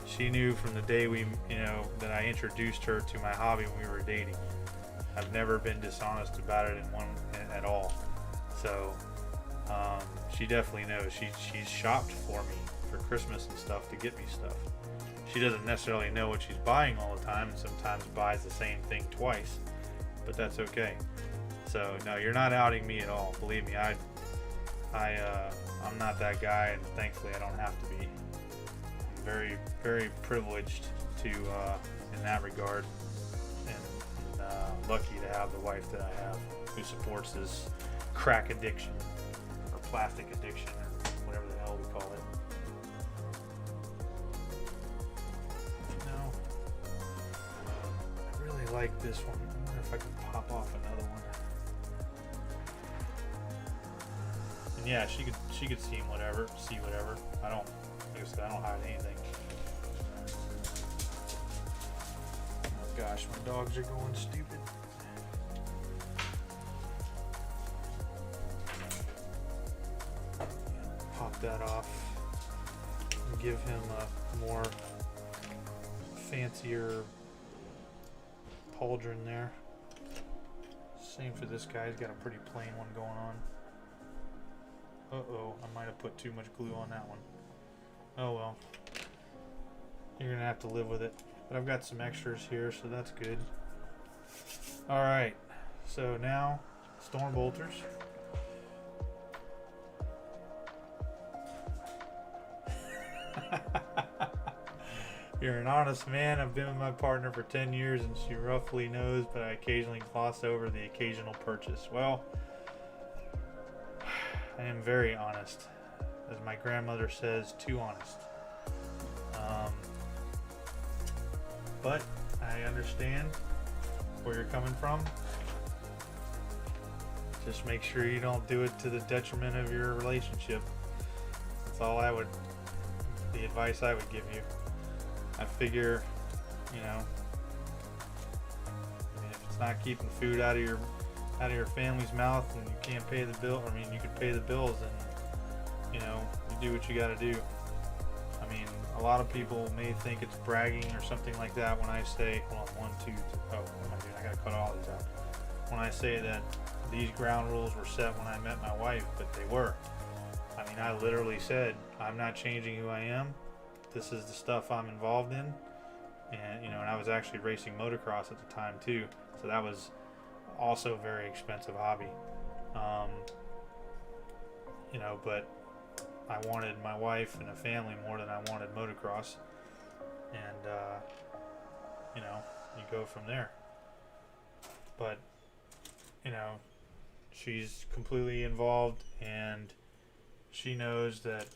She knew from the day that I introduced her to my hobby when we were dating. I've never been dishonest about it at all. So she definitely knows. She's shopped for me for Christmas and stuff to get me stuff. She doesn't necessarily know what she's buying all the time, and sometimes buys the same thing twice, but that's okay. So no, you're not outing me at all. Believe me, I'm not that guy, and thankfully I don't have to be. I'm very, very privileged to in that regard, and lucky to have the wife that I have who supports this crack addiction or plastic addiction or whatever the hell we call it. I like this one. I wonder if I can pop off another one. And yeah, she could see whatever. I don't, like I said, I don't hide anything. Oh gosh, my dogs are going stupid. Pop that off and give him a more fancier pauldron there. Same for this guy. He's got a pretty plain one going on. Uh-oh, I might have put too much glue on that one. Oh well. You're gonna have to live with it. But I've got some extras here, so that's good. Alright, so now storm bolters. You're an honest man. I've been with my partner for 10 years and she roughly knows, but I occasionally gloss over the occasional purchase. Well, I am very honest. As my grandmother says, too honest. But I understand where you're coming from. Just make sure you don't do it to the detriment of your relationship. That's all the advice I would give you. I figure, if it's not keeping food out of your family's mouth and you can't pay the bill, you could pay the bills, and you do what you got to do. A lot of people may think it's bragging or something like that when I say, hold on, 1, 2, 3, oh, what am I doing? I gotta cut all these out. When I say that these ground rules were set when I met my wife, but they were. I literally said, I'm not changing who I am. This is the stuff I'm involved in, and and I was actually racing motocross at the time too, so that was also a very expensive hobby. But I wanted my wife and a family more than I wanted motocross, and you go from there. But she's completely involved, and she knows that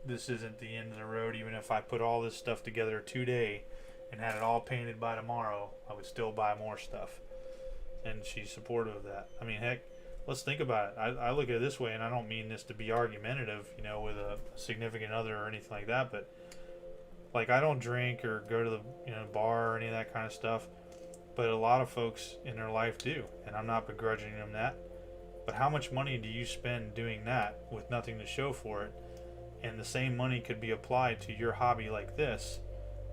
this isn't the end of the road. Even if I put all this stuff together today and had it all painted by tomorrow, I would still buy more stuff. and she's supportive of that. I mean, heck, let's think about it. I look at it this way, and I don't mean this to be argumentative, you know, with a significant other or anything like that, but like, I don't drink or go to the, you know, bar or any of that kind of stuff, but a lot of folks in their life do, and I'm not begrudging them that. But how much money do you spend doing that with nothing to show for it? And the same money could be applied to your hobby like this,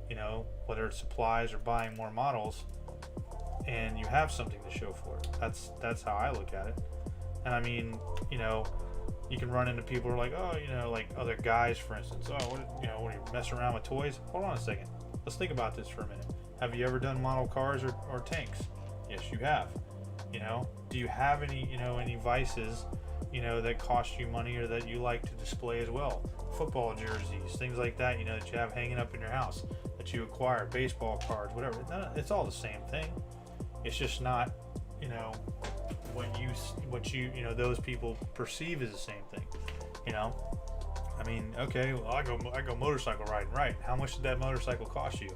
you know, whether it's supplies or buying more models, and you have something to show for it. That's how I look at it. And I mean, you know, you can run into people who are like, oh, you know, like other guys, for instance. Oh, what, you know, when you mess around with toys? Hold on a second. Let's think about this for a minute. Have you ever done model cars or tanks? Yes, you have. You know, do you have any, you know, any vices, you know, that cost you money or that you like to display as well? Football jerseys, things like that, you know, that you have hanging up in your house that you acquire, baseball cards, whatever. It's all the same thing. It's just not, you know, what you know, those people perceive as the same thing. You know, I mean, okay, well, I go motorcycle riding, right? How much did that motorcycle cost you?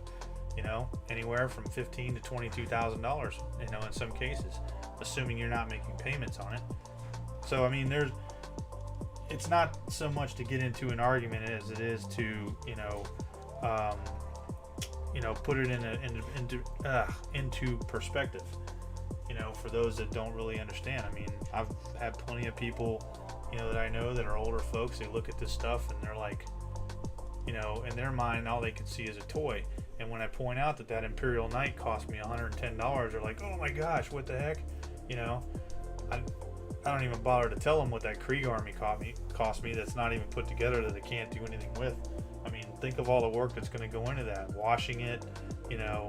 You know, anywhere from $15,000 to $22,000. You know, in some cases, assuming you're not making payments on it. So I mean, it's not so much to get into an argument as it is to, you know, put it into perspective. You know, for those that don't really understand. I mean, I've had plenty of people, you know, that I know that are older folks. They look at this stuff and they're like, you know, in their mind, all they can see is a toy. And when I point out that Imperial Knight cost me $110, they're like, oh my gosh, what the heck? You know, I don't even bother to tell them what that Krieg army cost me that's not even put together, that they can't do anything with. I mean, think of all the work that's going to go into that. Washing it, you know,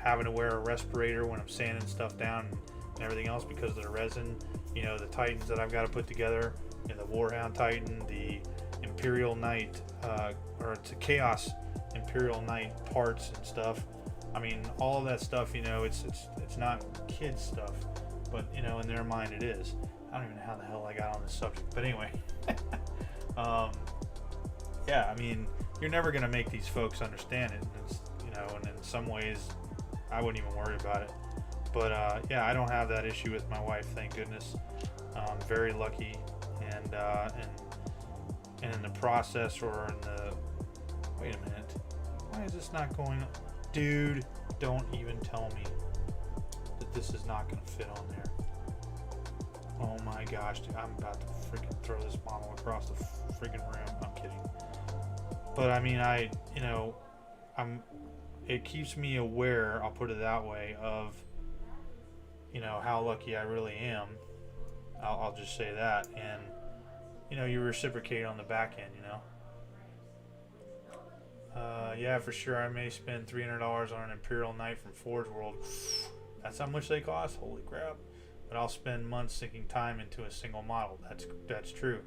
having to wear a respirator when I'm sanding stuff down and everything else because of the resin. You know, the Titans that I've got to put together, and the Warhound Titan, the Imperial Knight, or it's a Chaos Imperial Knight parts and stuff. I mean, all of that stuff, you know, it's not kids stuff, but you know, in their mind it is. I don't even know how the hell I got on this subject, but anyway. Yeah, I mean, you're never gonna make these folks understand it, and it's, you know, and in some ways, I wouldn't even worry about it. But yeah, I don't have that issue with my wife, thank goodness. I'm very lucky, and in the process, or in the, wait a minute, why is this not going, dude? Don't even tell me that this is not gonna fit on there. Oh my gosh, dude, I'm about to freaking throw this model across the freaking room. I'm kidding. But I mean, you know, it keeps me aware, I'll put it that way, of, you know, how lucky I really am. I'll just say that. And, you know, you reciprocate on the back end, you know. Yeah, for sure, I may spend $300 on an Imperial Knight from Forge World. That's how much they cost? Holy crap. But I'll spend months sinking time into a single model. That's true.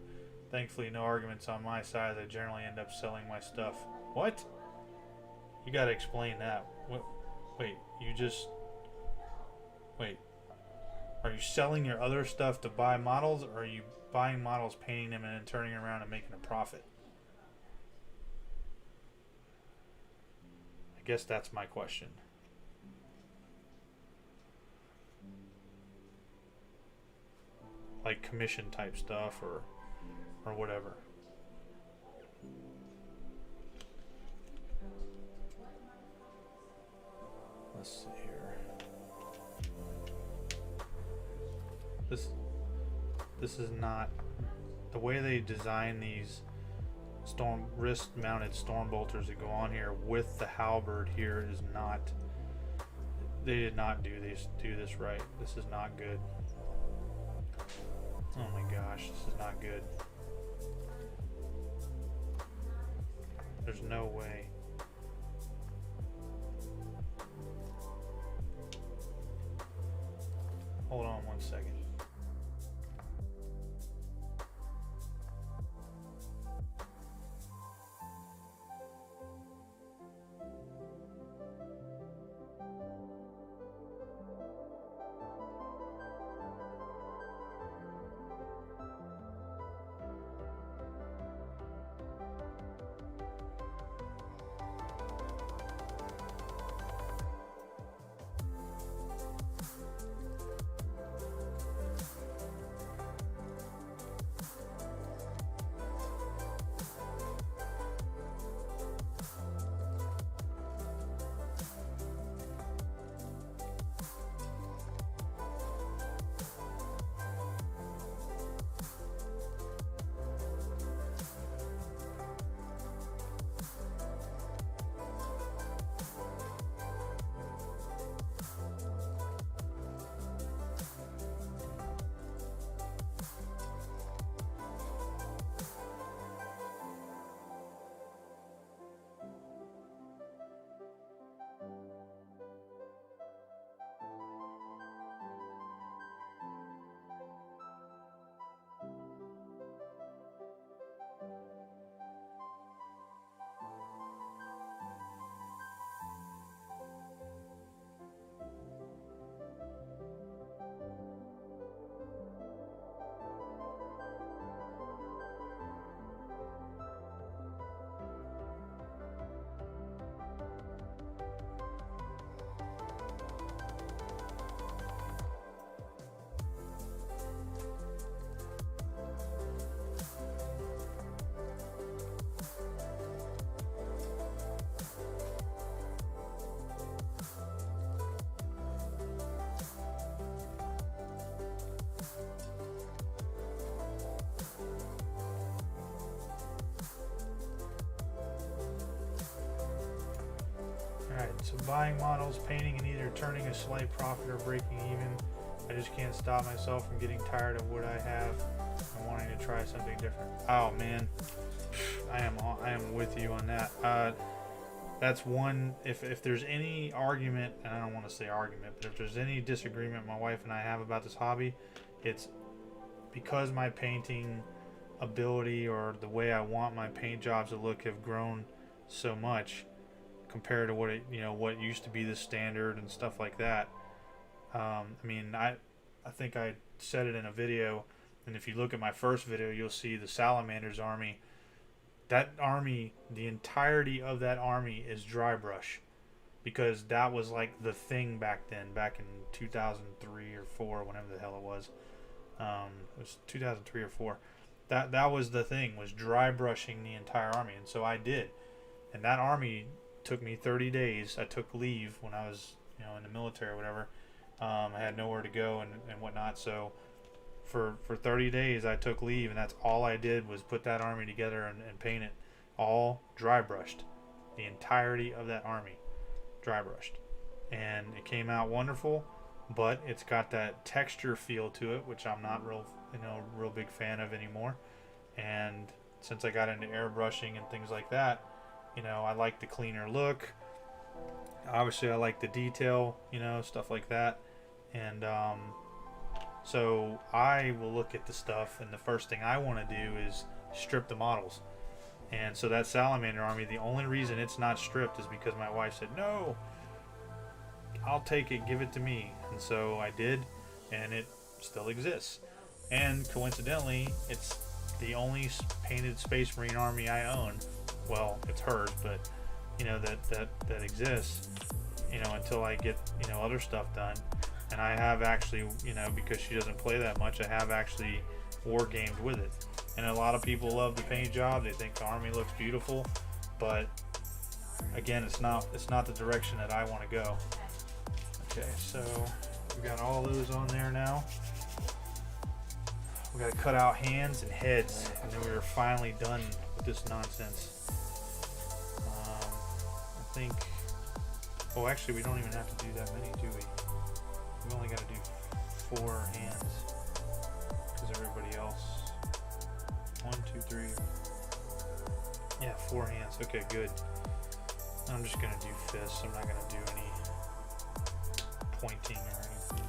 Thankfully, no arguments on my side. I generally end up selling my stuff. What? You gotta explain that. What? Wait, wait. Are you selling your other stuff to buy models, or are you buying models, painting them, and then turning around and making a profit? I guess that's my question. Like commission type stuff, or whatever. Let's see here. This is not the way they design these wrist mounted storm bolters that go on here with the halberd here is not, they did not do this right. This is not good. Oh my gosh, this is not good. There's no way. Hold on one second. So buying models, painting, and either turning a slight profit or breaking even. I just can't stop myself from getting tired of what I have and wanting to try something different. Oh man, I am with you on that. That's one. If there's any argument, and I don't want to say argument, but if there's any disagreement my wife and I have about this hobby, it's because my painting ability or the way I want my paint jobs to look have grown so much compared to what what used to be the standard and stuff like that. I mean, I think I said it in a video, and if you look at my first video, you'll see the Salamanders army. That army, the entirety of that army is dry brush, because that was like the thing back then, back in 2003 or 4, whenever the hell it was. It was 2003 or 4. That was the thing, was dry brushing the entire army, and so I did. And that army took me 30 days. I took leave when I was, in the military or whatever. I had nowhere to go and whatnot, so for 30 days I took leave, and that's all I did was put that army together and paint it. All dry brushed. The entirety of that army dry brushed. And it came out wonderful, but it's got that texture feel to it, which I'm not real big fan of anymore. And since I got into airbrushing and things like that, I like the cleaner look. Obviously I like the detail, stuff like that. And so I will look at the stuff, and the first thing I want to do is strip the models. And so that Salamander army, the only reason it's not stripped is because my wife said, no, I'll take it, give it to me. And so I did, and it still exists. And coincidentally, it's the only painted Space Marine army I own. Well, it's hers, but that exists, until I get other stuff done. And I have actually, because she doesn't play that much, I have actually war gamed with it. And a lot of people love the paint job. They think the army looks beautiful, but again, it's not the direction that I want to go. Okay, so we got all those on there now. We got to cut out hands and heads, and then we were finally done with this nonsense. I think. Oh, actually, we don't even have to do that many, do we? We've only got to do 4 hands, because everybody else. 1, 2, 3. Yeah, 4 hands. Okay, good. I'm just gonna do fists. I'm not gonna do any pointing or anything.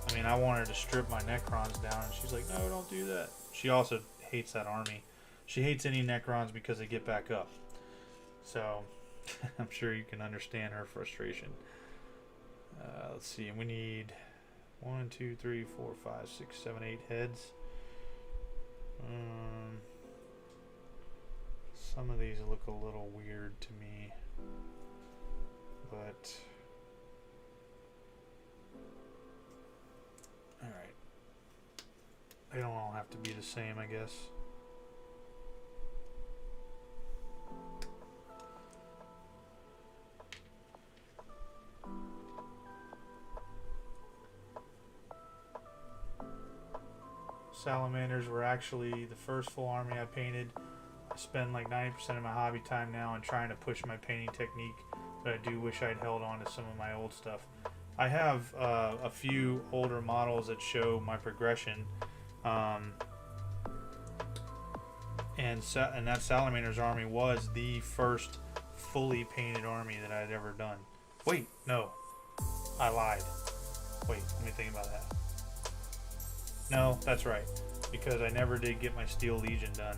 I mean, I wanted to strip my Necrons down, and she's like, no, don't do that. She also hates that army. She hates any Necrons because they get back up. So, I'm sure you can understand her frustration. Let's see, we need 1, 2, 3, 4, 5, 6, 7, 8 heads. Some of these look a little weird to me, but alright. They don't all have to be the same, I guess. Salamanders were actually the first full army I painted. I spend like 90% of my hobby time now on trying to push my painting technique, but I do wish I'd held on to some of my old stuff. I have a few older models that show my progression, and that Salamander's army was the first fully painted army that I'd ever done. Wait, no, I lied. Wait, let me think about that. No, that's right, because I never did get my Steel Legion done.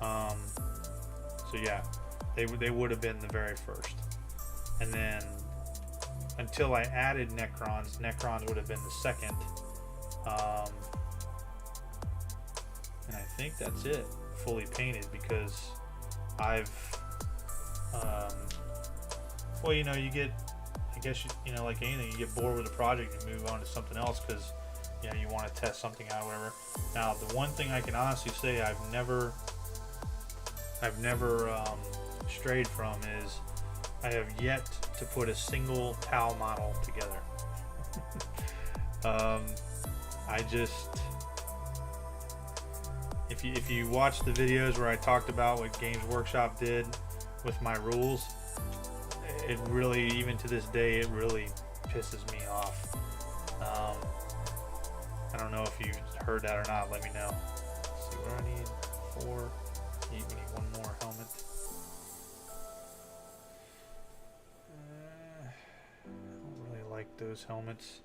So yeah, they would have been the very first. And then until I added Necrons would have been the second. And I think that's it, fully painted, because I've, well, you get, I guess, like anything, you get bored with a project and move on to something else, because you want to test something out or whatever. Now, the one thing I can honestly say I've never strayed from is I have yet to put a single Tau model together. I just, if you watch the videos where I talked about what Games Workshop did with my rules, it really, even to this day, it really pisses me off. I don't know if you heard that or not. Let me know. Let's see what I need. 4. We need one more helmet. I don't really like those helmets.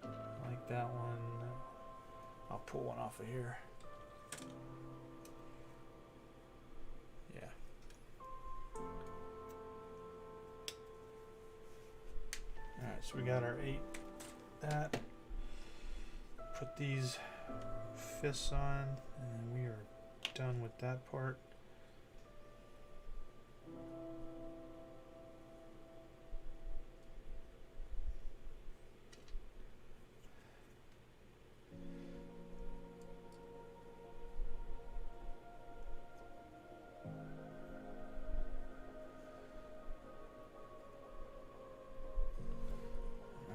I like that one. I'll pull one off of here. Yeah. Alright, so we got our 8. That. Put these fists on, and we are done with that part.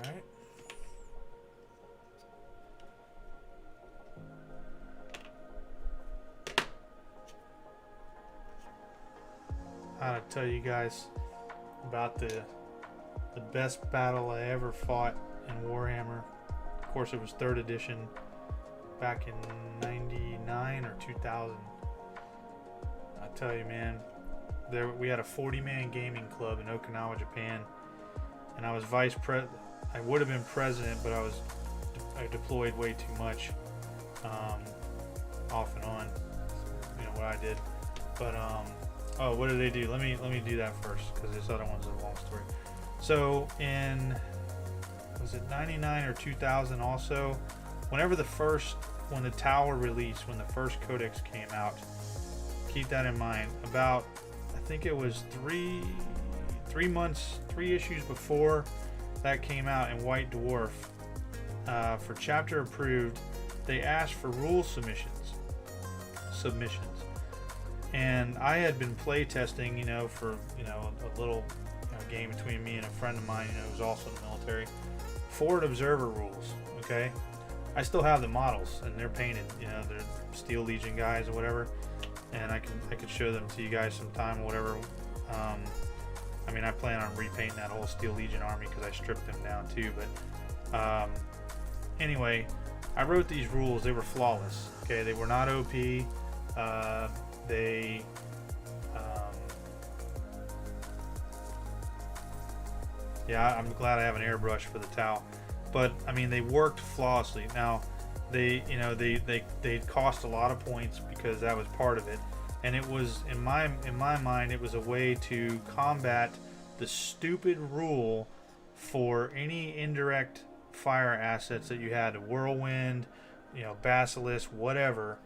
Alright. I gotta tell you guys about the best battle I ever fought in Warhammer. Of course, it was 3rd edition back in 99 or 2000. I tell you, man, we had a 40-man gaming club in Okinawa, Japan, and I was vice president. I would have been president, but I deployed way too much, off and on. You know what I did, but oh, what did they do? Let me do that first, because this other one's a long story. So in, was it 99 or 2000 also, when the tower released, when the first codex came out, keep that in mind, about, I think it was three issues before that came out in White Dwarf, for chapter approved, they asked for rule submissions. And I had been play testing, for a little game between me and a friend of mine, who's also in the military. Forward observer rules. Okay, I still have the models, and they're painted. They're Steel Legion guys or whatever, and I could show them to you guys sometime or whatever. I mean, I plan on repainting that whole Steel Legion army because I stripped them down too. But anyway, I wrote these rules. They were flawless. Okay, they were not OP. Yeah, I'm glad I have an airbrush for the towel, but I mean, they worked flawlessly. Now, they cost a lot of points because that was part of it, and it was in my mind, it was a way to combat the stupid rule for any indirect fire assets that you had, a whirlwind, basilisk, whatever,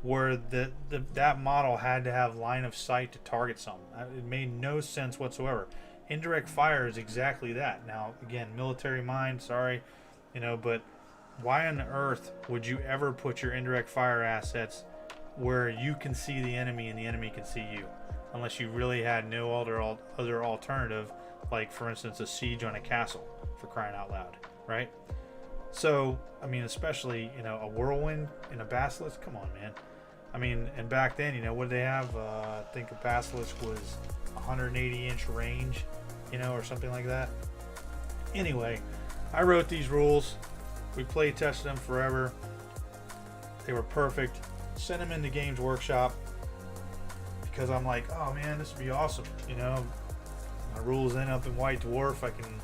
where that model had to have line of sight to target something. It made no sense whatsoever. Indirect fire is exactly that. Now, again, military mind, sorry, but why on earth would you ever put your indirect fire assets where you can see the enemy and the enemy can see you? Unless you really had no other alternative, like, for instance, a siege on a castle, for crying out loud, right? So, I mean, especially, a whirlwind in a basilisk, come on, man. I mean, and back then, what did they have? I think a basilisk was 180-inch range, or something like that. Anyway, I wrote these rules. We play tested them forever. They were perfect. Sent them into Games Workshop because I'm like, oh man, this would be awesome. My rules end up in White Dwarf. I can,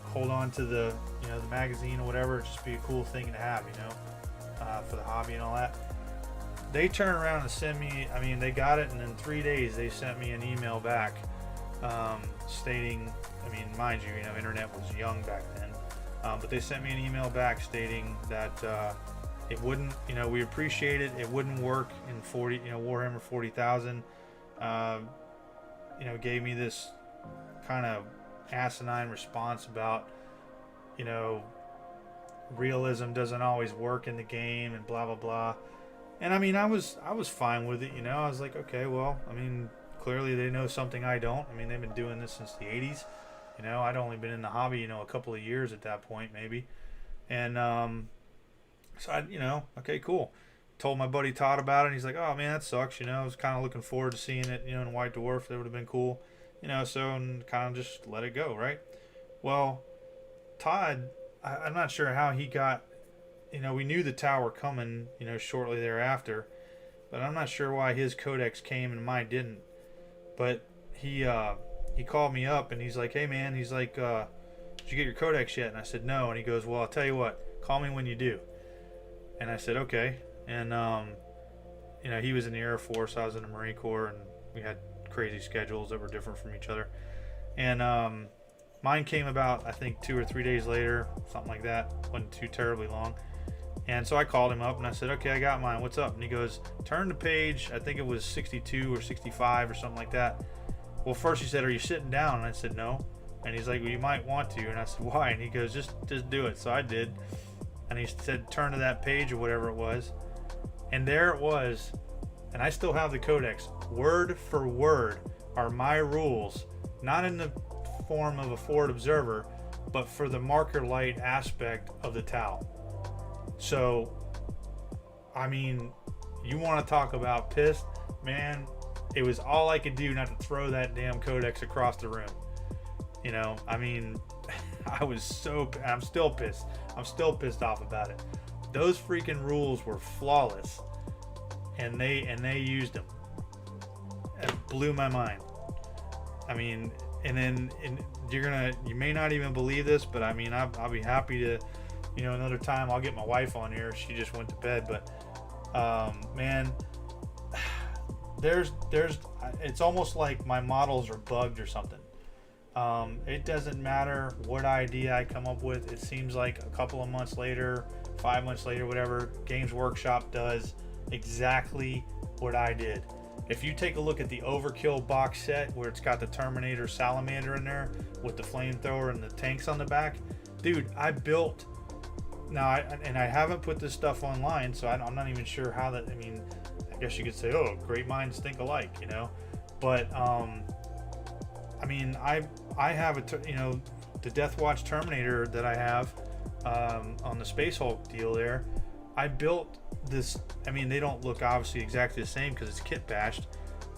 hold on to the, the magazine or whatever. It'd just be a cool thing to have, for the hobby and all that. They turn around and send me, I mean, they got it, and in 3 days they sent me an email back stating, I mean, mind you, internet was young back then, but they sent me an email back stating that it wouldn't, we appreciate it, it wouldn't work in Warhammer 40,000. Gave me this kind of asinine response about, realism doesn't always work in the game and blah blah blah. And I mean, I was fine with it, I was like, okay, well, I mean, clearly they know something I don't. I mean, they've been doing this since the 80s, You know, I'd only been in the hobby, you know, a couple of years at that point, maybe. And so I, you know, okay, cool. Told my buddy Todd about it, and he's like, "Oh man, that sucks." You know, I was kind of looking forward to seeing it, you know, in White Dwarf. That would have been cool, you know. So and kind of just let it go, right? Well, Todd, I'm not sure how he got. You know, we knew the tower coming, you know, shortly thereafter, but I'm not sure why his codex came and mine didn't. But he called me up and he's like, "Hey man," he's like, "Did you get your codex yet?" And I said, "No." And he goes, "Well, I'll tell you what, call me when you do." And I said, "Okay." And you know, he was in the Air Force, I was in the Marine Corps, and we had crazy schedules that were different from each other. And mine came about, I think, 2 or 3 days later, something like that. Wasn't too terribly long. And so I called him up and I said, "Okay, I got mine. What's up?" And he goes, "Turn to page," I think it was 62 or 65 or something like that. Well, first he said, "Are you sitting down?" And I said, "No." And he's like, "Well, you might want to." And I said, "Why?" And he goes, just do it." So I did. And he said, "Turn to that page," or whatever it was. And there it was. And I still have the codex. Word for word are my rules, not in the form of a forward observer, but for the marker light aspect of the Tau. So, I mean, you want to talk about pissed? Man, it was all I could do not to throw that damn codex across the room. You know, I mean, I'm still pissed. I'm still pissed off about it. Those freaking rules were flawless, and they used them. It blew my mind. I mean, and you may not even believe this, but I mean, I'll be happy to, you know, another time I'll get my wife on here. She just went to bed, but man, it's almost like my models are bugged or something. It doesn't matter what idea I come up with. It seems like a couple of months later, 5 months later, whatever, Games Workshop does exactly what I did. If you take a look at the Overkill box set where it's got the Terminator Salamander in there with the flamethrower and the tanks on the back, dude, I built. Now, I haven't put this stuff online, so I'm not even sure how that. I mean, I guess you could say, "Oh, great minds think alike," you know. But I mean, I have you know, the Death Watch Terminator that I have on the Space Hulk deal there. I built this. I mean, they don't look obviously exactly the same because it's kit bashed.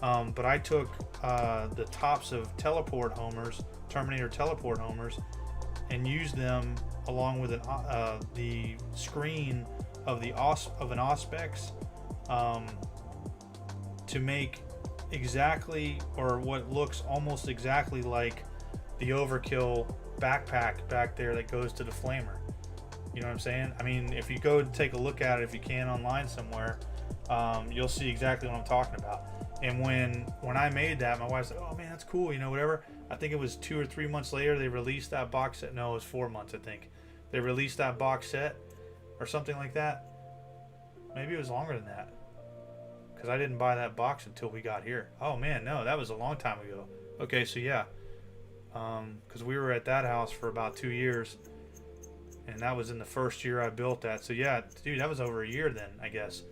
But I took the tops of teleport homers, Terminator teleport homers, and used them along with the screen of an Auspex to make exactly, or what looks almost exactly like the Overkill backpack back there that goes to the flamer. You know what I'm saying? I mean, if you go take a look at it, if you can, online somewhere, you'll see exactly what I'm talking about. And when I made that, my wife said, "Oh man, that's cool," you know, whatever. I think it was 2 or 3 months later they released that box set. No, it was 4 months, I think. They released that box set or something like that. Maybe it was longer than that, because I didn't buy that box until we got here. Oh man, no, that was a long time ago. Okay, so yeah, because we were at that house for about 2 years, and that was in the first year I built that. So yeah, dude, that was over a year then, I guess.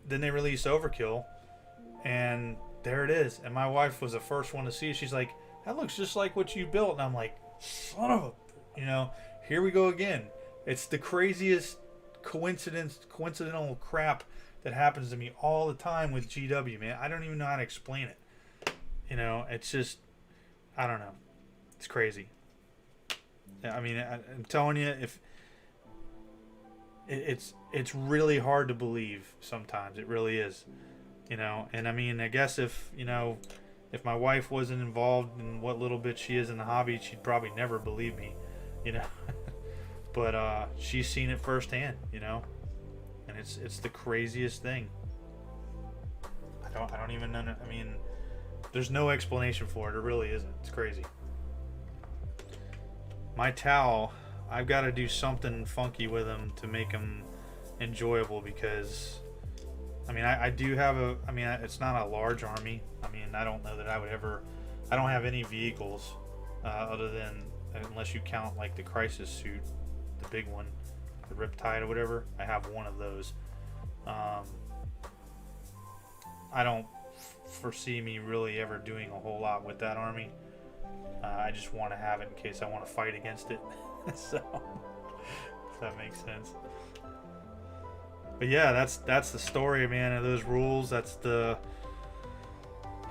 Then they released Overkill, and there it is. And my wife was the first one to see it. She's like, "That looks just like what you built." And I'm like, "Son of a," you know, here we go again. It's the craziest coincidental crap that happens to me all the time with GW, man. I don't even know how to explain it. You know, it's just, I don't know. It's crazy. I mean, I'm telling you, if it's really hard to believe sometimes. It really is, you know. And I mean, I guess if, you know, if my wife wasn't involved in what little bit she is in the hobby, she'd probably never believe me, you know. But she's seen it firsthand, you know, and it's the craziest thing. I don't even know. I mean, there's no explanation for it. It really isn't. It's crazy. My towel, I've got to do something funky with them to make them enjoyable, because I mean, I do have I mean, it's not a large army. I mean, I don't know that I would ever, I don't have any vehicles other than, unless you count like the Crisis suit, the big one, the Riptide or whatever. I have one of those. I don't foresee me really ever doing a whole lot with that army. I just want to have it in case I want to fight against it. So, if that makes sense. But yeah, that's the story, man, of those rules. That's the,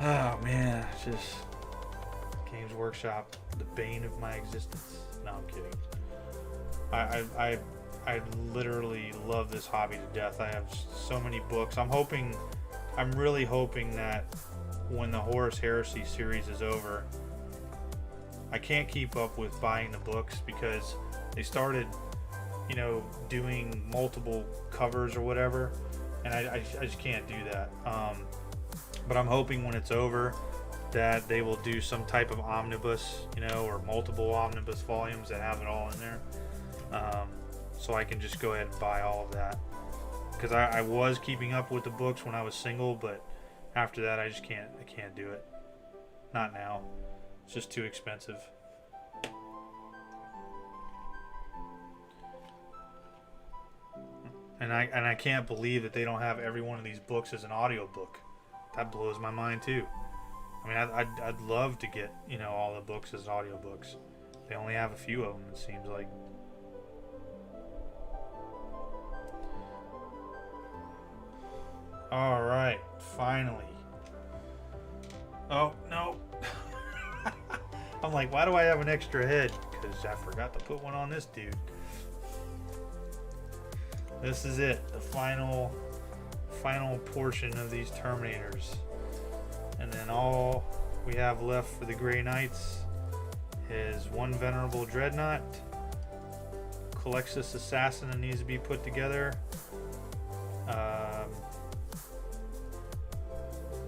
oh man, just Games Workshop, the bane of my existence. No, I'm kidding. I literally love this hobby to death. I have so many books. I'm really hoping that when the Horus Heresy series is over, I can't keep up with buying the books because they started, you know, doing multiple covers or whatever, and I just can't do that. But I'm hoping when it's over that they will do some type of omnibus, you know, or multiple omnibus volumes that have it all in there, so I can just go ahead and buy all of that. Because I was keeping up with the books when I was single, but after that I can't do it. Not now. It's just too expensive. And I can't believe that they don't have every one of these books as an audiobook. That blows my mind too. I mean, I'd love to get, you know, all the books as audiobooks. They only have a few of them, it seems like. All right, finally. Oh no. I'm like, why do I have an extra head? Because I forgot to put one on this dude. This is it, the final portion of these Terminators. And then all we have left for the Grey Knights is one Venerable Dreadnought, Colexus Assassin that needs to be put together,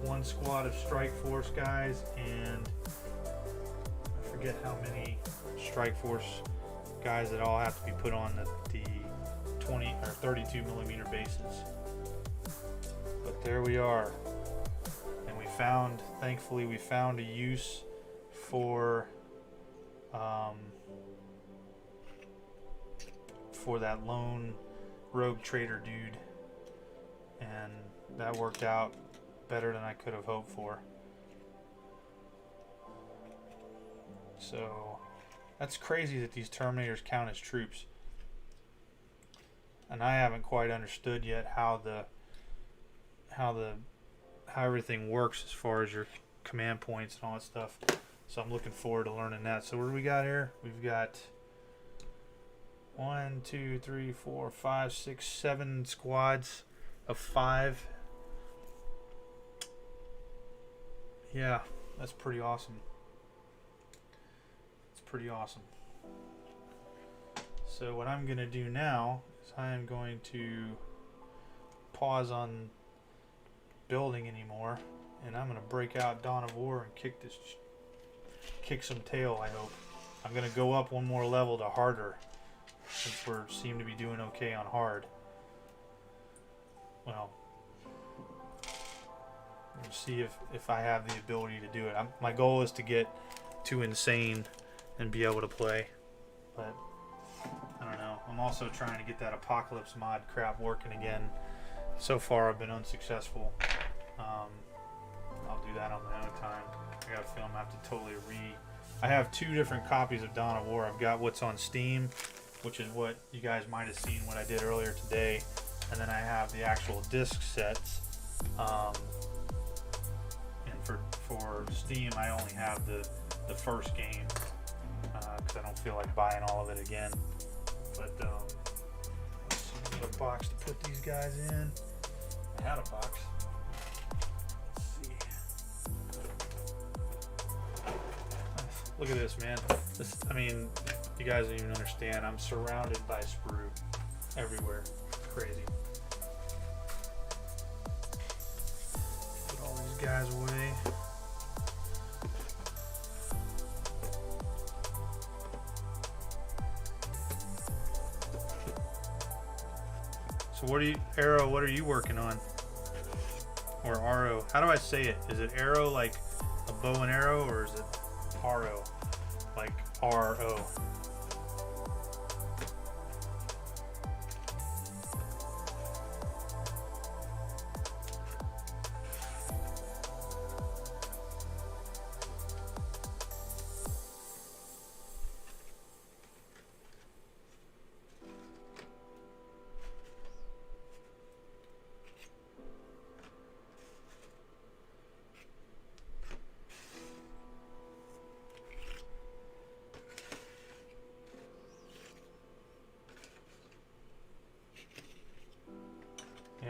one squad of Strike Force guys, and I forget how many Strike Force guys that all have to be put on the 20 or 32 millimeter bases. But there we are, and thankfully we found a use for that lone rogue trader dude, and that worked out better than I could have hoped for. So that's crazy that these Terminators count as troops, and I haven't quite understood yet how everything works as far as your command points and all that stuff. So I'm looking forward to learning that. So what do we got here? We've got 1, 2, 3, 4, 5, 6, 7 squads of 5. Yeah, that's pretty awesome. It's pretty awesome. So what I'm gonna do now is I am going to pause on building anymore, and I'm gonna break out Dawn of War and kick some tail. I hope. I'm gonna go up one more level to harder, since we seem to be doing okay on hard. Well, we'll see if I have the ability to do it. My goal is to get to insane and be able to play, but I don't know. I'm also trying to get that Apocalypse mod crap working again. So far I've been unsuccessful. I'll do that on my own time. I got a feeling I have to totally I have 2 different copies of Dawn of War. I've got what's on Steam, which is what you guys might have seen what I did earlier today, and then I have the actual disc sets. And for Steam I only have the first game, because I don't feel like buying all of it again. But let's see, get a box to put these guys in. I had a box. Let's see. Look at this, man. I mean, you guys don't even understand. I'm surrounded by sprue everywhere. It's crazy. Put all these guys away. So what are you working on? Or Arrow? How do I say it? Is it arrow like a bow and arrow, or is it Arrow like R-O?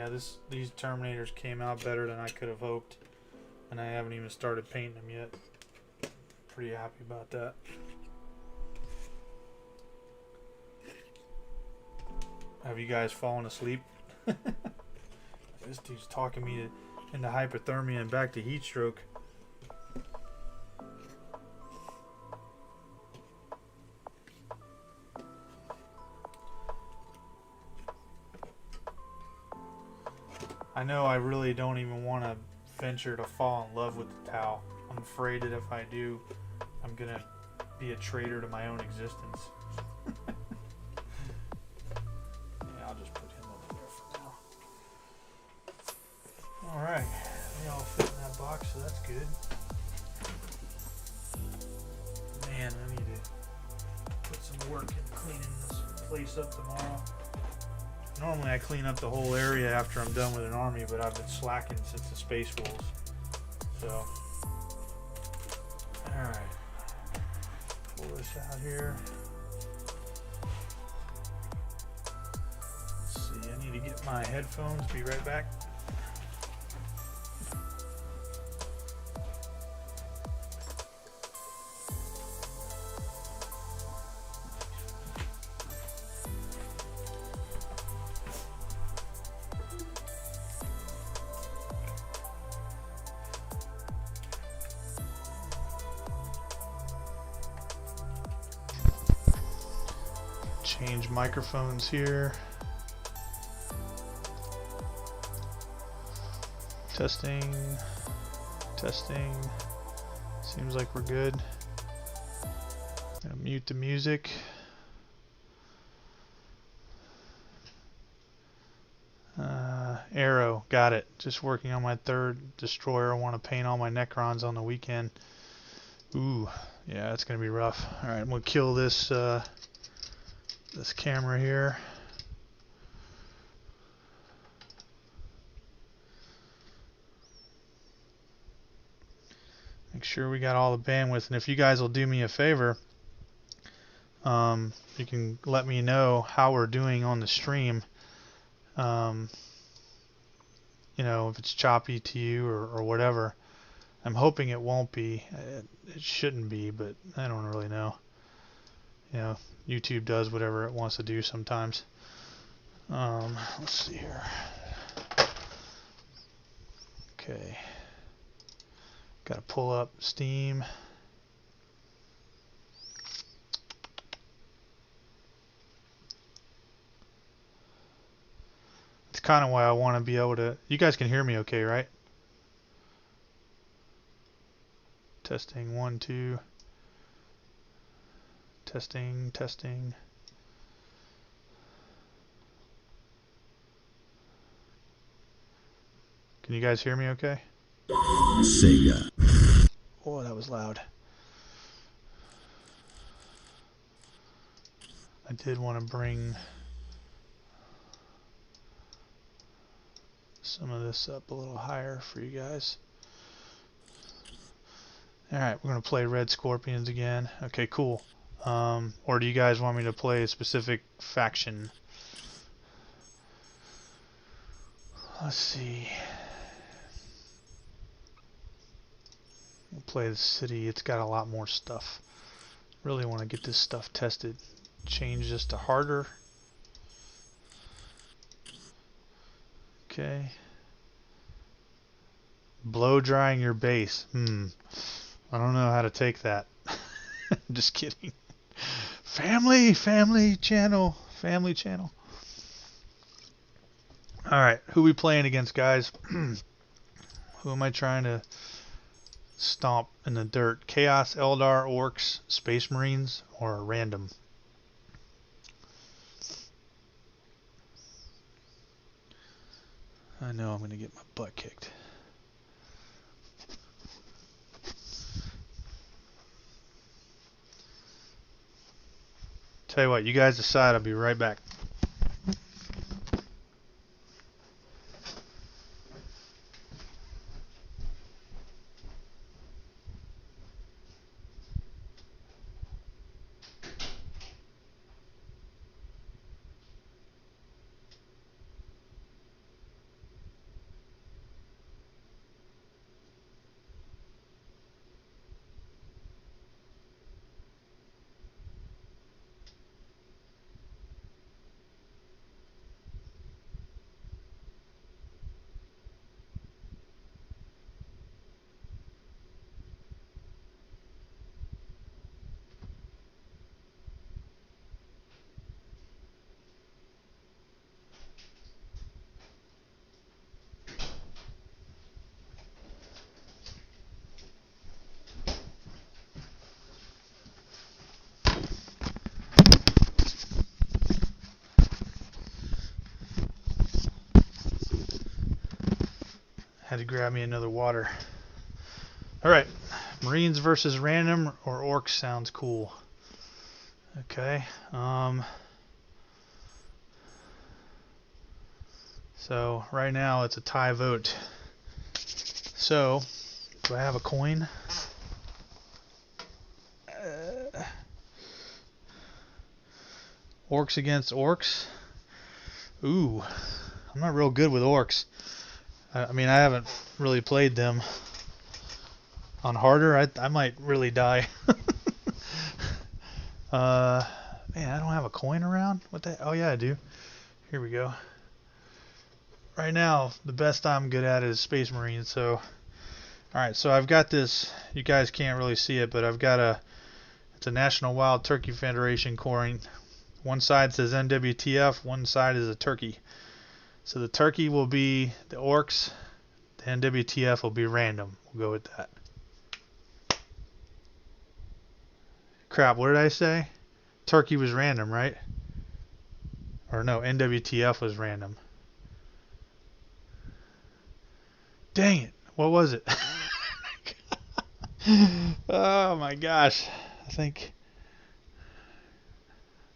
Yeah, these Terminators came out better than I could have hoped, and I haven't even started painting them yet. Pretty happy about that. Have you guys fallen asleep? This dude's talking me into hypothermia and back to heat stroke. I know I really don't even want to venture to fall in love with the towel. I'm afraid that if I do, I'm gonna be a traitor to my own existence. Yeah, I'll just put him over there for now. Alright, they all fit in that box, so that's good. Man, I need to put some work in cleaning this place up tomorrow. Normally I clean up the whole area after I'm done with an army, but I've been slacking since the Space Wolves. So, alright. Pull this out here. Let's see, I need to get my headphones, be right back. Change microphones here. Testing. Testing. Seems like we're good. Gonna mute the music. Arrow, got it. Just working on my third destroyer. I want to paint all my Necrons on the weekend. Ooh, yeah, it's gonna be rough. All right, I'm gonna kill this this camera here. Make sure we got all the bandwidth, and if you guys will do me a favor, you can let me know how we're doing on the stream. You know, if it's choppy to you or whatever. I'm hoping it won't be. It shouldn't be, but I don't really know. You know, YouTube does whatever it wants to do sometimes. Let's see here. Okay. Got to pull up Steam. It's kind of why I want to be able to... You guys can hear me okay, right? Testing, 1, 2. Testing, testing. Can you guys hear me okay? Sega. Oh, that was loud. I did want to bring some of this up a little higher for you guys. Alright, we're going to play Red Scorpions again. Okay, cool. Or do you guys want me to play a specific faction? Let's see. We'll play the city. It's got a lot more stuff. Really want to get this stuff tested. Change this to harder. Okay. Blow drying your base. I don't know how to take that. Just kidding. Family channel. Family channel. Alright, who we playing against, guys? Who am I trying to stomp in the dirt? Chaos, Eldar, Orcs, Space Marines, or random? I know I'm going to get my butt kicked. Tell you what, you guys decide. I'll be right back. to grab me another water. Alright, Marines versus random or orcs sounds cool. Okay, so right now it's a tie vote. So, do I have a coin? Orcs against orcs? Ooh, I'm not real good with orcs. I mean, I haven't really played them. On harder, I might really die. Man, I don't have a coin around? What the? Oh yeah, I do. Here we go. Right now, the best I'm good at is Space Marine. So, alright, so I've got this. You guys can't really see it, but I've got it's a National Wild Turkey Federation coin. One side says NWTF, one side is a turkey. So the turkey will be the orcs, the NWTF will be random. We'll go with that. Crap, what did I say? Turkey was random, right? Or no, NWTF was random. Dang it, what was it? Oh my gosh. I think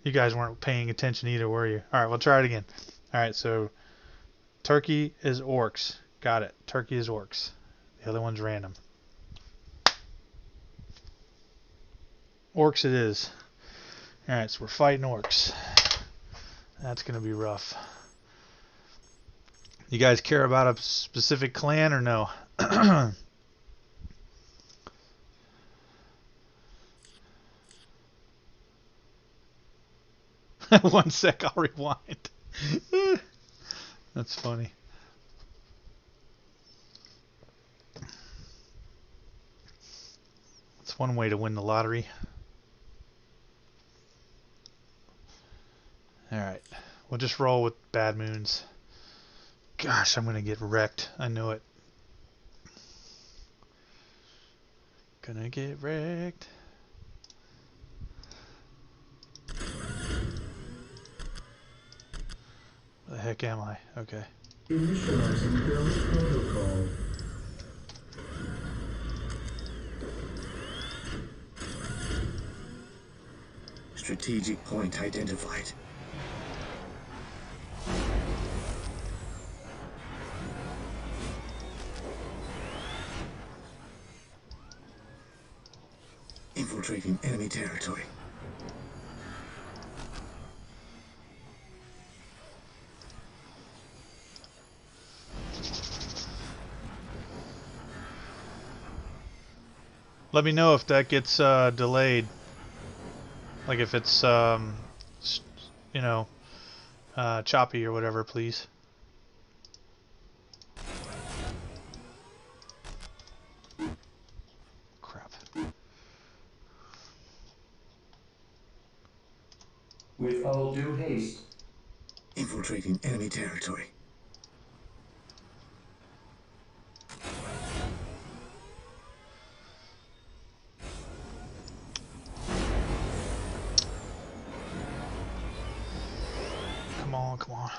you guys weren't paying attention either, were you? Alright, we'll try it again. Alright, so turkey is orcs. Got it. Turkey is orcs. The other one's random. Orcs it is. Alright, so we're fighting orcs. That's going to be rough. You guys care about a specific clan or no? 1 sec, I'll rewind. That's funny. It's one way to win the lottery. Alright, we'll just roll with bad moons. Gosh, I'm gonna get wrecked. I know it. Gonna get wrecked. Where the heck am I? Okay. Initializing build protocol. Strategic point identified. Infiltrating enemy territory. Let me know if that gets delayed. Like if it's, you know, choppy or whatever, please. Crap. With all due haste. Infiltrating enemy territory. Come on, come on.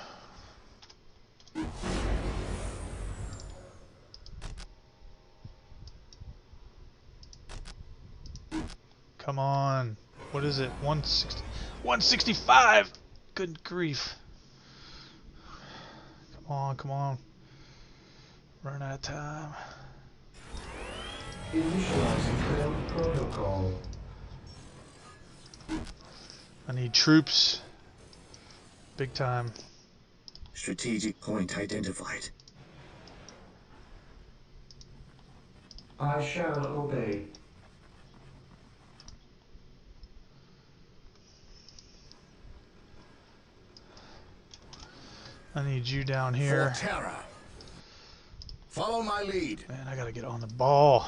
Come on. What is it? 160. 165! Good grief. Come on, come on. Run out of time. Initializing build protocol. I need troops. Big time. Strategic point identified. I shall obey. I need you down here. For terror. Follow my lead. Man, I gotta get on the ball.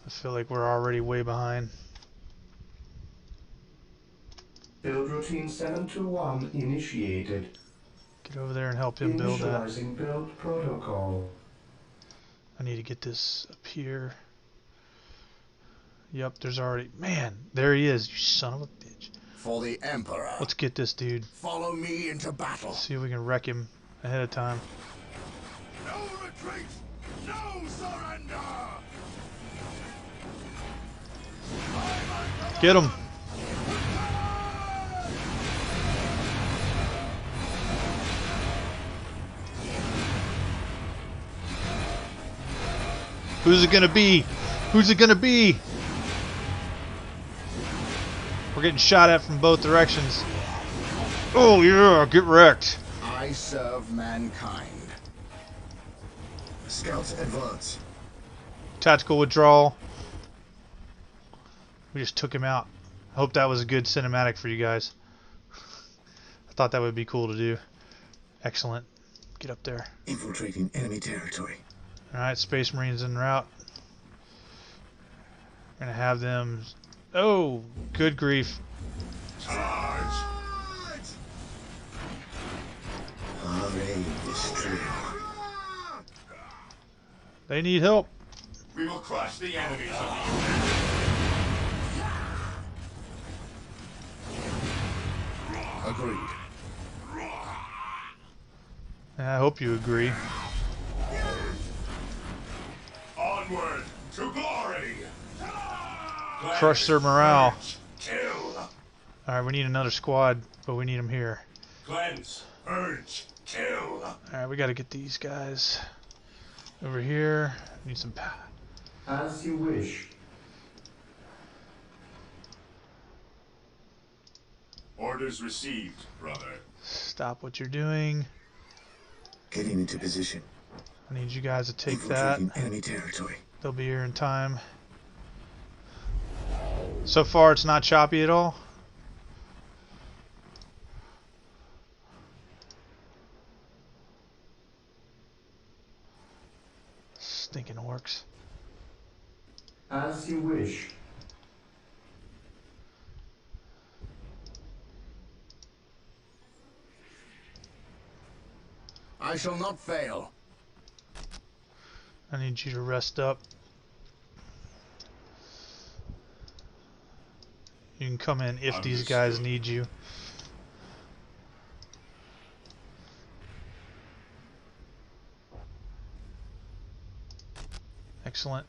I feel like we're already way behind. Build routine 721 initiated. Get over there and help him build that. Initializing build protocol. I need to get this up here. Yep, there's already... Man, there he is, you son of a bitch. For the Emperor. Let's get this dude. Follow me into battle. See if we can wreck him ahead of time. No retreat. Retreat! No surrender! Get him. Who's it gonna be? Who's it gonna be? We're getting shot at from both directions. Oh yeah, get wrecked. I serve mankind. Scouts advance. Tactical withdrawal. We just took him out. I hope that was a good cinematic for you guys. I thought that would be cool to do. Excellent. Get up there. Infiltrating enemy territory. Alright, Space Marines en route. We're gonna have them... Oh, good grief. Charge! Our aim is true. They need help. We will crush the enemies of the Agreed. I hope you agree. Onward to glory! Crush their morale. Kill! Alright, we need another squad, but we need them here. Cleanse! Purge! Kill! Alright, we gotta get these guys over here. Need some power. As you wish. Orders received, brother. Stop what you're doing. Getting into position. I need you guys to take that. Infiltrating enemy territory. They'll be here in time. So far, it's not choppy at all. Stinking orcs. As you wish. I shall not fail. I need you to rest up. You can come in if these guys need you. Excellent.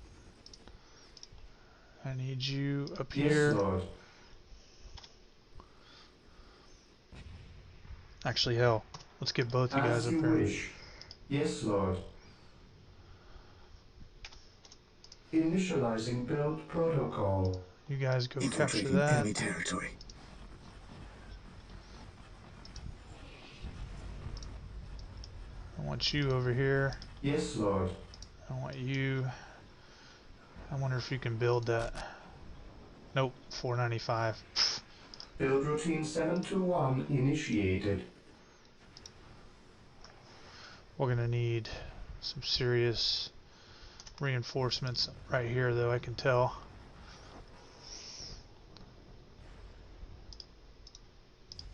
I need you up here. Yes, Lord. Actually, hell, let's get both you guys up here. Wish. Yes, Lord. Initializing build protocol. You guys go capture Infiltrating that. enemy territory. I want you over here. Yes, Lord. I want you. I wonder if you can build that. Nope, 495. Pfft. Build routine 721 initiated. We're gonna need some serious reinforcements right here, though, I can tell.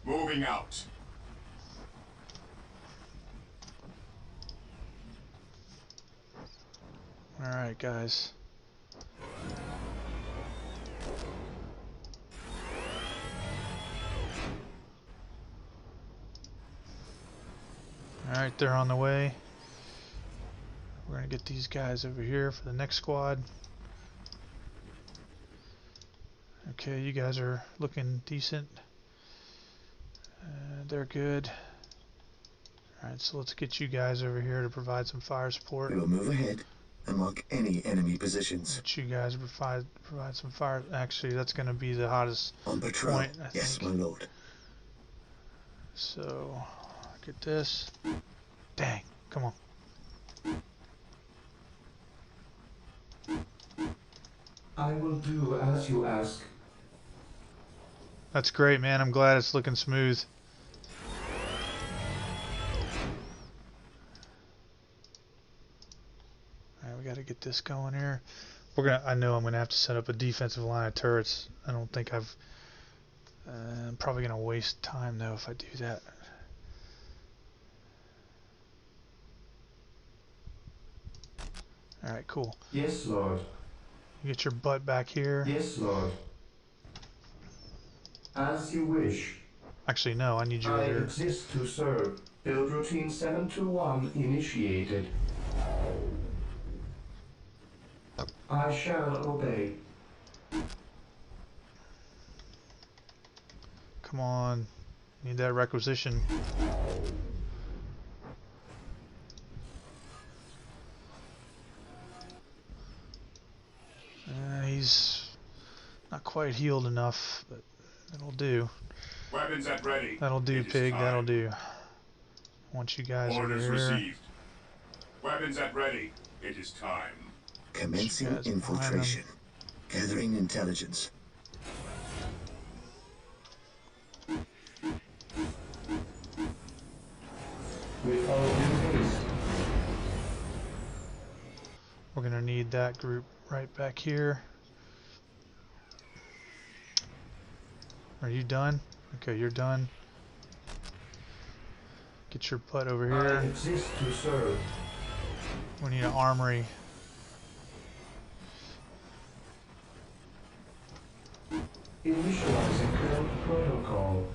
Moving out. Alright, guys. Alright, they're on the way. We're gonna get these guys over here for the next squad. Okay, you guys are looking decent. They're good. Alright, so let's get you guys over here to provide some fire support. We will move ahead and mark any enemy positions. Let you guys provide some fire. Actually, that's going to be the hottest On patrol. point, I Yes, think. my lord. So, get this. Dang, come on. I will do as you ask. That's great, man. I'm glad it's looking smooth. Alright, we got to get this going here. I know I'm gonna have to set up a defensive line of turrets. I don't think I'm probably gonna waste time though if I do that. Alright, cool. Yes, Lord. You get your butt back here. Yes, Lord. As you wish. Actually, no, I need you I over here. exist to serve. Build routine 721 initiated. I shall obey. Come on. Need that requisition. He's not quite healed enough, but that'll do. Weapons at ready. That'll do, It is pig. time. That'll do. Want you guys Orders over here. received. Weapons at ready. It is time. Commencing Guys behind infiltration. Gathering intelligence. With all due haste. We're gonna need that group right back here. Are you done? Okay, you're done. Get your butt over I here. exist to serve. We need an armory. Initializing current protocol.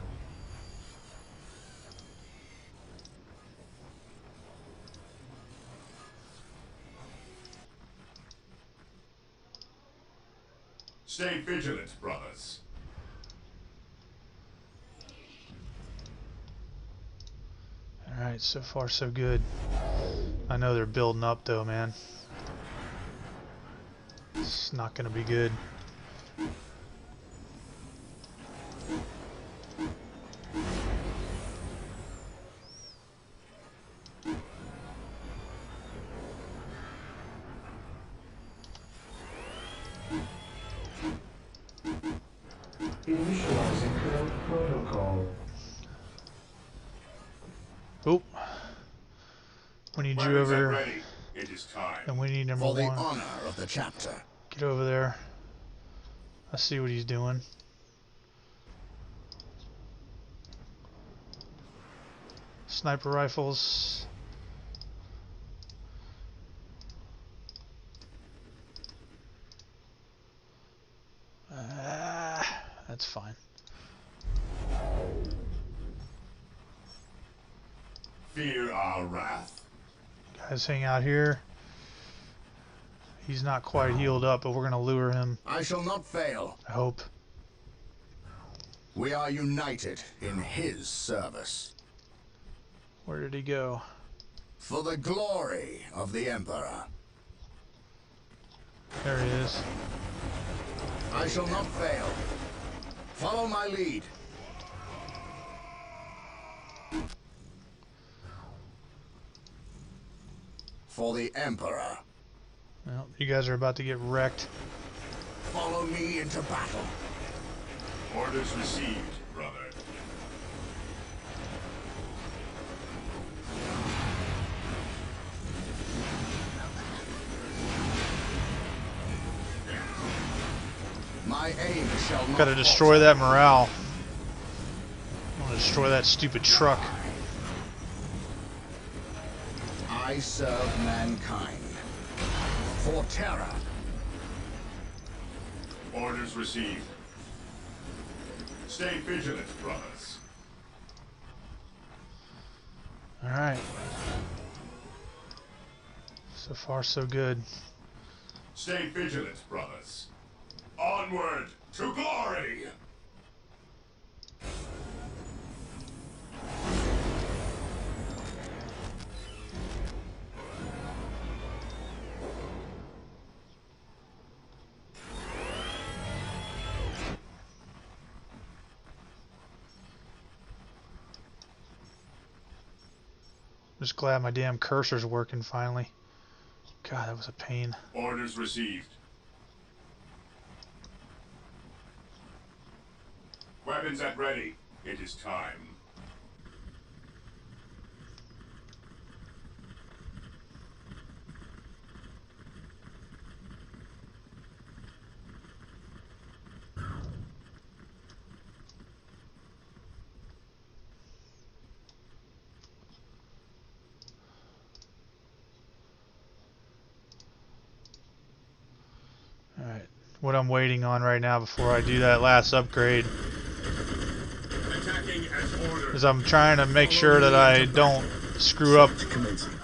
Stay vigilant, brothers. Alright, so far so good. I know they're building up though, man. It's not gonna be good. Initializing current protocol. Oop. We need you Weapons over at here. ready. It is time. And we need number For the one. honor of the chapter. Get over there. I see what he's doing. Sniper rifles. That's fine. Fear our wrath. Guys, hang out here. He's not quite healed up, but we're gonna lure him. I shall not fail. I hope. We are united in his service. Where did he go? For the glory of the Emperor. There he is. I shall not fail. Follow my lead. For the Emperor. Well, you guys are about to get wrecked. Follow me into battle. Orders received, brother. My aim shall not Gotta destroy that morale. I want to destroy that stupid truck. I serve mankind. For terror. Orders received. Stay vigilant, brothers. Alright. So far, so good. Stay vigilant, brothers. Onward to glory! Just glad my damn cursor's working finally. God, that was a pain. Orders received. Weapons at ready. It is time. Alright. What I'm waiting on right now before I do that last upgrade Attacking as ordered. is I'm trying to make sure that I don't screw up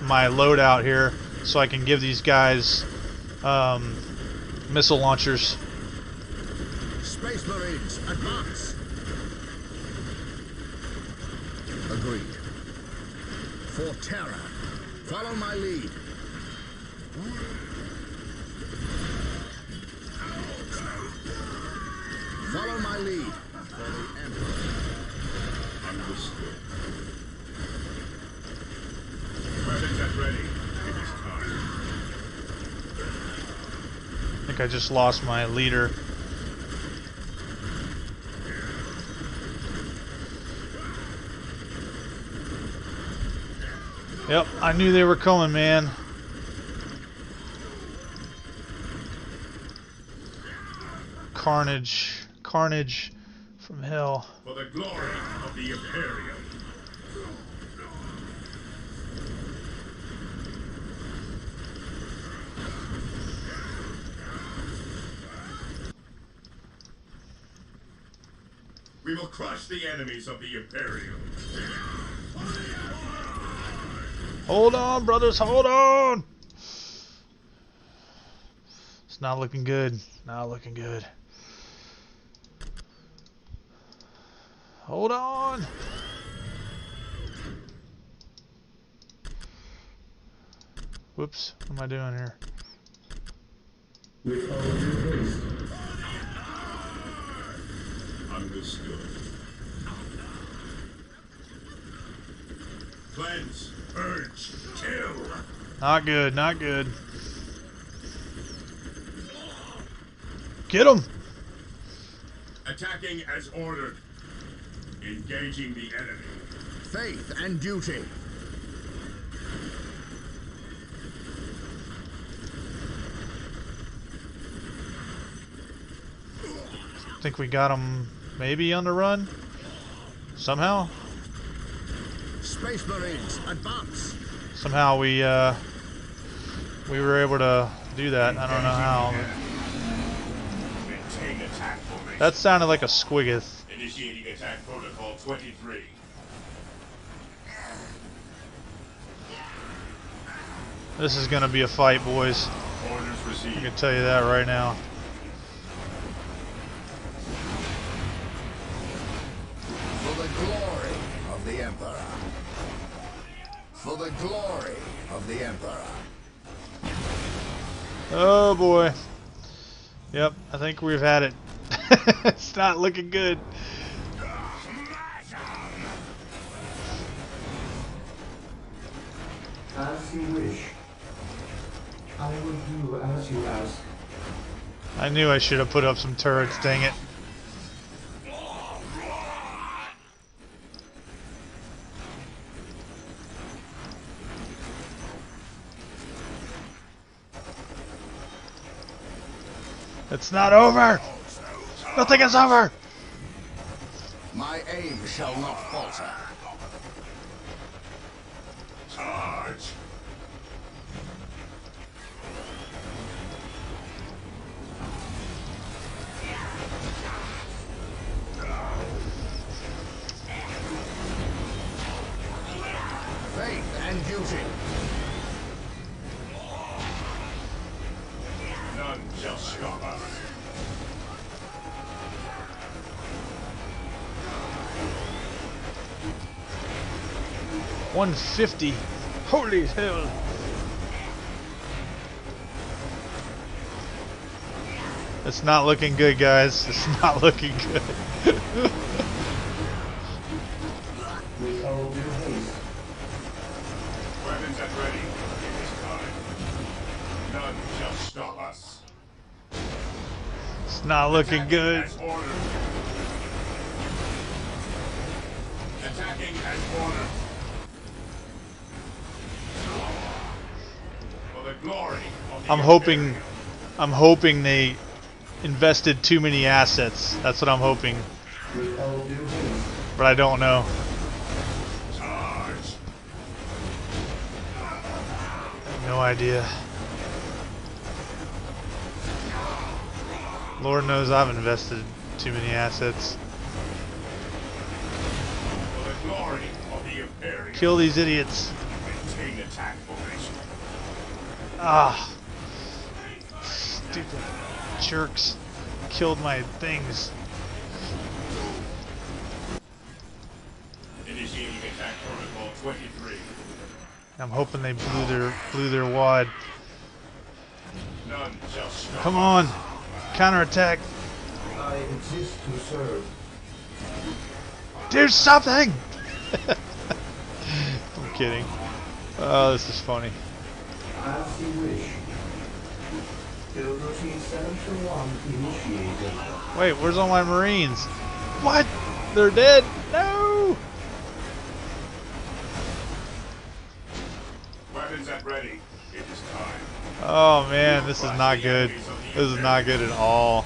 my loadout here so I can give these guys missile launchers. Space Marines, advance! Agreed. For terror, follow my lead. Follow my lead. For the Emperor. Understood. Weapons at ready. It is time. I think I just lost my leader. Yep, I knew they were coming, man. Carnage. Carnage from hell. For the glory of the Imperium. We will crush the enemies of the Imperium. Hold on, brothers, hold on! It's not looking good. Not looking good. Hold on! Whoops, what am I doing here? With all due haste. Understood. Cleanse, purge, kill. Not good, not good. Get him! Attacking as ordered. Engaging the enemy. Faith and duty. Think we got him maybe on the run? Somehow? Space Marines, advance. Somehow we were able to do that. I don't know how. Maintain attack formation. That sounded like a squiggoth. Initiating attack protocol 23. This is gonna be a fight, boys. Orders I received. can tell you that right now. For the glory of the Emperor. For the glory of the Emperor. Oh boy. Yep, I think we've had it. It's not looking good. As you wish. I will do as you ask. I knew I should have put up some turrets, dang it. It's not over! Nothing is over! My aim shall not falter. Charge! Faith and duty. None shall stop us. $150. Holy hell. It's not looking good, guys. It's not looking good. With all due haste. Weapons at ready. It is time. None shall stop us. It's not looking good. As ordered. Attacking as ordered. For the glory of the Imperium. I'm hoping they invested too many assets. That's what I'm hoping. With all due haste. But I don't know. Charge. No idea. Lord knows I've invested too many assets. For the glory of the Imperium. Kill these idiots. Maintain attack formation. Ah. Stupid. jerks killed my things. Initiating attack protocol 23. I'm hoping they blew their wad. None shall stop. Come on, counterattack. I exist to serve. Do something! I'm kidding. Oh, this is funny. As you wish. Build routine 7-1 initiated. Wait, where's all my Marines? What? They're dead? No! Weapons at ready. It is time. Oh man, this is not good. This is not good at all.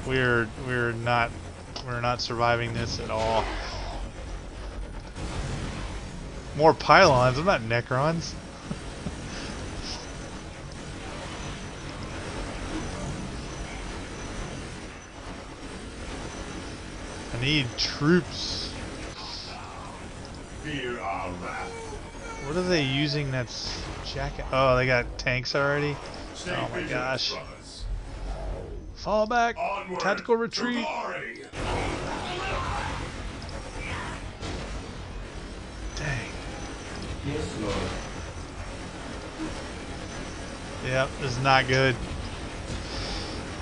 We're not surviving this at all. More pylons. I'm not Necrons. I need troops. Fear our wrath. What are they using that's jacket? Oh, they got tanks already? Stay Oh my vigilant, gosh. brothers. Fall back. Onward Tactical to retreat. glory. Dang. Yes, Lord. Yep, this is not good.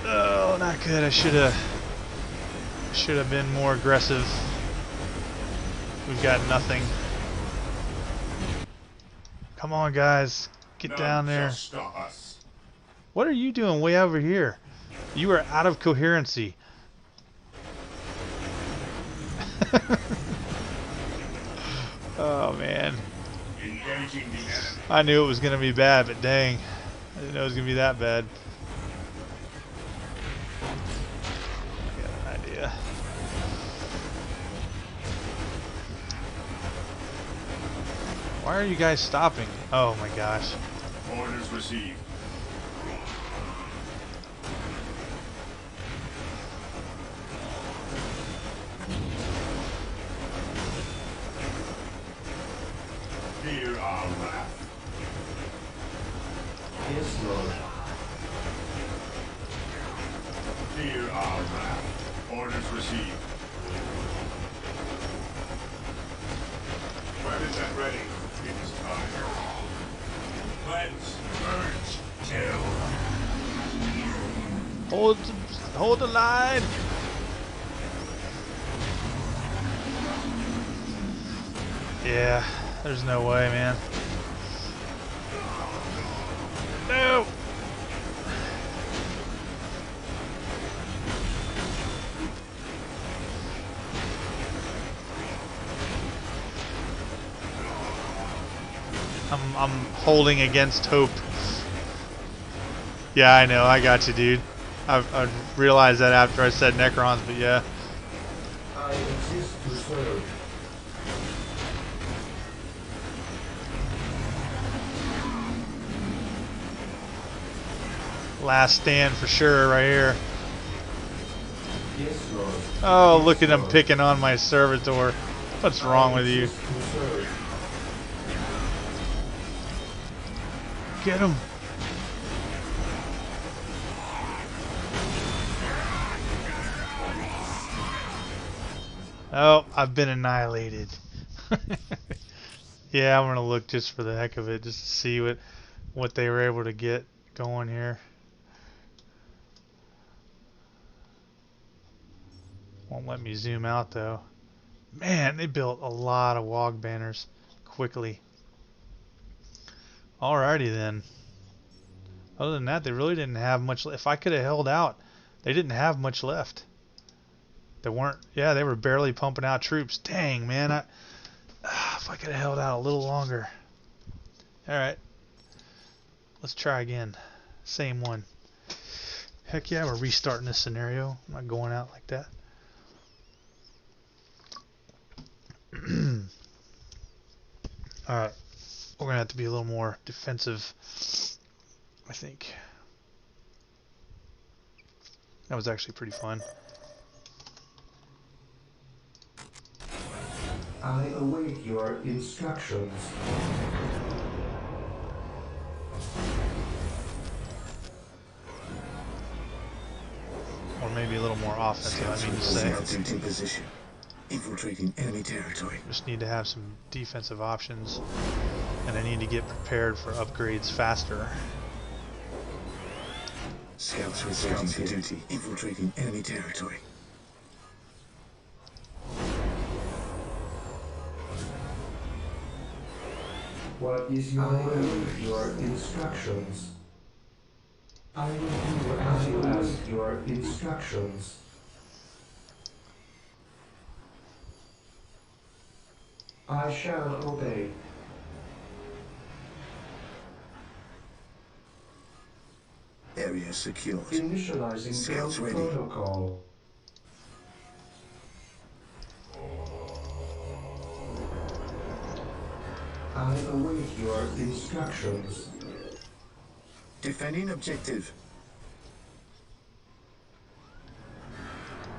Oh, not good. I should have been more aggressive. We've got nothing. Come on, guys. Get None down there. shall stop us. What are you doing way over here? You are out of coherency. Oh, man. Engaging the enemy. I knew it was going to be bad, but dang. I didn't know it was going to be that bad. I got an idea. Why are you guys stopping? Oh my gosh. Orders received. Fear our wrath. Yes, Lord. Fear our wrath. Orders received. Weapons at ready. It is time. Cleanse, purge, kill. Hold the line. Yeah, there's no way, man. No. I'm holding against hope. Yeah, I know. I got you, dude. I've realized that after I said Necrons, but yeah. I exist to serve. Last stand for sure right here. Yes, Lord. Oh, look at him picking on my servitor. What's wrong with you? Exist to serve. Get him. Oh, I've been annihilated. Yeah, I'm gonna look just for the heck of it, just to see what they were able to get going here. Won't let me zoom out though. Man, they built a lot of WOG banners quickly. Alrighty then. Other than that, they really didn't have much. If I could have held out, they didn't have much left. They weren't. Yeah, they were barely pumping out troops. Dang, man. If I could have held out a little longer. Alright. Let's try again. Same one. Heck yeah, we're restarting this scenario. I'm not going out like that. Alright. We're going to have to be a little more defensive, I think. That was actually pretty fun. I await your instructions. offensive, I mean to say. Scouts in position. Infiltrating enemy territory. Just need to have some defensive options, and I need to get prepared for upgrades faster. Scouts reporting for duty. Infiltrating enemy territory. What is your instructions? I will do as you ask your instructions. I shall obey. Area secured. Initializing Scouts build ready. protocol. I await your instructions. Defending objective.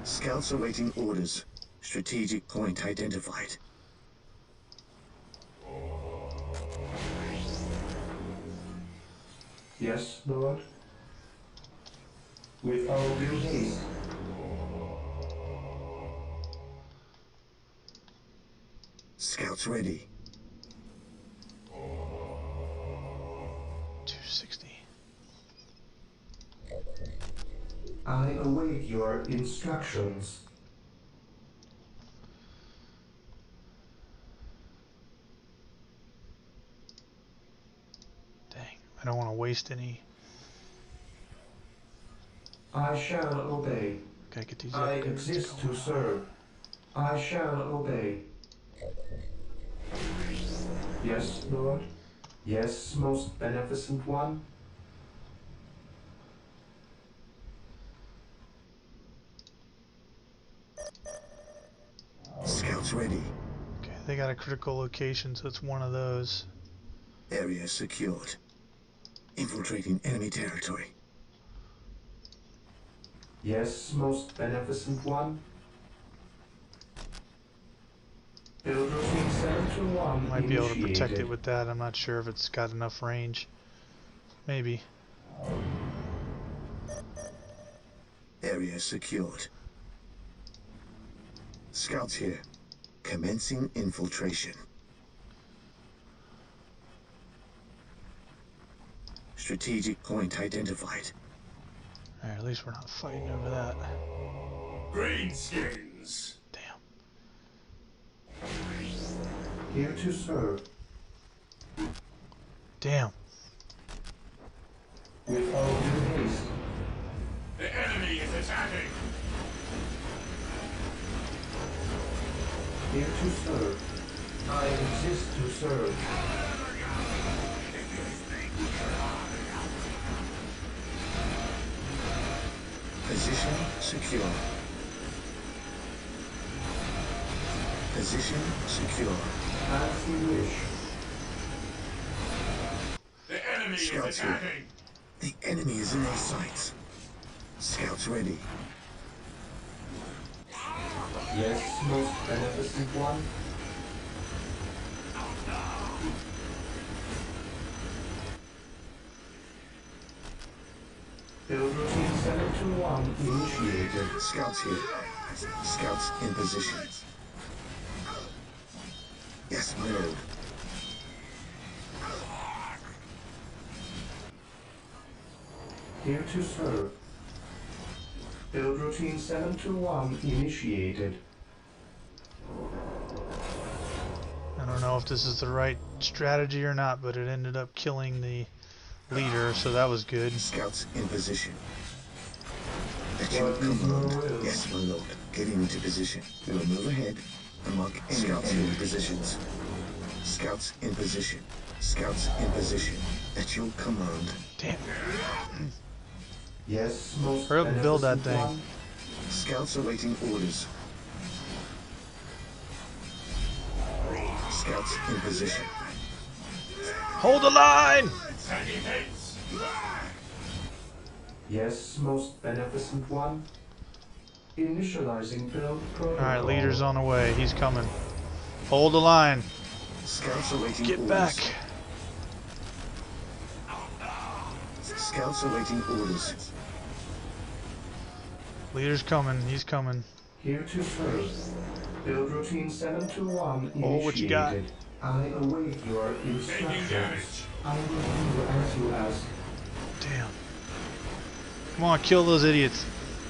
Scouts awaiting orders. Strategic point identified. Yes, Lord. With all due haste. Scouts ready. 260. I await your instructions. Dang, I don't want to waste any. I shall obey. Gotta get these I upgrades exist going. to serve. I shall obey. Yes, Lord. Yes, most beneficent one. Scouts ready. Okay, they got a critical location, so it's one of those. Area secured. Infiltrating enemy territory. Yes, most beneficent one. Build routine 721 Might be able to protect initiated. it with that. I'm not sure if it's got enough range. Maybe. Area secured. Scouts here. Commencing infiltration. Strategic point identified. Alright, at least we're not fighting over that. Greenskins. Damn. Here to serve. Damn. With all due haste. The enemy is attacking. Here to serve. I exist to serve. Position secure. Position secure. As you wish. The enemy is Scouts here. attacking. The enemy is in our sights. Scouts ready. Yes, most beneficent one. Build routine 721 initiated. Scouts here. Scouts in position. Yes, my lord. Here to serve. Build routine 721 initiated. I don't know if this is the right strategy or not, but it ended up killing the leader, so that was good. Scouts in position. At What your is your command. will? Yes, my lord. Getting into position. We will move ahead and mark any enemy positions. Scouts in position. Scouts in position. At your command. Damn. Yes, most Hurry up and build that beneficent thing. one. Scouts awaiting orders. Scouts in position. Hold the line! Taking hits. Yes, most beneficent one. Initializing build protocol. Alright, leader's on the way. He's coming. Hold the line. Scouts awaiting Get orders. back. Scouts awaiting orders. Leader's coming. He's coming. Here to serve. Build routine 721 Oh, what you got? initiated. I await your Taking instructions. damage. I will do as you ask. Damn. Come on, kill those idiots.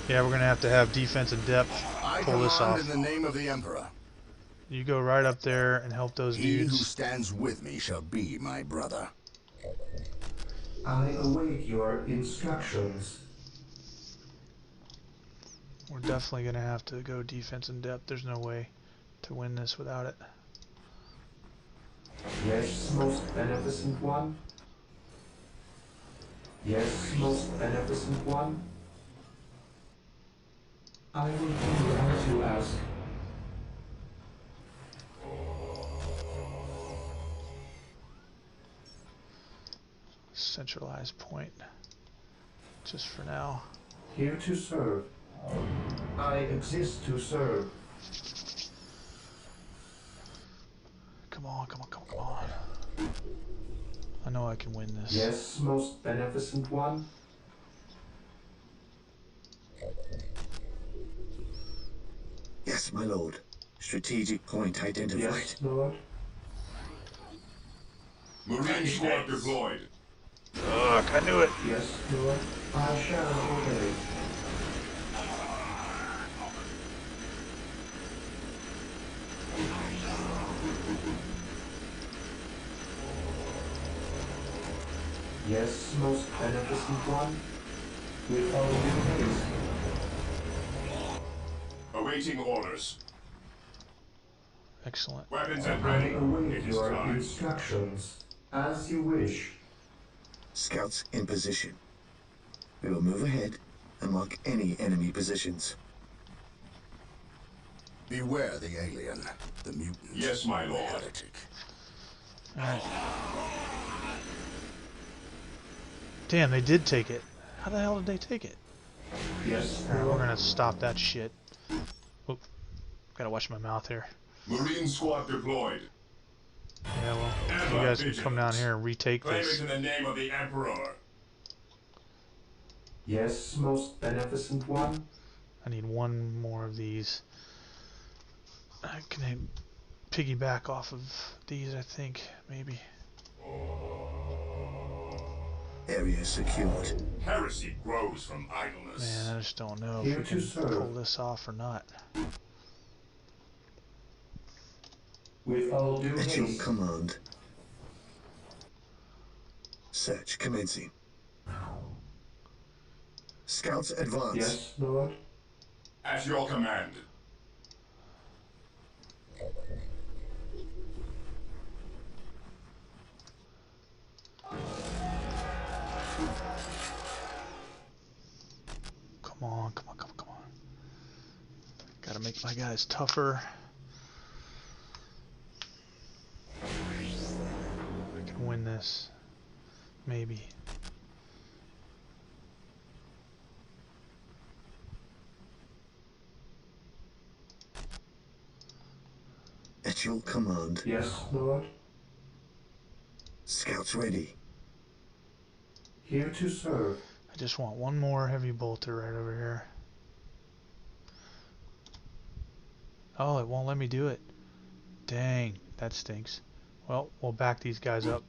Yeah, we're gonna have defense in depth. I Pull this command off. in the name of the Emperor. You go right up there and help those He who dudes. stands with me shall be my brother. I await your instructions. We're definitely gonna have to go defense in depth. There's no way to win this without it. Yes, most beneficent one. Yes, most beneficent one. I will do as you ask. Centralized point. Just for now. Here to serve. I exist to serve. Come on, come on, come on, come on. I know I can win this. Yes, most beneficent one. Yes, my lord. Strategic point identified. Yes, Lord. Marine squad deployed. Fuck, I knew it. Yes, Lord. I shall obey. Yes, most beneficent one. With all due haste. Awaiting orders. Excellent. Weapons at I ready. await It is your time. instructions. As you wish. Scouts in position. We will move ahead and mark any enemy positions. Beware the alien, the mutant. Yes, my the lord. heretic. Alright. Damn, they did take it. How the hell did they take it? Yes, Alright, we're Lord. gonna stop that shit. Oop. Gotta watch my mouth here. Marine squad deployed. Yeah, well, you guys can come down here and retake Claim it this. in the name of the Emperor. Yes, most beneficent one. I need one more of these. Can I piggyback off of these, I think, maybe. Area secured. Heresy grows from idleness. Man, I just don't know Here if we to can serve. pull this off or not. With all due At your haste. command. Search commencing. Scouts advance. Yes, Lord. At your command. Come on, come on, come on, come on. Gotta make my guys tougher. I can win this. Maybe. At your command. Yes, Lord. Scouts ready. Here to serve. I just want one more heavy bolter right over here. Oh, it won't let me do it. Dang, that stinks. Well, we'll back these guys up.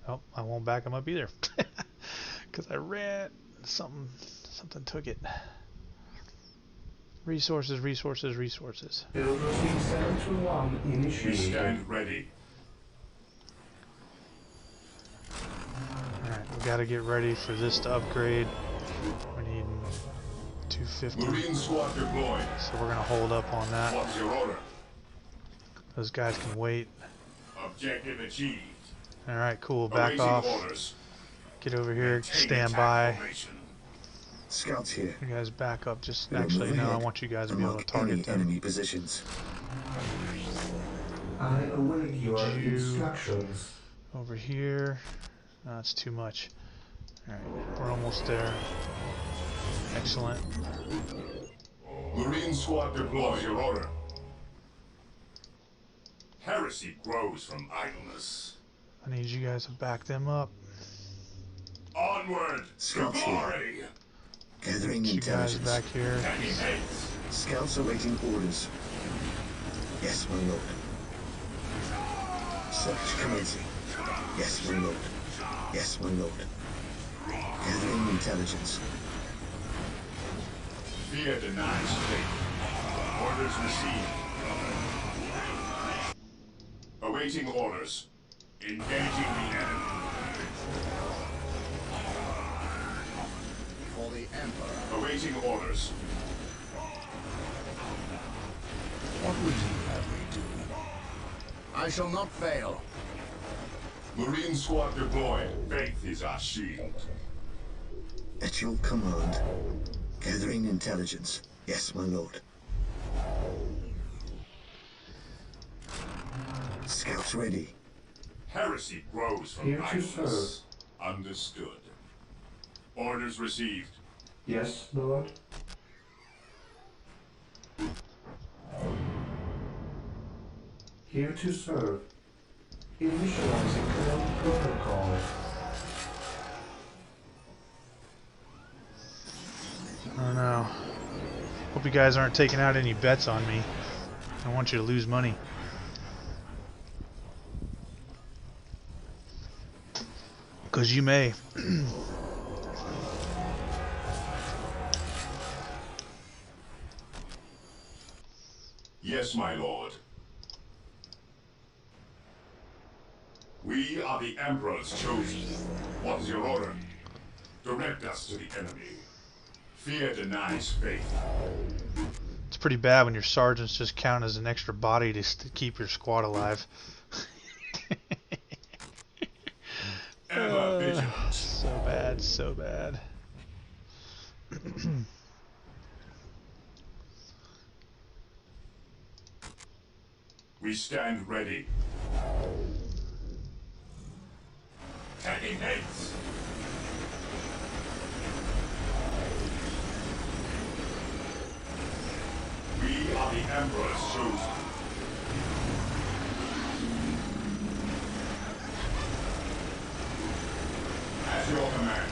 Oh, I won't back them up either. Because I ran. Something took it. Resources, resources, resources. Build routine 721 We initiated. stand ready. Alright, we gotta get ready for this to upgrade. We need 250. Marine squad deployed. So we're gonna hold up on that. What's your order? Those guys can wait. Objective achieved. Alright, cool. Back Awaiting off. orders. Get over here. Take Stand attack by. formation. Scouts here. You guys back up. Just We will actually, move no, I ahead want you guys to and be able to mark target any them. enemy positions. I await your You- instructions. Over here. No, that's too much. Alright, we're almost there. Excellent. Marine squad deployed. Your order. Heresy grows from idleness. I need you guys to back them up. Onward to Scouts here. glory. Gathering You guys intelligence. back here. Taking heads. Scouts awaiting orders. Yes, my lord. Search commencing. Yes, my lord. Yes, my lord. Gathering intelligence. Fear denies faith. Orders received. Awaiting orders. Engaging the enemy. For the Emperor. Awaiting orders. What would you have me do? I shall not fail. Marine squad deployed. Faith is our shield. At your command. Gathering intelligence. Yes, my lord. Scouts ready. Heresy grows from Here to idleness. Understood. Orders received. Yes, Lord. Here to serve. Initializing current protocol. Oh no. Hope you guys aren't taking out any bets on me. I don't want you to lose money. Because you may. Yes, my lord. We are the Emperor's chosen. What is your order? Direct us to the enemy. Fear denies faith. It's pretty bad when your sergeants just count as an extra body to keep your squad alive. Ever vigilant. So bad, so bad. We stand ready. Taking heads. We are the Emperor's chosen. At your command.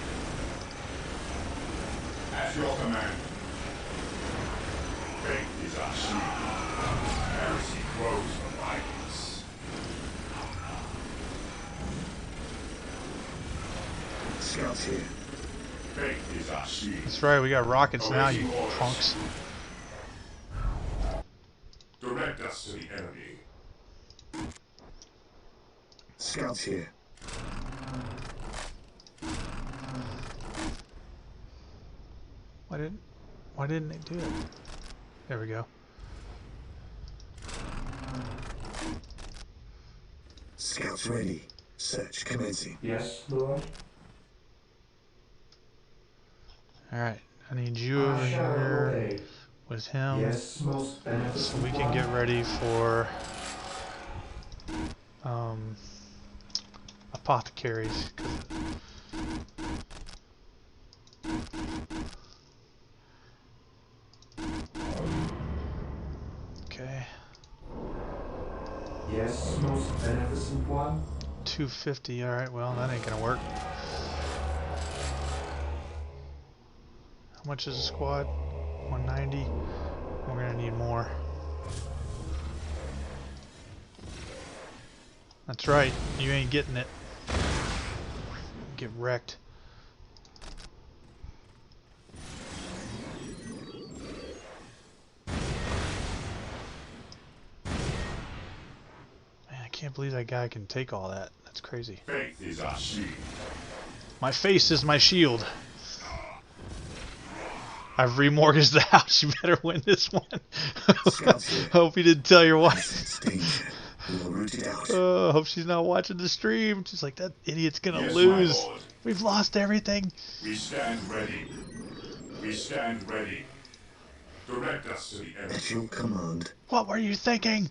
At your command. Faith is our shield. Heresy grows from violence. Scouts here. Faith is our shield. That's right, we got rockets now, you punks. Direct us to the enemy. Scouts here. Why didn't they do it? There we go. Scouts ready. Search commencing. Yes, Lord. Alright, I need you over I shall here obey. with him. Yes, most So beneficent we can one. get ready for apothecaries. Okay, Yes, most beneficent one. 250. Alright, well, that ain't gonna work. How much is a squad? 190. We're gonna need more. That's right, you ain't getting it. Get wrecked. Man, I can't believe that guy can take all that. That's crazy. Faith is our shield. My face is my shield. I've remortgaged the house. You better win this one. Scouts here. Hope you didn't tell your wife. Sense danger. We will root it out. Hope she's not watching the stream. She's like, that idiot's gonna Yes, my lose. lord. We've lost everything. We stand ready. We stand ready. Direct us to the enemy. At your command. What were you thinking?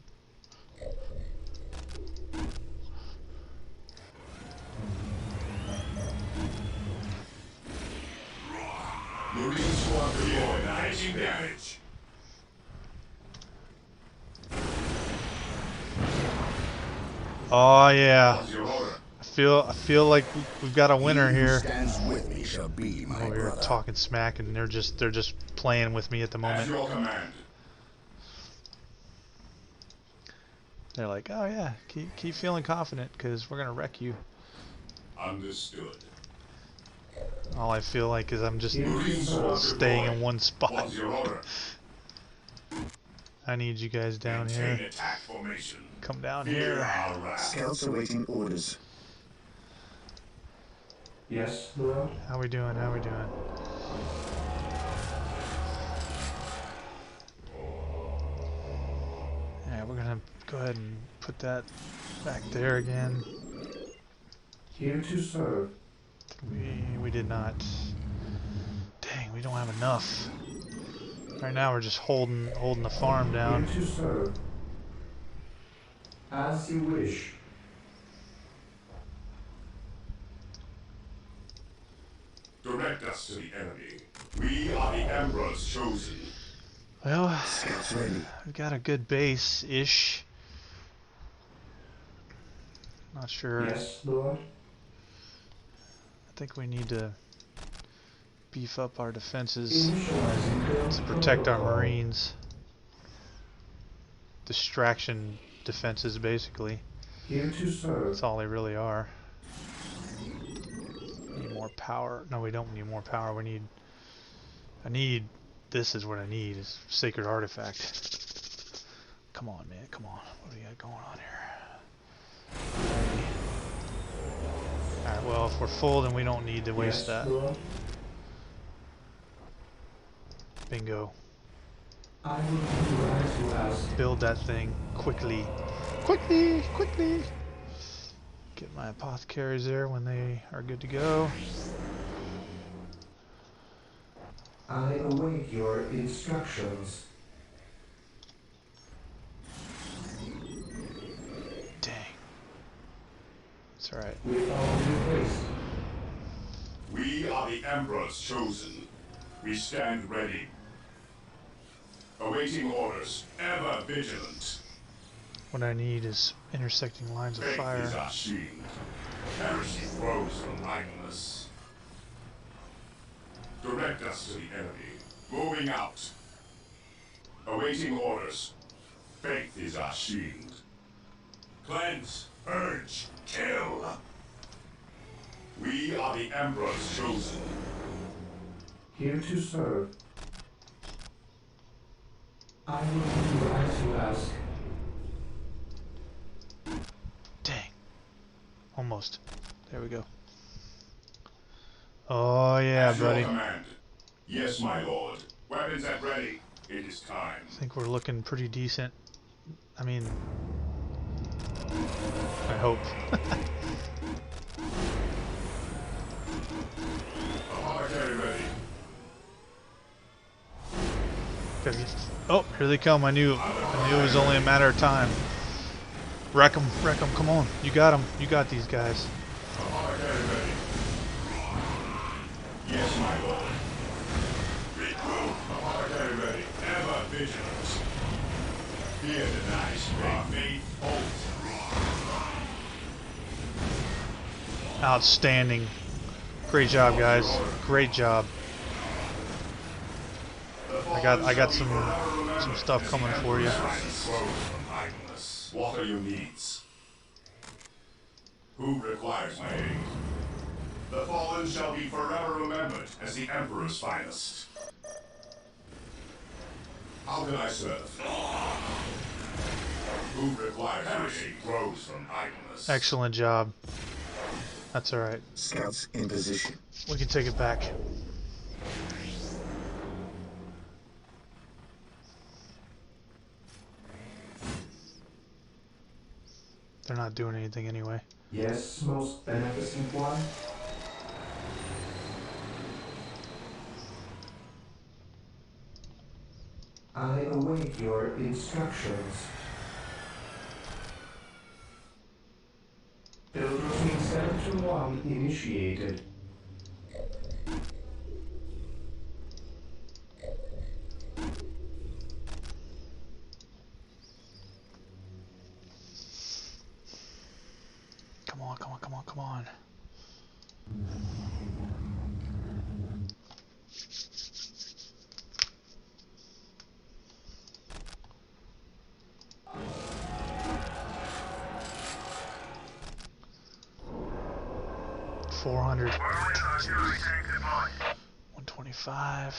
Marine squad deployed. Taking damage. Oh yeah. What's your order? I feel like we've got a winner He who here. stands with me shall be my Over here brother. talking smack, and they're just playing with me at the At moment. your command. They're like, oh yeah, keep feeling confident, because we're gonna wreck you. Understood. All I feel like is I'm just Marine Corps staying in deployed. one spot. What's your order? I need you guys down Maintain here. attack formation. Come down Fear here. our wrath. Scouts awaiting orders. Yes, Lord. How we doing? How we doing? Yeah, we're gonna go ahead and put that back there again. Here to serve. We did not. Dang, we don't have enough. Right now we're just holding the farm down. Here to serve. As you wish. Direct us to the enemy. We are the Emperor's chosen. Well, Scouts ready. we've got a good base-ish. Not sure. Yes, Lord. I think we need to beef up our defenses Initializing build to protect our protocol. Marines. Distraction defenses, basically. Here to serve. That's all they really are. Need more power. No, we don't need more power. This is what I need, is Sacred Artifact. Come on, man. Come on. What do we got going on here? Alright, well, if we're full, then we don't need to waste Yes, that. Lord. Bingo. I will do as you ask. Build that thing quickly. Quickly! Quickly! Get my apothecaries there when they are good to go. I await your instructions. Dang. It's alright. With all due haste. We are the Emperor's chosen. We stand ready. Awaiting orders, ever vigilant. What I need is intersecting lines of Faith fire. is our shield. Heresy grows from idleness. Direct us to the enemy. Moving out. Awaiting orders. Faith is our shield. Cleanse, purge, kill. We are the Emperor's chosen. Here to serve. I will do as you ask. Dang. Almost. There we go. Oh yeah, At your buddy. command. Yes, my lord. Weapons at ready. It is time. I think we're looking pretty decent. I mean, I hope. Apothecary ready. Oh, here they come. I knew it was only a matter of time. Wreck them, come on. You got them. You got these guys. Apothecary ready. Yes, my lord. Apothecary ready. Ever vigilant. Fear denies faith. Holds. Outstanding. Great job, guys. Great job. I got some stuff coming for you. What are your needs? Who requires my aid? The fallen shall be forever remembered as the Emperor's finest. How can I serve? Who requires heresy grows from idleness. Excellent job. That's alright. Scouts in position. We can take it back. They're not doing anything anyway. Yes, most beneficent one. I await your instructions. Build routine 721 initiated. Come on, come on, come on, come on. $400. 125.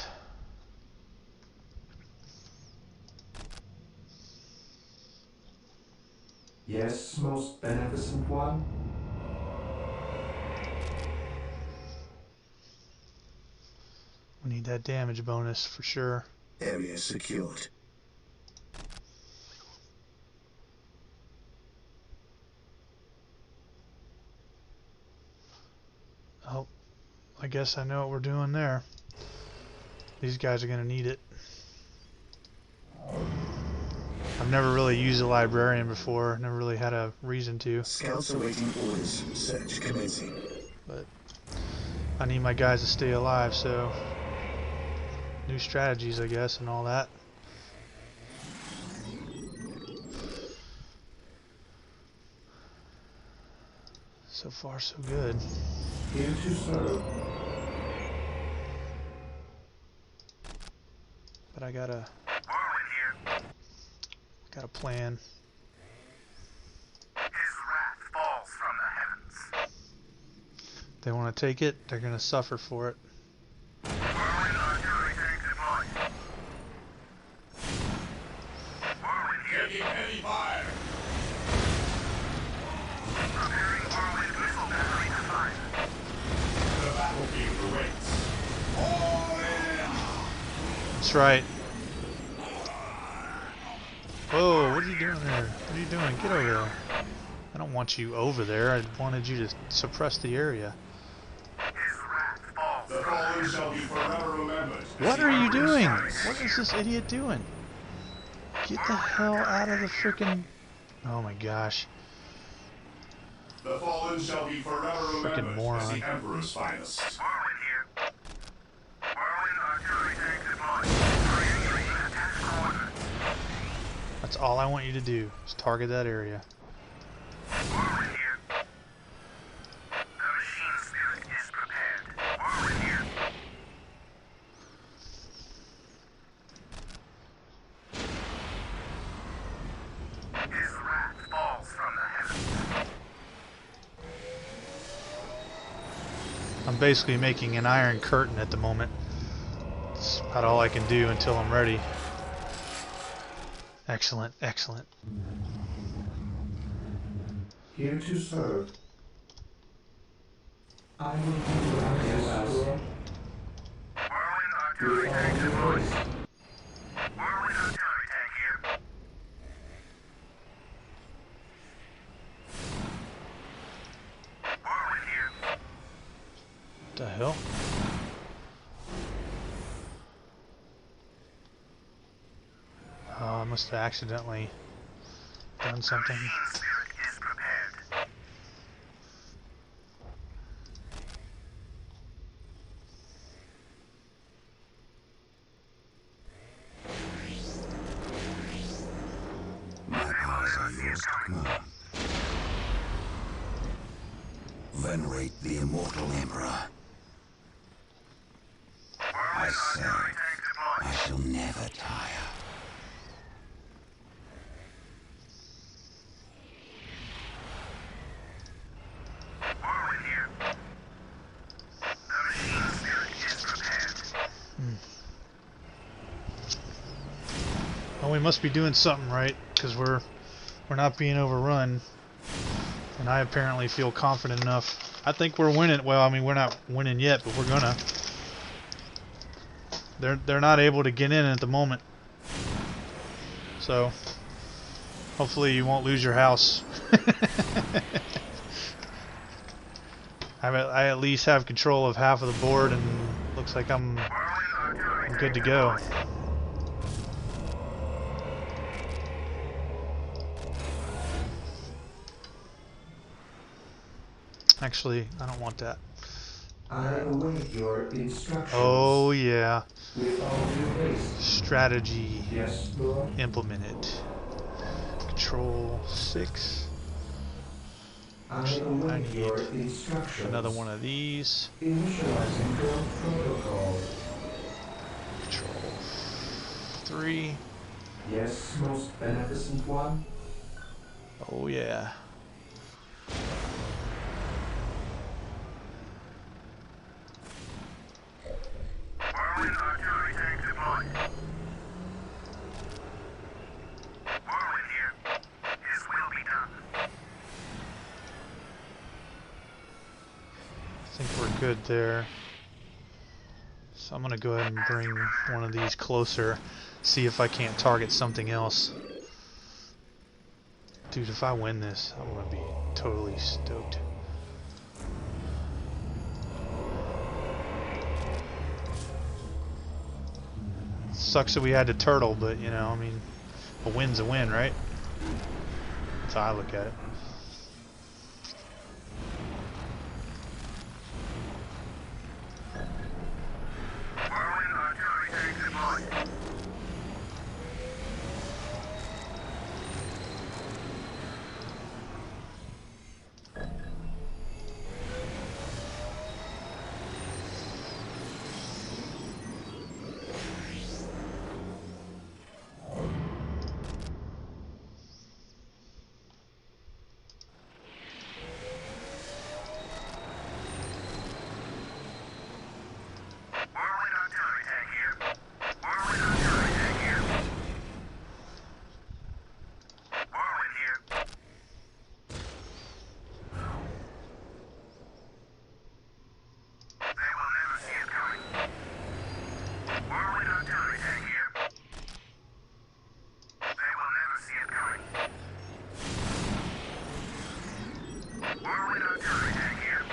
Yes, most beneficent one. We need that damage bonus for sure. Area secured. Oh, I guess I know what we're doing there. These guys are going to need it. I've never really used a librarian before. Never really had a reason to. Scouts awaiting orders. Search commencing. But I need my guys to stay alive, so new strategies, I guess, and all that. So far, so good. Here to serve. But I got a plan. His wrath falls from the heavens. They want to take it, they're going to suffer for it. Whirling artillery tank deployed. Whirling here. Taking heavy fire. Preparing whirlwind missile battery to fire. The battlefield awaits. All in! That's right. Whoa, what are you doing there? What are you doing? Get over there. I don't want you over there. I wanted you to suppress the area. His wrath falls. The fallen shall be forever remembered. What are you doing? What is this idiot doing? Get the hell out of the freaking... Oh my gosh. The fallen shall be forever remembered as moron. the Emperor's finest. Whirling here. Whirling artillery tank deployed. Triangulating attack coordinates. That's all I want you to do, is target that area. Whirling here. The machine spirit is prepared. Whirling here. His wrath falls from the heavens. I'm basically making an iron curtain at the moment. That's about all I can do until I'm ready. Excellent, excellent. Here to serve. I will do what I ask. Whirling artillery tank deployed. Whirling artillery tank here. Whirling here. What the hell? Oh, I must have accidentally done something. Machine spirit is prepared. My powers are yours to command. Venerate the immortal Emperor. I Whirling serve. artillery tank deployed. I shall never tire. Whirling here. The machine spirit is prepared. Well, we must be doing something right, because we're not being overrun. And I apparently feel confident enough. I think we're winning. Well, I mean, we're not winning yet, but we're gonna. They're not able to get in at the moment. So hopefully you won't lose your house. I at least have control of half of the board, and looks like I'm good to go. Actually, I don't want that. I await your instructions. Oh yeah, With all due haste. strategy Yes, Lord. implemented. Control 6. I I await need your instructions. another one of these. Initializing build protocol. Control 3. Yes, most beneficent one. Oh yeah. Whirlwind artillery tank deployed. Whirlwind here. His will be done. I think we're good there. So I'm gonna go ahead and bring one of these closer, see if I can't target something else. Dude, if I win this, I'm gonna be totally stoked. Sucks that we had to turtle, but you know, I mean, a win's a win, right? That's how I look at it. Whirlwind artillery tank deployed. Whirlwind artillery tank here. Whirlwind artillery tank here. Whirlwind here. They will never see it coming. Whirlwind artillery tank here. They will never see it coming. Whirlwind artillery tank here.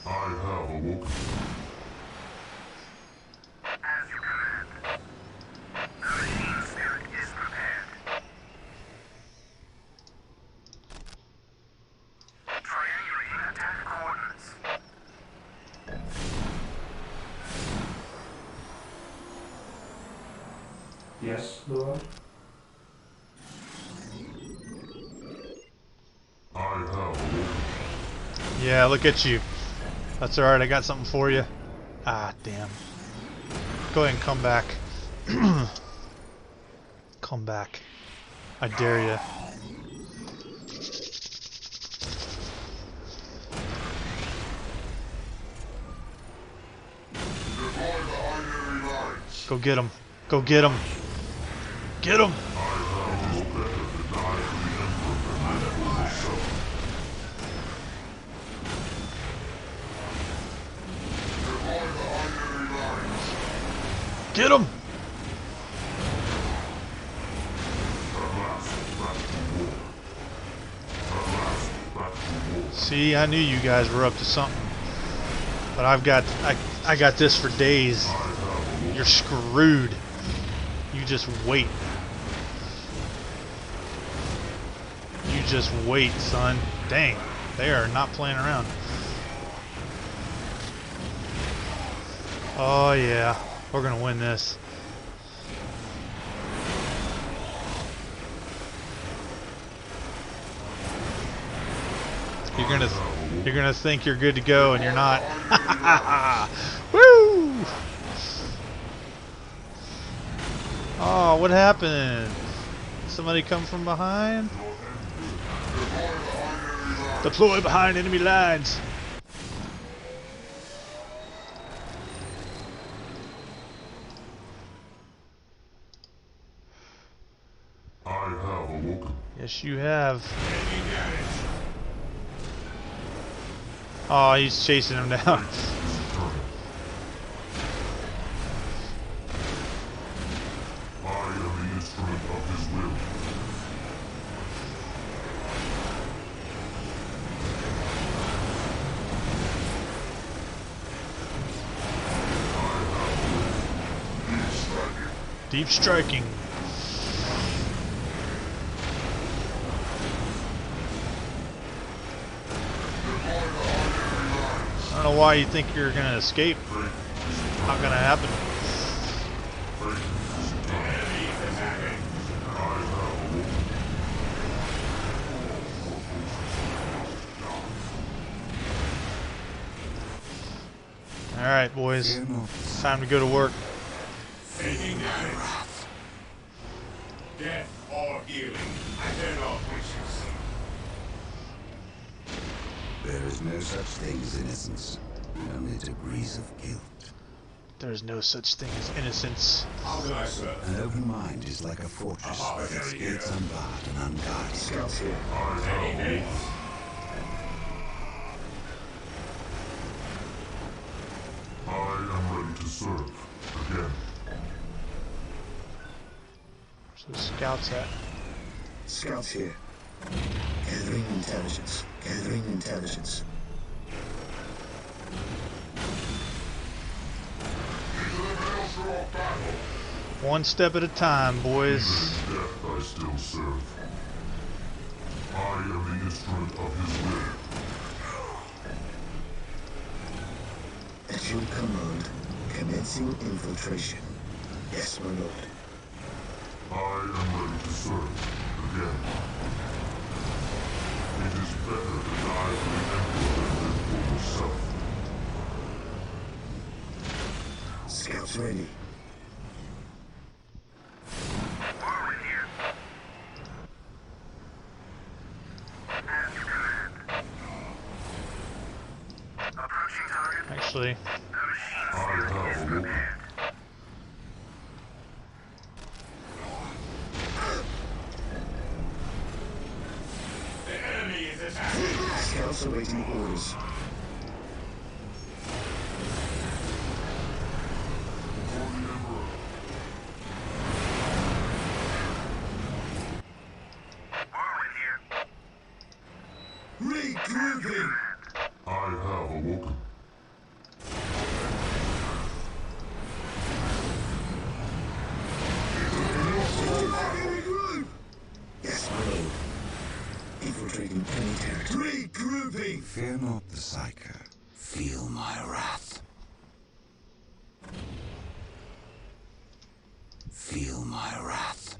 I have awoken. As you command. The machine spirit is prepared. Triangulating attack coordinates. Yes, Lord. I have awoken. Yeah, look at you. That's alright, I got something for you. Ah, damn. Go ahead and come back. Come back. I dare you. Deploy the binary lines. Go get him. Go get him. Get him. I have no better to die for the Emperor than for yourself. Deploy the binary lines. Get him. At last, back to war. At last, back to war. See, I knew you guys were up to something. But I got this for days. You're screwed. You just wait. You just wait, son. Dang. They are not playing around. Oh yeah. We're gonna win this. You're gonna think you're good to go and you're not. Woo! Oh, what happened? Somebody come from behind? Deploy behind enemy lines. I have awoken. Yes, you have. Oh, he's chasing him down. I am the instrument of his will. Deep striking. I don't know why you think you're gonna escape. Not gonna happen. Alright, boys. Time to go to work. Taking damage. Death or healing. I dare not wishes. There is no such thing as innocence, only degrees of guilt. There's no such thing as innocence. How can I serve? An open mind is like a fortress with its gates unbarred and unguarded. Scouts here. Taking haste. I am ready to serve again. Where's the scouts at? Scouts here. Gathering intelligence. Gathering intelligence. One step at a time, boys. Death I still serve. I am the instrument of his will. At your command, commencing infiltration. Yes, my lord. I am ready to serve again. It is better to die for the Emperor than live for yourself. Scouts ready. Warwick here. As you command. Approaching target. Actually, The machine I have awoken. The enemy is attacking. Scouts awaiting orders. Warwick here. Regrouping! I have awoken. Regroup! Yes, my lord. Infiltrating enemy territory. Regrouping! Fear not the Psyker. Feel my wrath. Feel my wrath.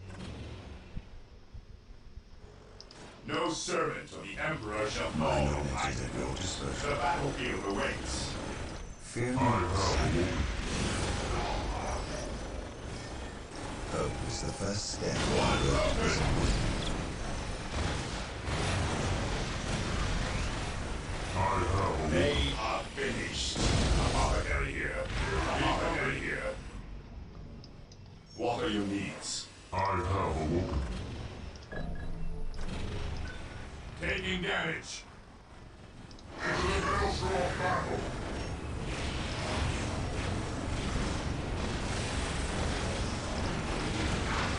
No servant of the Emperor shall fall My in knowledge my is at your disposal. The battlefield awaits. Fear I not the have Psyker. awoken. Hope is the first step on the road to disappointment. I have awoken. They are finished. Apothecary here. Apothecary here. What are your needs? I have awoken. Taking damage. Into the maelstrom of battle.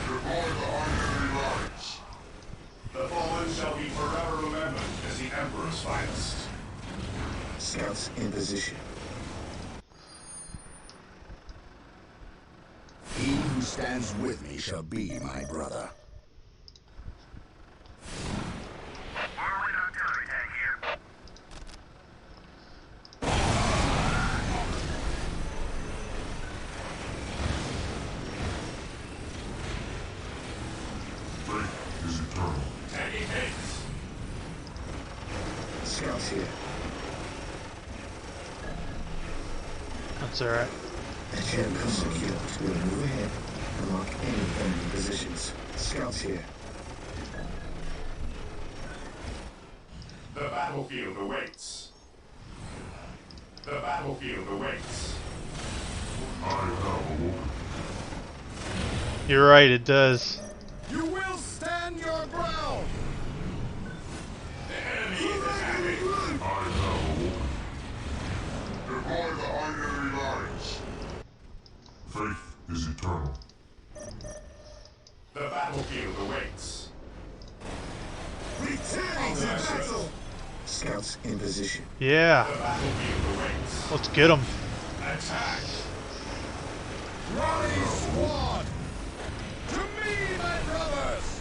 Deploy the artillery lines. The fallen shall be forever remembered as the Emperor's finest. Scouts in position. He who stands with me shall be my brother. Warwick artillery tank here. Faith is eternal. Taking haste. Scouts here. that's alright. At your command, secure. We'll move ahead and mark any enemy positions. Scouts here. The battlefield awaits. The battlefield awaits. I have awoken. You're right, it does. You will stand your ground! The enemy is attacking. I have awoken. Deploy the artillery lines. Faith is eternal. The battlefield awaits. Returning to battle! Scouts in position. Yeah, The battlefield awaits. let's get them. Attack. Rally squad! To me, my brothers!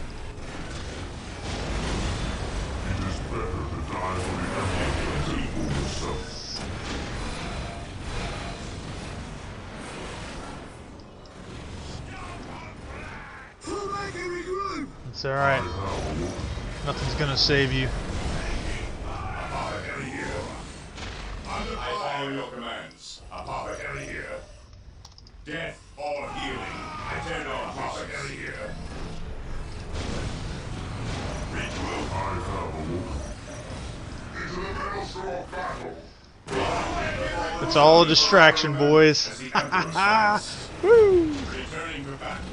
It is better to die for the Emperor than for yourself. Pull back and regroup! It's alright. Nothing's gonna save you. Apothecary here. I follow your commands. Apothecary. Death or healing. Attend our house here. Regroup. I have awoken. Into the maelstrom of battle. It's all a distraction, boys. As the Emperor's finest. Woo! Returning to battle.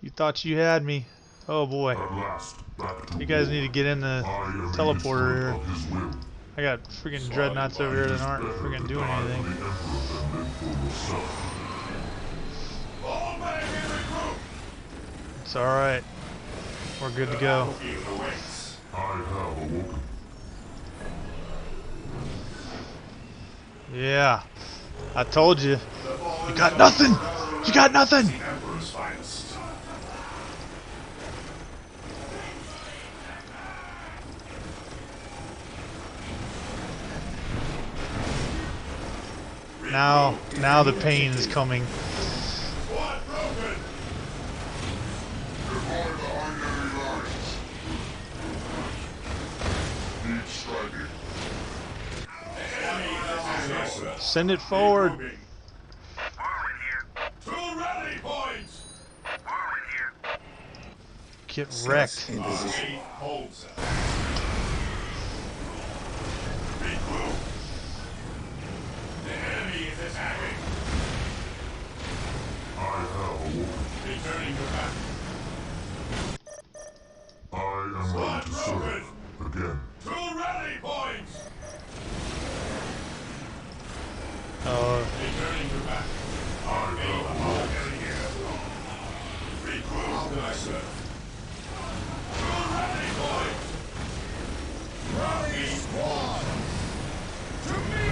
You thought you had me. Oh boy. At last, back to You guys need to get in the I am the teleporter here. instrument of his will. I got freaking dreadnoughts over here that aren't freaking doing anything. The Emperor than live for yourself. All back and regroup. It's alright. We're good to go. Battlefield awaits. I have awoken. Yeah. I told you. You got nothing! You got nothing! The Emperor's finest. Now the pain is coming. Squad broken. Deploy behind enemy lines. Need striking. Enemy attack. Send it forward. Regrouping. Whirling here. To rally point. Whirling here. Get Scouts wrecked. in position. Eight holds us. Regroup. The enemy is attacking. I have awoken. Returning to battle. I am ready to serve. Again. To rally point. Returning to battle. I have awoken. Regroup, my sir. To rally point. Rally squad. To me,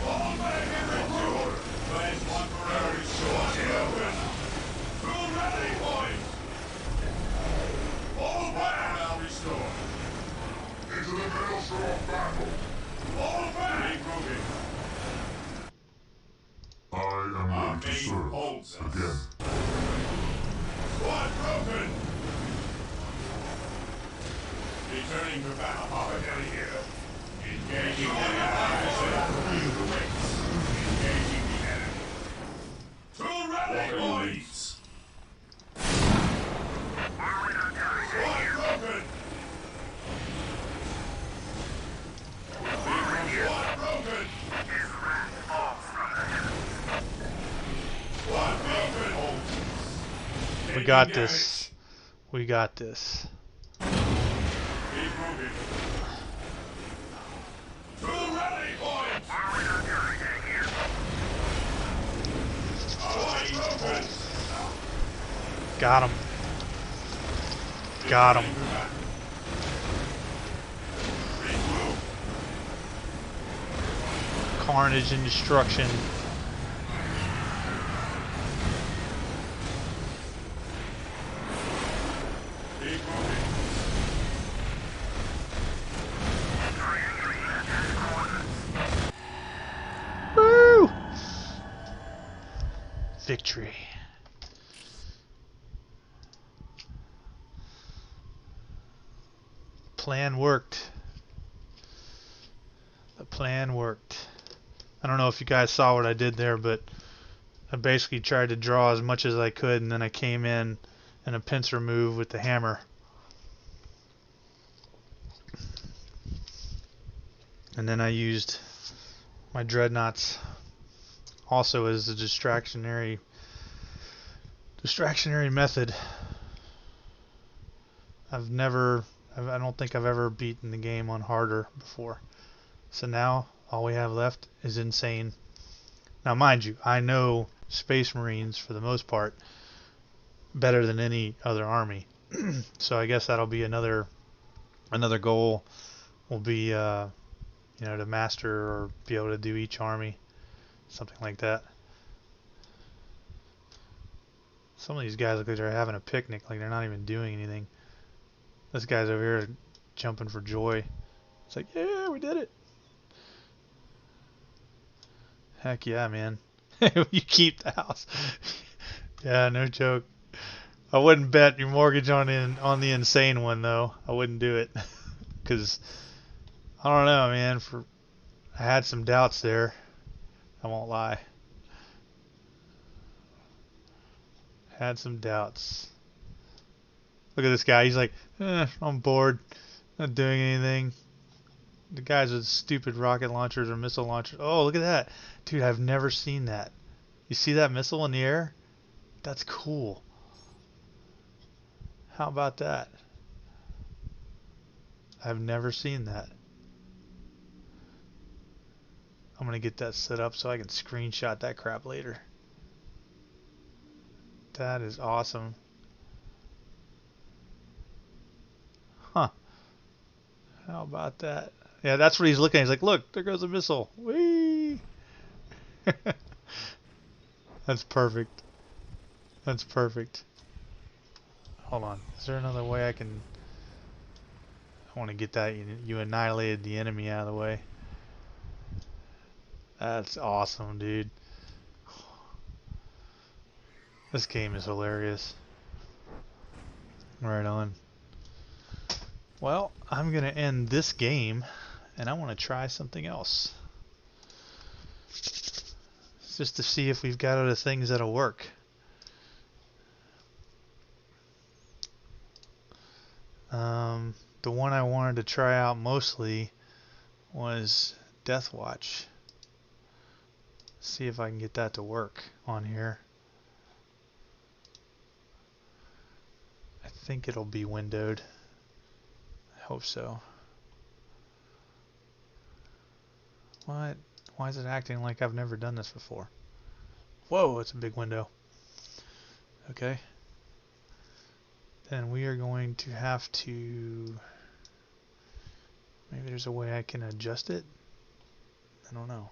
all back and regroup. Place one priority short. To rally point. All back now restored. Into the maelstrom of battle. All back. Regrouping. I am ready to serve. Holds us. Again. Squad broken. Returning to battle. Apothecary here. Engaging the enemy. Battlefield awaits. Engaging the enemy. To rally points. Squad broken. Squad broken. Squad broken. We got this. We got this. Regrouping. To rally points. Got him. Got him. Carnage and destruction. Woo! Victory. Plan worked. The plan worked. I don't know if you guys saw what I did there, but I basically tried to draw as much as I could, and then I came in a pincer move with the hammer. And then I used my dreadnoughts also as a distractionary method. I don't think I've ever beaten the game on harder before. So now all we have left is insane. Now mind you, I know Space Marines for the most part better than any other army. So I guess that'll be another goal will be to master or be able to do each army, something like that. Some of these guys look like they're having a picnic, like they're not even doing anything. This guy's over here jumping for joy. It's like, yeah, we did it. Heck yeah, man. You keep the house. Yeah, no joke. I wouldn't bet your mortgage on the insane one though. I wouldn't do it. Cause I don't know, man, I had some doubts there. I won't lie. Had some doubts. Look at this guy. He's like, I'm bored. Not doing anything. The guys with stupid rocket launchers or missile launchers. Oh, look at that. Dude, I've never seen that. You see that missile in the air? That's cool. How about that? I've never seen that. I'm going to get that set up so I can screenshot that crap later. That is awesome. Huh. How about that? Yeah, that's what he's looking at. He's like, look, there goes a missile. Whee! That's perfect. That's perfect. Hold on. Is there another way I can... I want to get that. You annihilated the enemy out of the way. That's awesome, dude. This game is hilarious. Right on. Well, I'm going to end this game, and I want to try something else. Just to see if we've got other things that'll work. The one I wanted to try out mostly was Death Watch. See if I can get that to work on here. I think it'll be windowed. I hope so. What? Why is it acting like I've never done this before? Whoa, it's a big window. Okay. Then we are going to have to... Maybe there's a way I can adjust it? I don't know.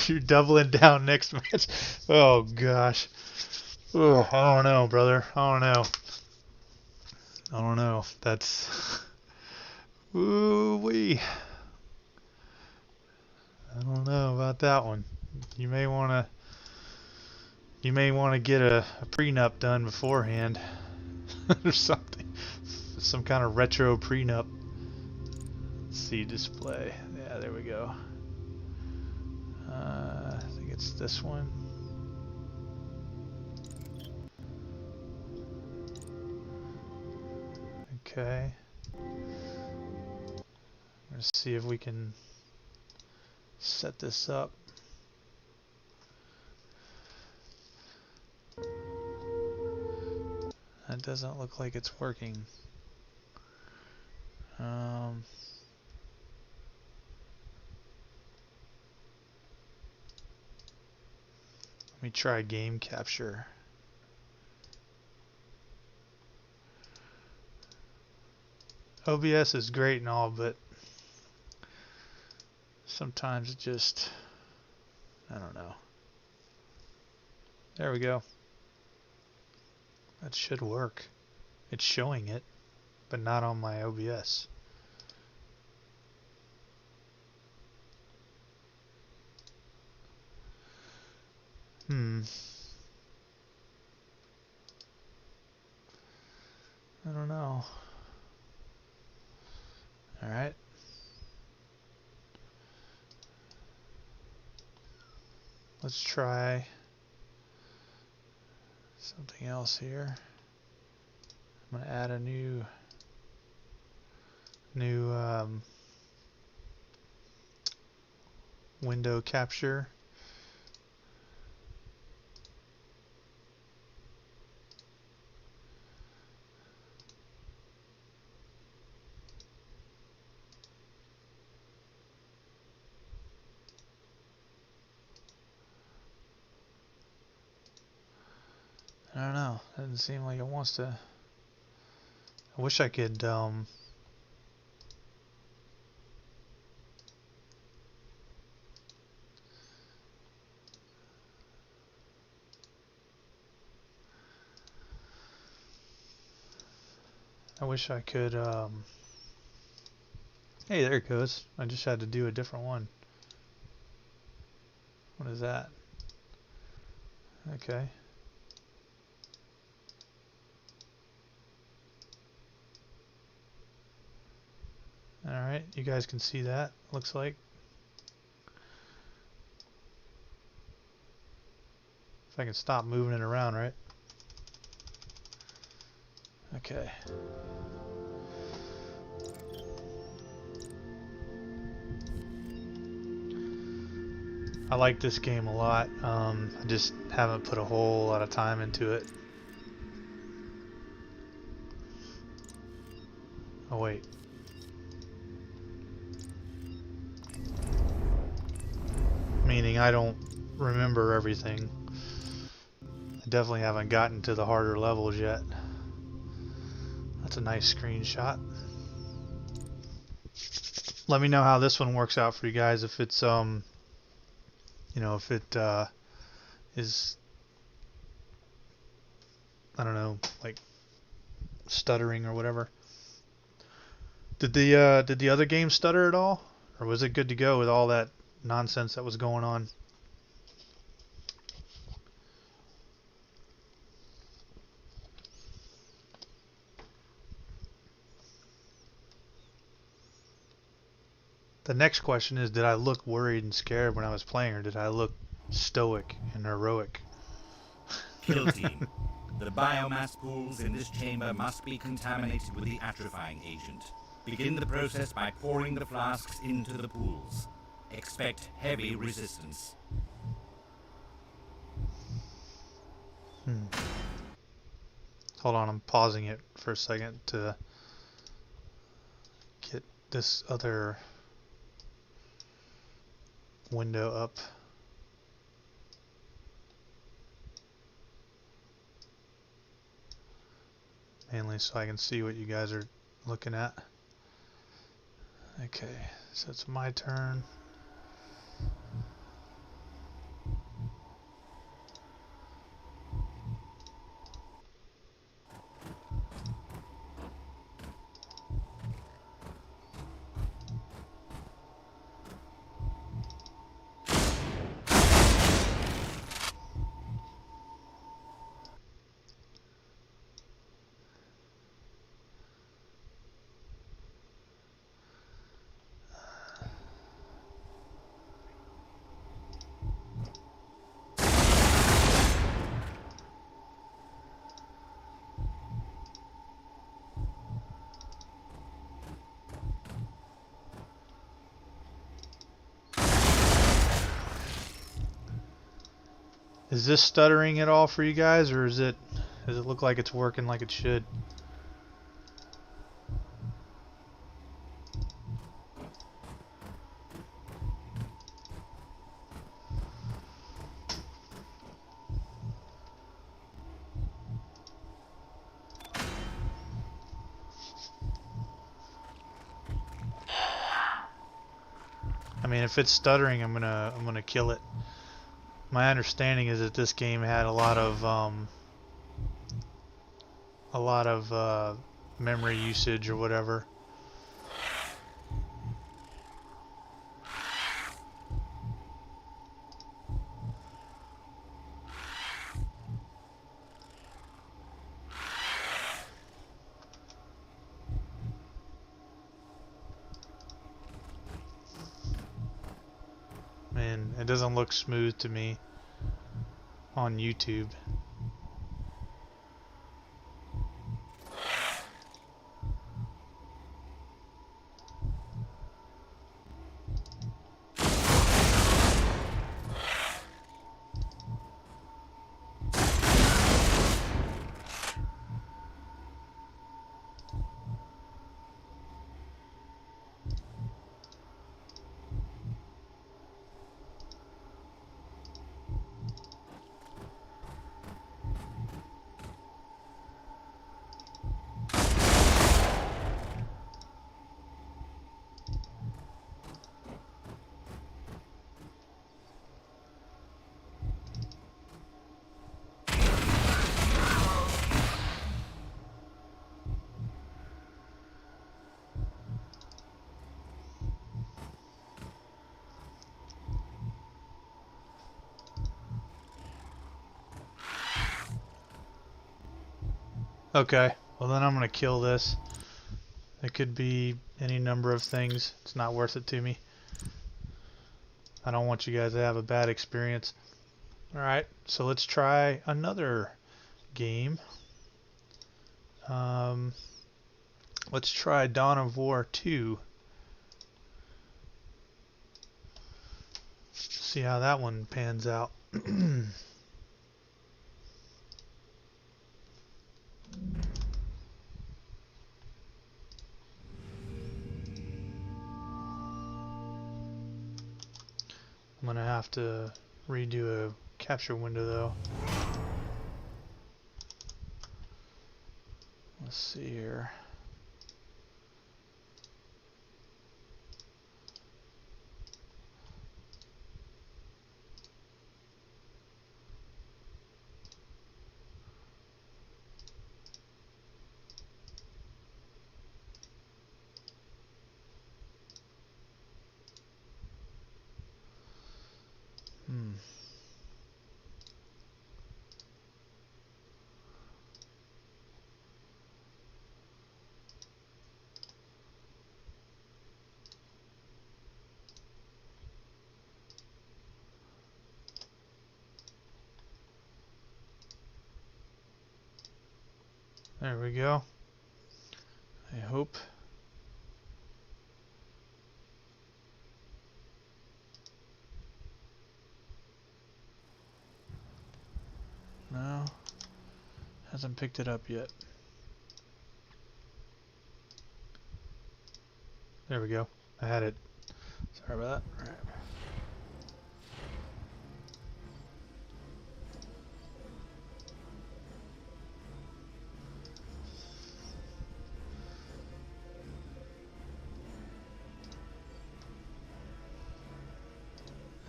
You're doubling down next match. Oh gosh. Oh, I don't know, brother. I don't know. I don't know. That's... Ooh-wee. I don't know about that one. You may want to get a prenup done beforehand. Or something. Some kind of retro prenup. Let's see, display. Yeah, there we go. I think it's this one. Okay. Let's see if we can set this up. That doesn't look like it's working. Let me try game capture. OBS is great and all, but sometimes it just, I don't know. There we go. That should work. It's showing it, but not on my OBS. I don't know. Alright. Let's try something else here. I'm going to add a new window capture. I don't know. Doesn't seem like it wants to. I wish I could hey, there it goes. I just had to do a different one. What is that? Okay. Alright, you guys can see that, looks like. If I can stop moving it around, right? Okay. I like this game a lot. I just haven't put a whole lot of time into it. Oh wait. Meaning I don't remember everything. I definitely haven't gotten to the harder levels yet. That's a nice screenshot. Let me know how this one works out for you guys. If it's you know, if it is, I don't know, like stuttering or whatever. Did the other game stutter at all, or was it good to go with all that nonsense that was going on? The next question is, did I look worried and scared when I was playing, or did I look stoic and heroic? Kill team. The biomass pools in this chamber must be contaminated with the atrophying agent. Begin the process by pouring the flasks into the pools. Expect heavy resistance. Hold on, I'm pausing it for a second to get this other window up. Mainly so I can see what you guys are looking at. Okay, so it's my turn. Is this stuttering at all for you guys, or does it look like it's working like it should? I mean, if it's stuttering, I'm gonna kill it. My understanding is that this game had a lot of memory usage or whatever. Man, it doesn't look smooth to me on YouTube. Okay, well then I'm gonna kill this. It could be any number of things. It's not worth it to me. I don't want you guys to have a bad experience. Alright, so let's try another game. Let's try Dawn of War 2. See how that one pans out. I'm gonna have to redo a capture window though. Let's see here. There we go. I hope. No, hasn't picked it up yet. There we go. I had it. Sorry about that. All right.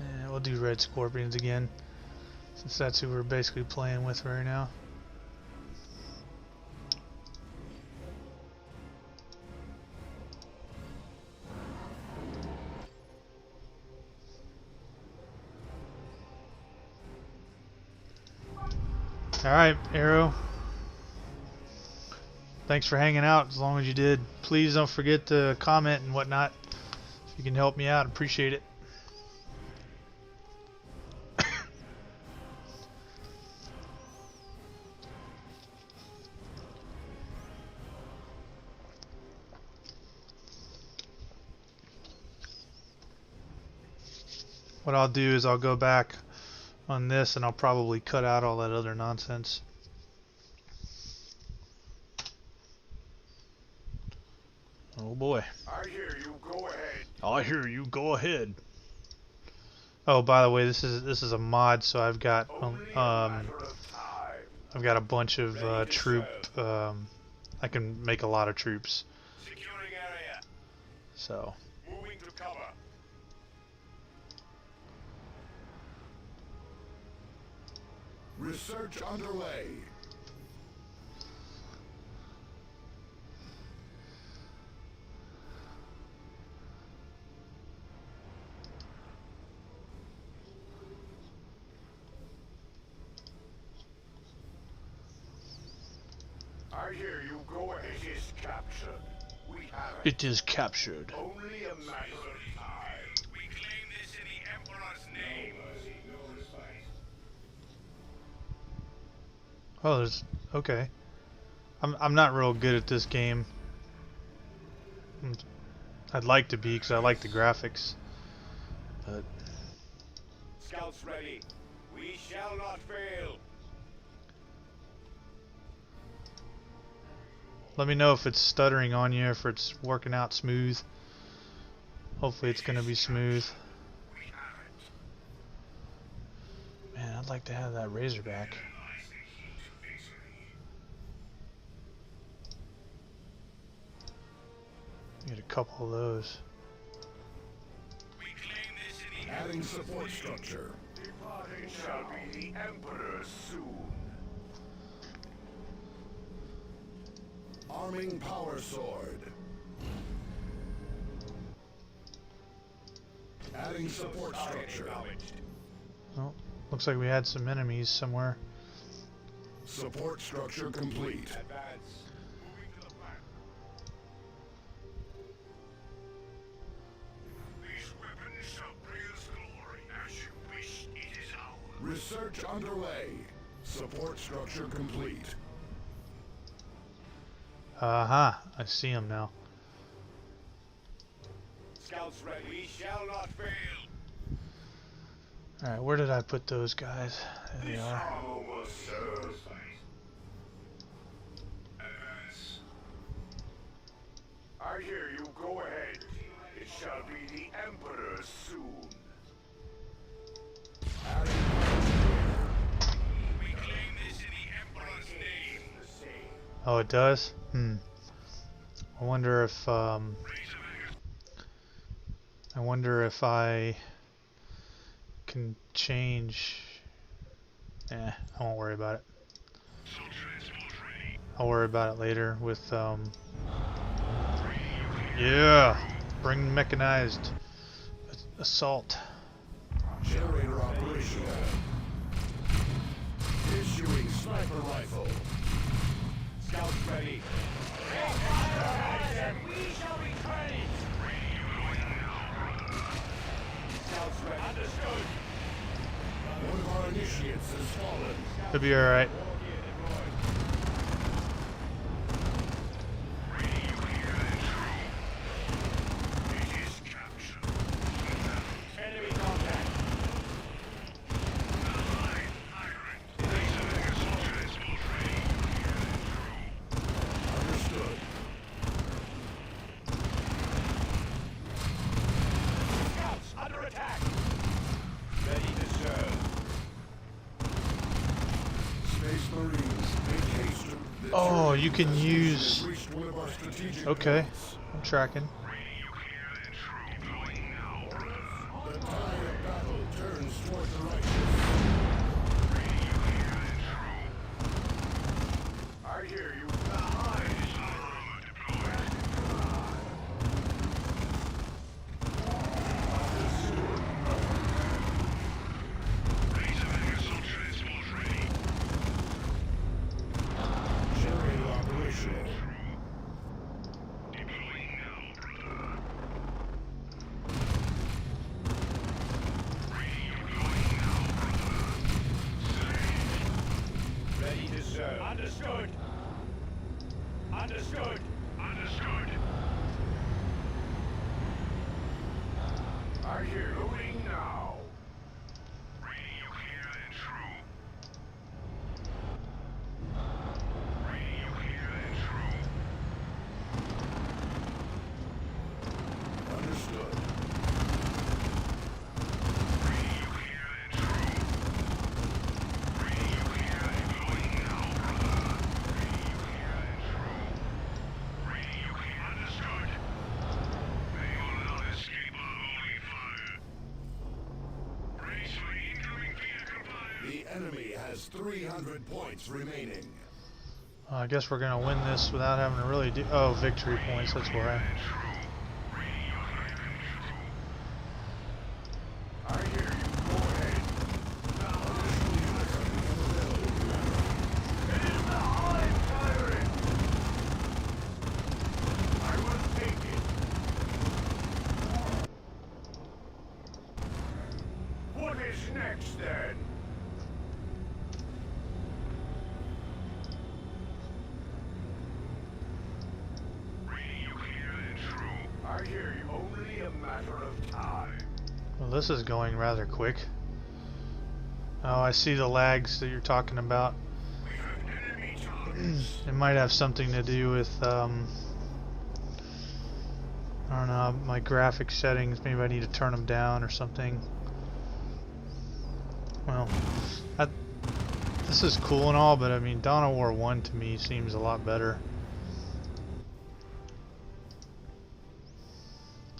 And we'll do red scorpions again, since that's who we're basically playing with right now. Alright, Arrow. Thanks for hanging out as long as you did. Please don't forget to comment and whatnot. If you can help me out, appreciate it. What I'll do is I'll go back on this and I'll probably cut out all that other nonsense. Oh boy. I hear you. Go ahead. I hear you. Go ahead. Oh, by the way, this is a mod, so I've got I've got a bunch of troop. I can make a lot of troops. Securing area. So. Moving to cover. Research underway. I hear you. Go ahead. It is captured. We have it. It is captured. Only a matter of time. We claim this in the Emperor's name. Oh, there's okay. I'm not real good at this game. I'd like to be because I like the graphics, but Scouts ready. We shall not fail. let me know if it's stuttering on you, if it's working out smooth. Hopefully it's gonna be smooth. Man, I'd like to have that Razorback. Get a couple of those. Adding support structure. Departing shall be the Emperor soon. Arming power sword. Adding support structure. Oh, looks like we had some enemies somewhere. Support structure complete. Advance. Moving to the plan. These weapons shall bring us glory. As you wish, it is ours. Research underway. Support structure complete. I see him now. Scouts ready. We shall not fail. Alright, where did I put those guys? There they are. Hollow will serve. Advance. I hear you. Go ahead. It shall be the Emperor soon. We claim this in the Emperor's name. Oh, it does? I wonder if I can change. I won't worry about it. I'll worry about it later with yeah, bring mechanized assault. Generator operational. Issuing sniper rifle. Scouts ready. We shall be trained. Scouts ready. Understood. One of our initiates has fallen. It'll be alright. Enemy contact. Understood. Scouts under attack. Ready to serve. Space Marines, make haste. The Oh, Tyrian you can infestation use. has reached one of our strategic Okay, points. I'm tracking. The tide of battle turns toward the righteous. I hear you. Generator operational. Ready to serve. Understood. Understood. Understood. I hear loading now. Radio clear and true. Radio clear and true. Understood. Radio clear and true. Radio clear and going now, brother. Radio clear and true. Radio clear. Understood. They will not escape our holy fire. Brace for incoming vehicle fire. The enemy has 300 points remaining. I guess we're gonna win this without having to really do. Oh, victory points. That's why. I hear you. Go ahead. It is the Hive Tyrant. I will take it. What is next then? Radio clear and true. I hear you. Only a matter of time. Well, this is going rather quick. Oh, I see the lags that you're talking about. We have enemy targets. It might have something to do with I don't know, my graphic settings. Maybe I need to turn them down or something. Well, this is cool and all, but I mean, Dawn of War 1 to me seems a lot better.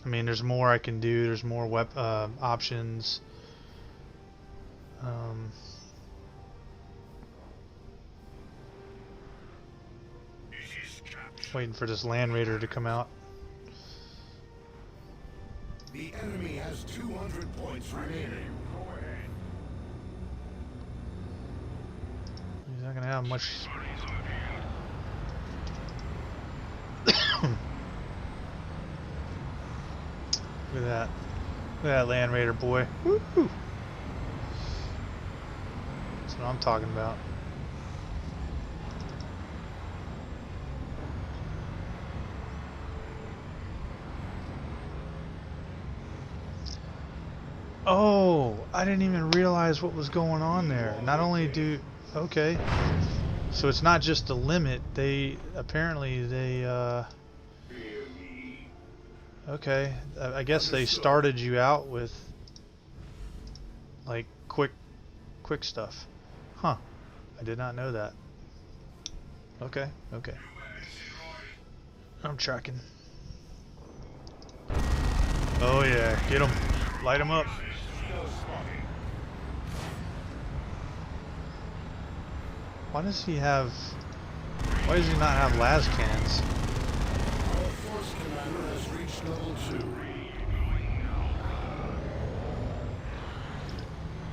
I mean, there's more I can do. There's more options. Waiting for this Land Raider to come out. The enemy has 200 points remaining. Go ahead. He's not gonna have much. Look at that. Look at that Land Raider boy. Woo-hoo. That's what I'm talking about. Oh, I didn't even realize what was going on there. Not only do... Okay. So it's not just the limit. They... Apparently they... Okay. I guess they started you out with... like, quick stuff. Huh. I did not know that. Okay. Okay. I'm tracking. Oh yeah. Get them. Light them up. Why does he have... Why does he not have las cannons? Our force commander has reached level 2.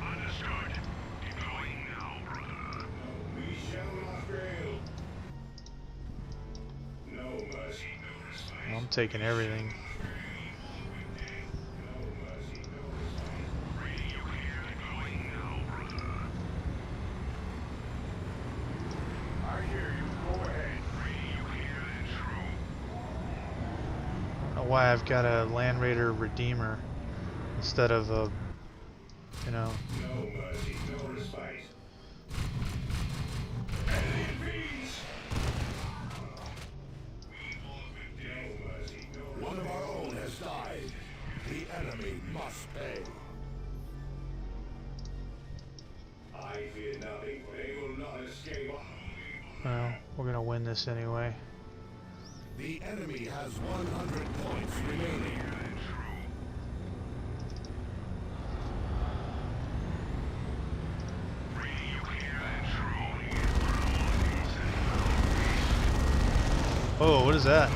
Understood. Deploying now, brother. We shall not fail. No mercy, no respite. I'm taking everything. Why I've got a Land Raider Redeemer instead of a, you know. No mercy, no respite. Enemy in peace. No mercy, no respite. One of our own has died. The enemy must pay. I fear nothing, for they will not escape. Well, we're gonna win this anyway. The enemy has 100 points remaining. Oh, what is that?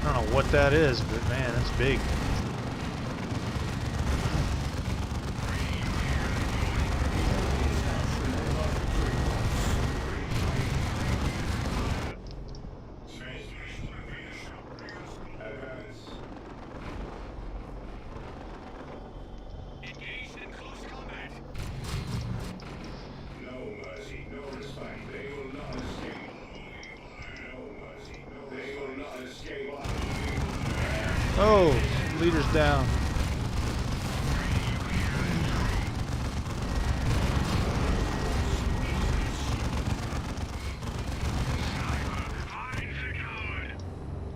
I don't know what that is, but man, that's big. Engaged in close combat. No mercy, no respite. They will not escape. No mercy, no. They will not escape. Oh, leader's down.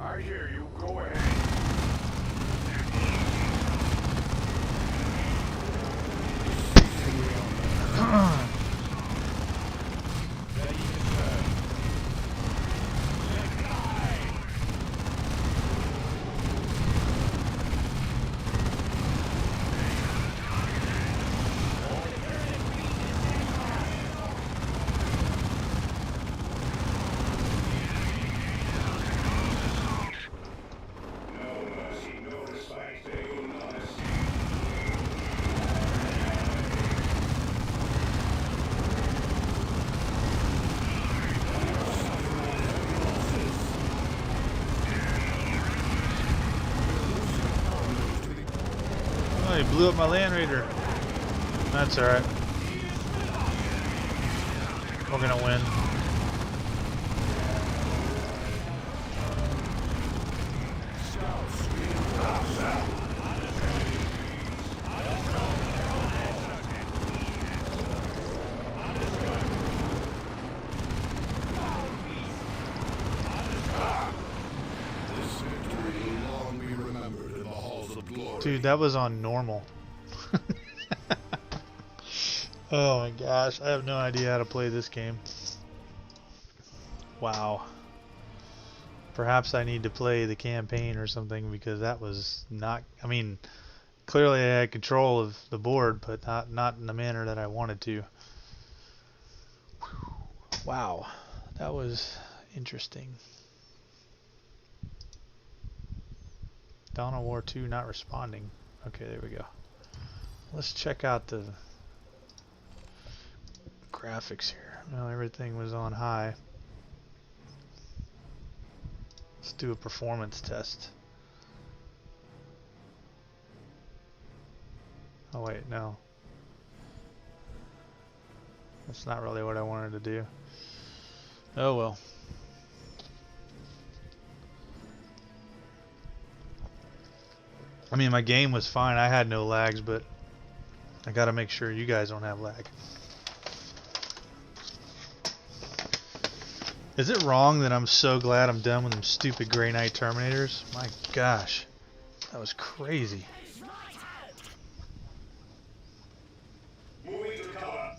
I hear you. Go ahead. Oh, he blew up my Land Raider. That's alright. We're gonna win. This victory will long be remembered. glory. Dude, that was on normal. Oh my gosh, I have no idea how to play this game. Wow. Perhaps I need to play the campaign or something, because that was not, I mean, clearly I had control of the board, but not in the manner that I wanted to. Wow, that was interesting. Dawn of War 2 not responding. Okay, there we go. Let's check out the graphics here. Well, everything was on high. Let's do a performance test. Oh wait, no. That's not really what I wanted to do. Oh well. I mean, my game was fine. I had no lags, but I gotta make sure you guys don't have lag. Is it wrong that I'm so glad I'm done with them stupid Grey Knight Terminators? My gosh. That was crazy. Moving to cover.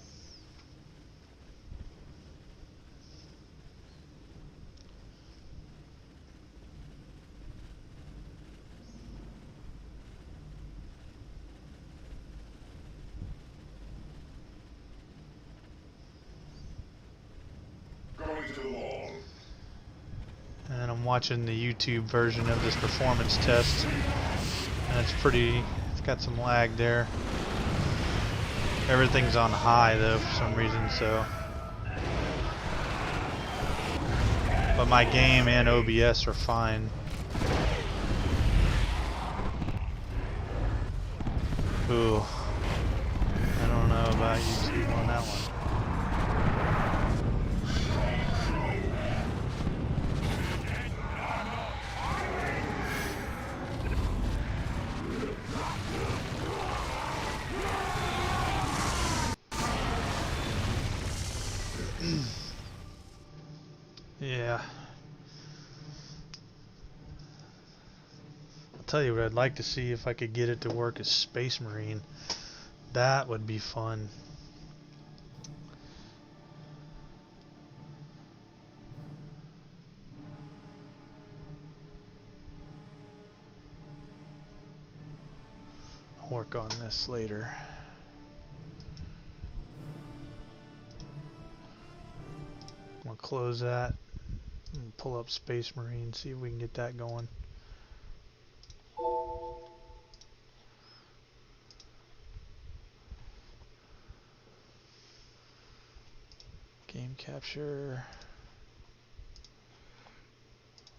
Going to the wall. And I'm watching the YouTube version of this performance test. And it's pretty, it's got some lag there. Everything's on high though for some reason, so. But my game and OBS are fine. Ooh. I don't know about YouTube on that one. Yeah. I'll tell you what I'd like to see, if I could get it to work as Space Marine. That would be fun. I'll work on this later. I'm gonna close that and pull up Space Marine, see if we can get that going. Game capture,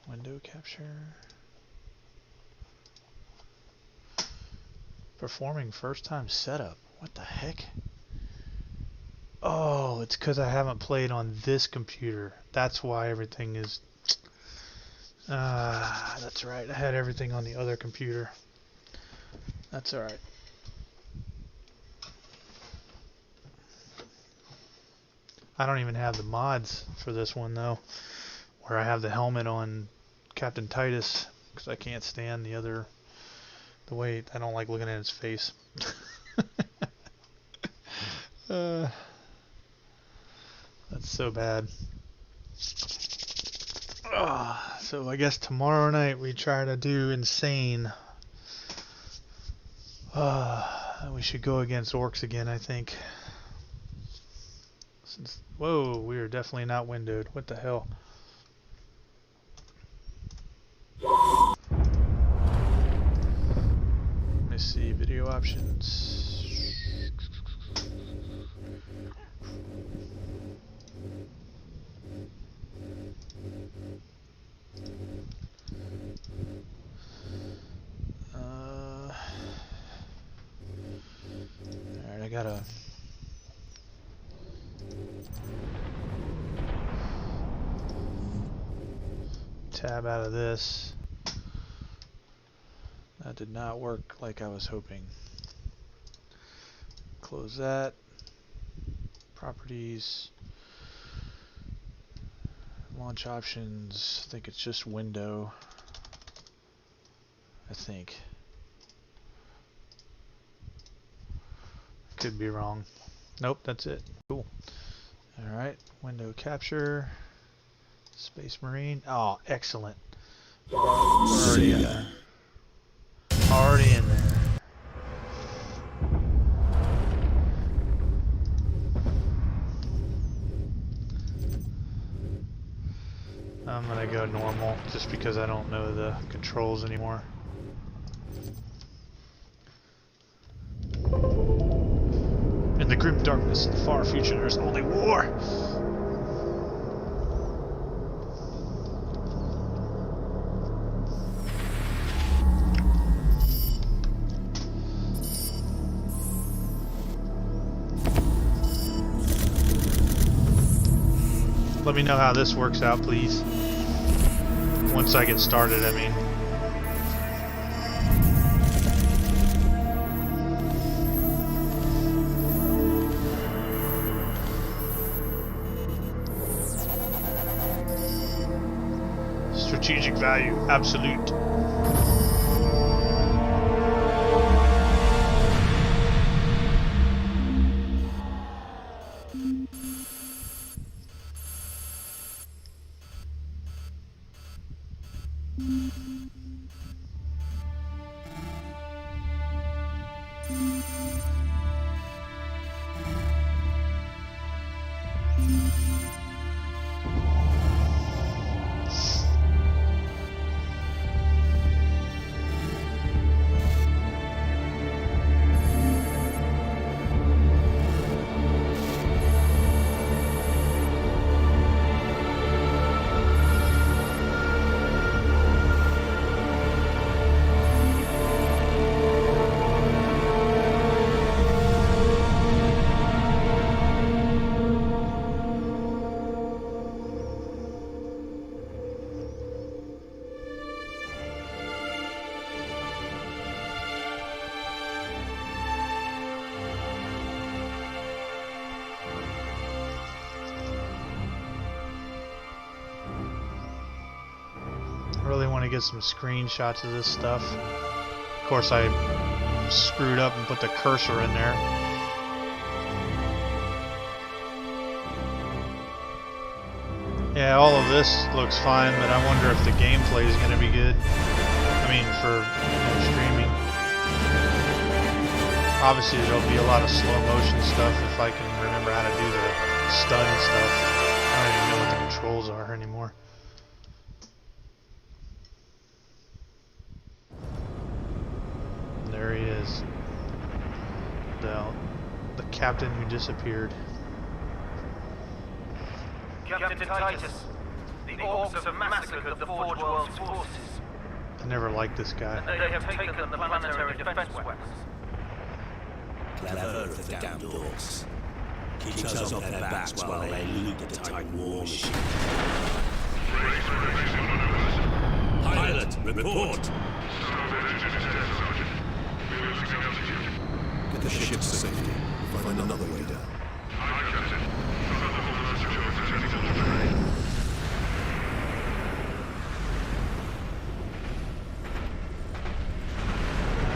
window capture, performing first time setup. What the heck? Oh, it's because I haven't played on this computer. That's why everything is... that's right. I had everything on the other computer. That's alright. I don't even have the mods for this one, though, where I have the helmet on Captain Titus, because I can't stand the way... I don't like looking at his face. That's so bad. So I guess tomorrow night we try to do Insane. We should go against orcs again, I think. Whoa, we are definitely not windowed. What the hell? Let me see, video options. Alright, I gotta tab out of this. That did not work like I was hoping. Close that. Properties. Launch options. I think it's just window. I think. Could be wrong. Nope, that's it. Cool. Alright, window capture. Space Marine. Oh, excellent. Already in there. Already in there. I'm gonna go normal just because I don't know the controls anymore. In the grim darkness of the far future, there's only war. Let me know how this works out, please. Once I get started, I mean. Strategic value, absolute. Really want to get some screenshots of this stuff. Of course, I screwed up and put the cursor in there. Yeah, all of this looks fine, but I wonder if the gameplay is going to be good. I mean, for streaming. Obviously, there'll be a lot of slow motion stuff if I can remember how to do the stun stuff. I don't even know what the controls are anymore. There he is. The captain who disappeared. Captain Titus, the orcs have massacred the Forge World's forces. I never liked this guy. And they have taken the planetary defense weapons. Clever of the damned orcs. Keeps us off their backs while they loot the Titan war machine. Pilot, report! Get the ship to safety. Find another way down.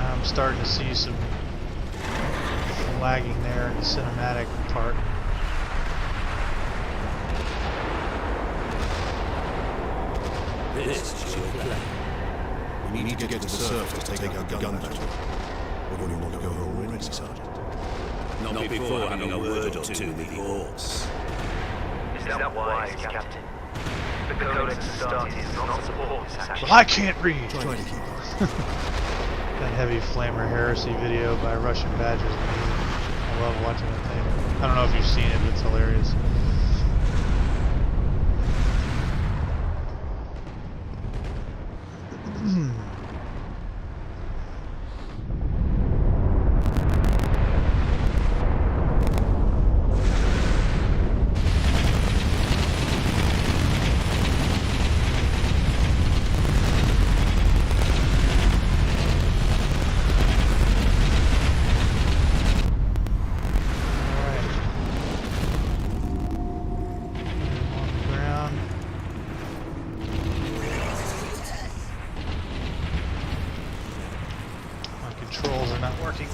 I'm starting to see some lagging there in the cinematic part. This is your plan. We need to get to the surface to take out the gun battery. Or do you want to go home already, Sergeant? Not before having a word or two with the orcs. Is that wise, Captain? The Codex Astartes is not support this action. Well, I can't read! Try to keep up. That Heavy Flamer Heresy video by Russian Badgers. I love watching that thing. I don't know if you've seen it, but it's hilarious. Controls are not working.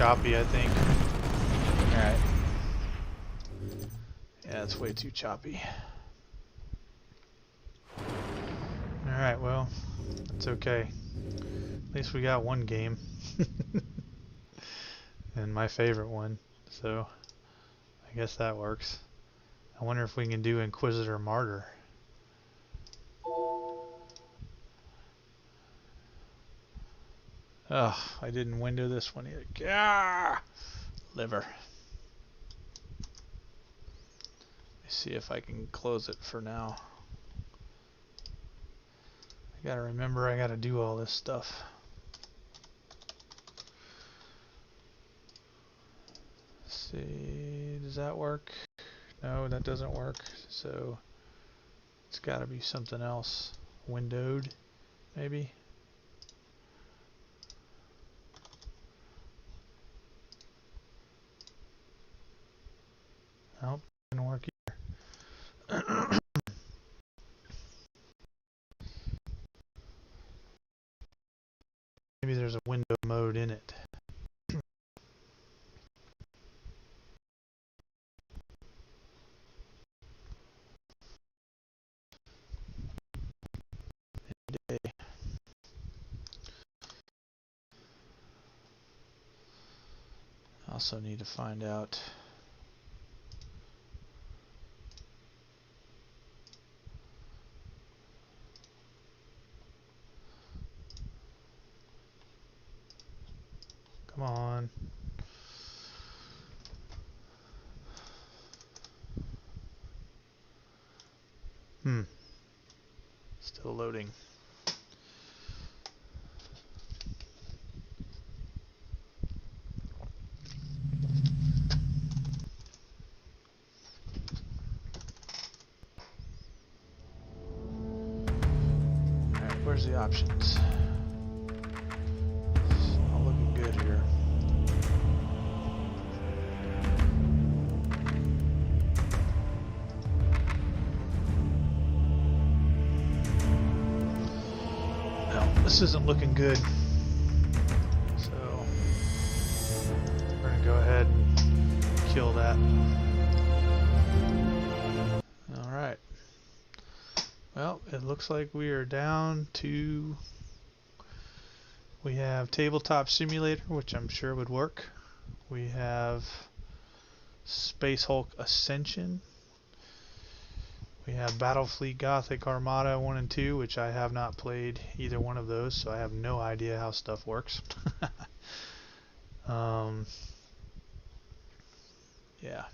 choppy, I think. Alright. Yeah, it's way too choppy. Alright, well, it's okay. At least we got one game. And my favorite one. So, I guess that works. I wonder if we can do Inquisitor Martyr. Oh, I didn't window this one either. Gah! Liver. Let me see if I can close it for now. I gotta remember I gotta do all this stuff. Let's see, does that work? No, that doesn't work. So it's gotta be something else. Windowed, maybe? Nope, didn't work either. Maybe there's a window mode in it. Day. Also need to find out. Come on. Still loading. Alright, where's the options? It's not looking good here. This isn't looking good, so we're gonna go ahead and kill that. Alright, well, it looks like we are down to, we have Tabletop Simulator, which I'm sure would work. We have Space Hulk Ascension. We have Battlefleet Gothic Armada 1 and 2, which I have not played either one of those, so I have no idea how stuff works. Yeah.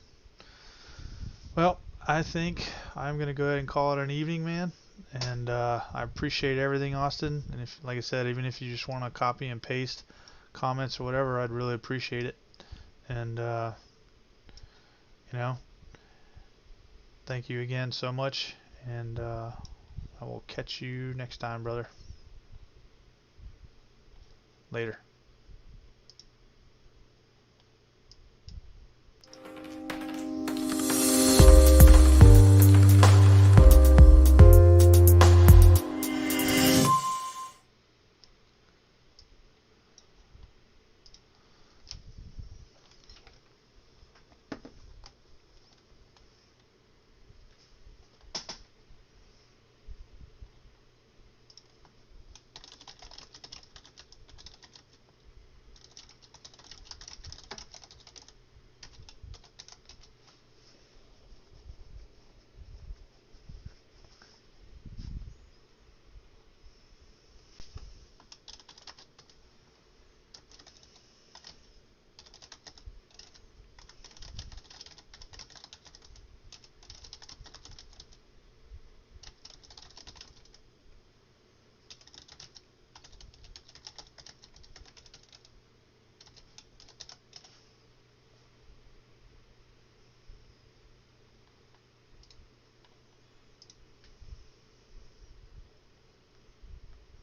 Well, I think I'm going to go ahead and call it an evening, man. And I appreciate everything, Austin. And if, like I said, even if you just want to copy and paste comments or whatever, I'd really appreciate it. And, you know, thank you again so much, and I will catch you next time, brother. Later.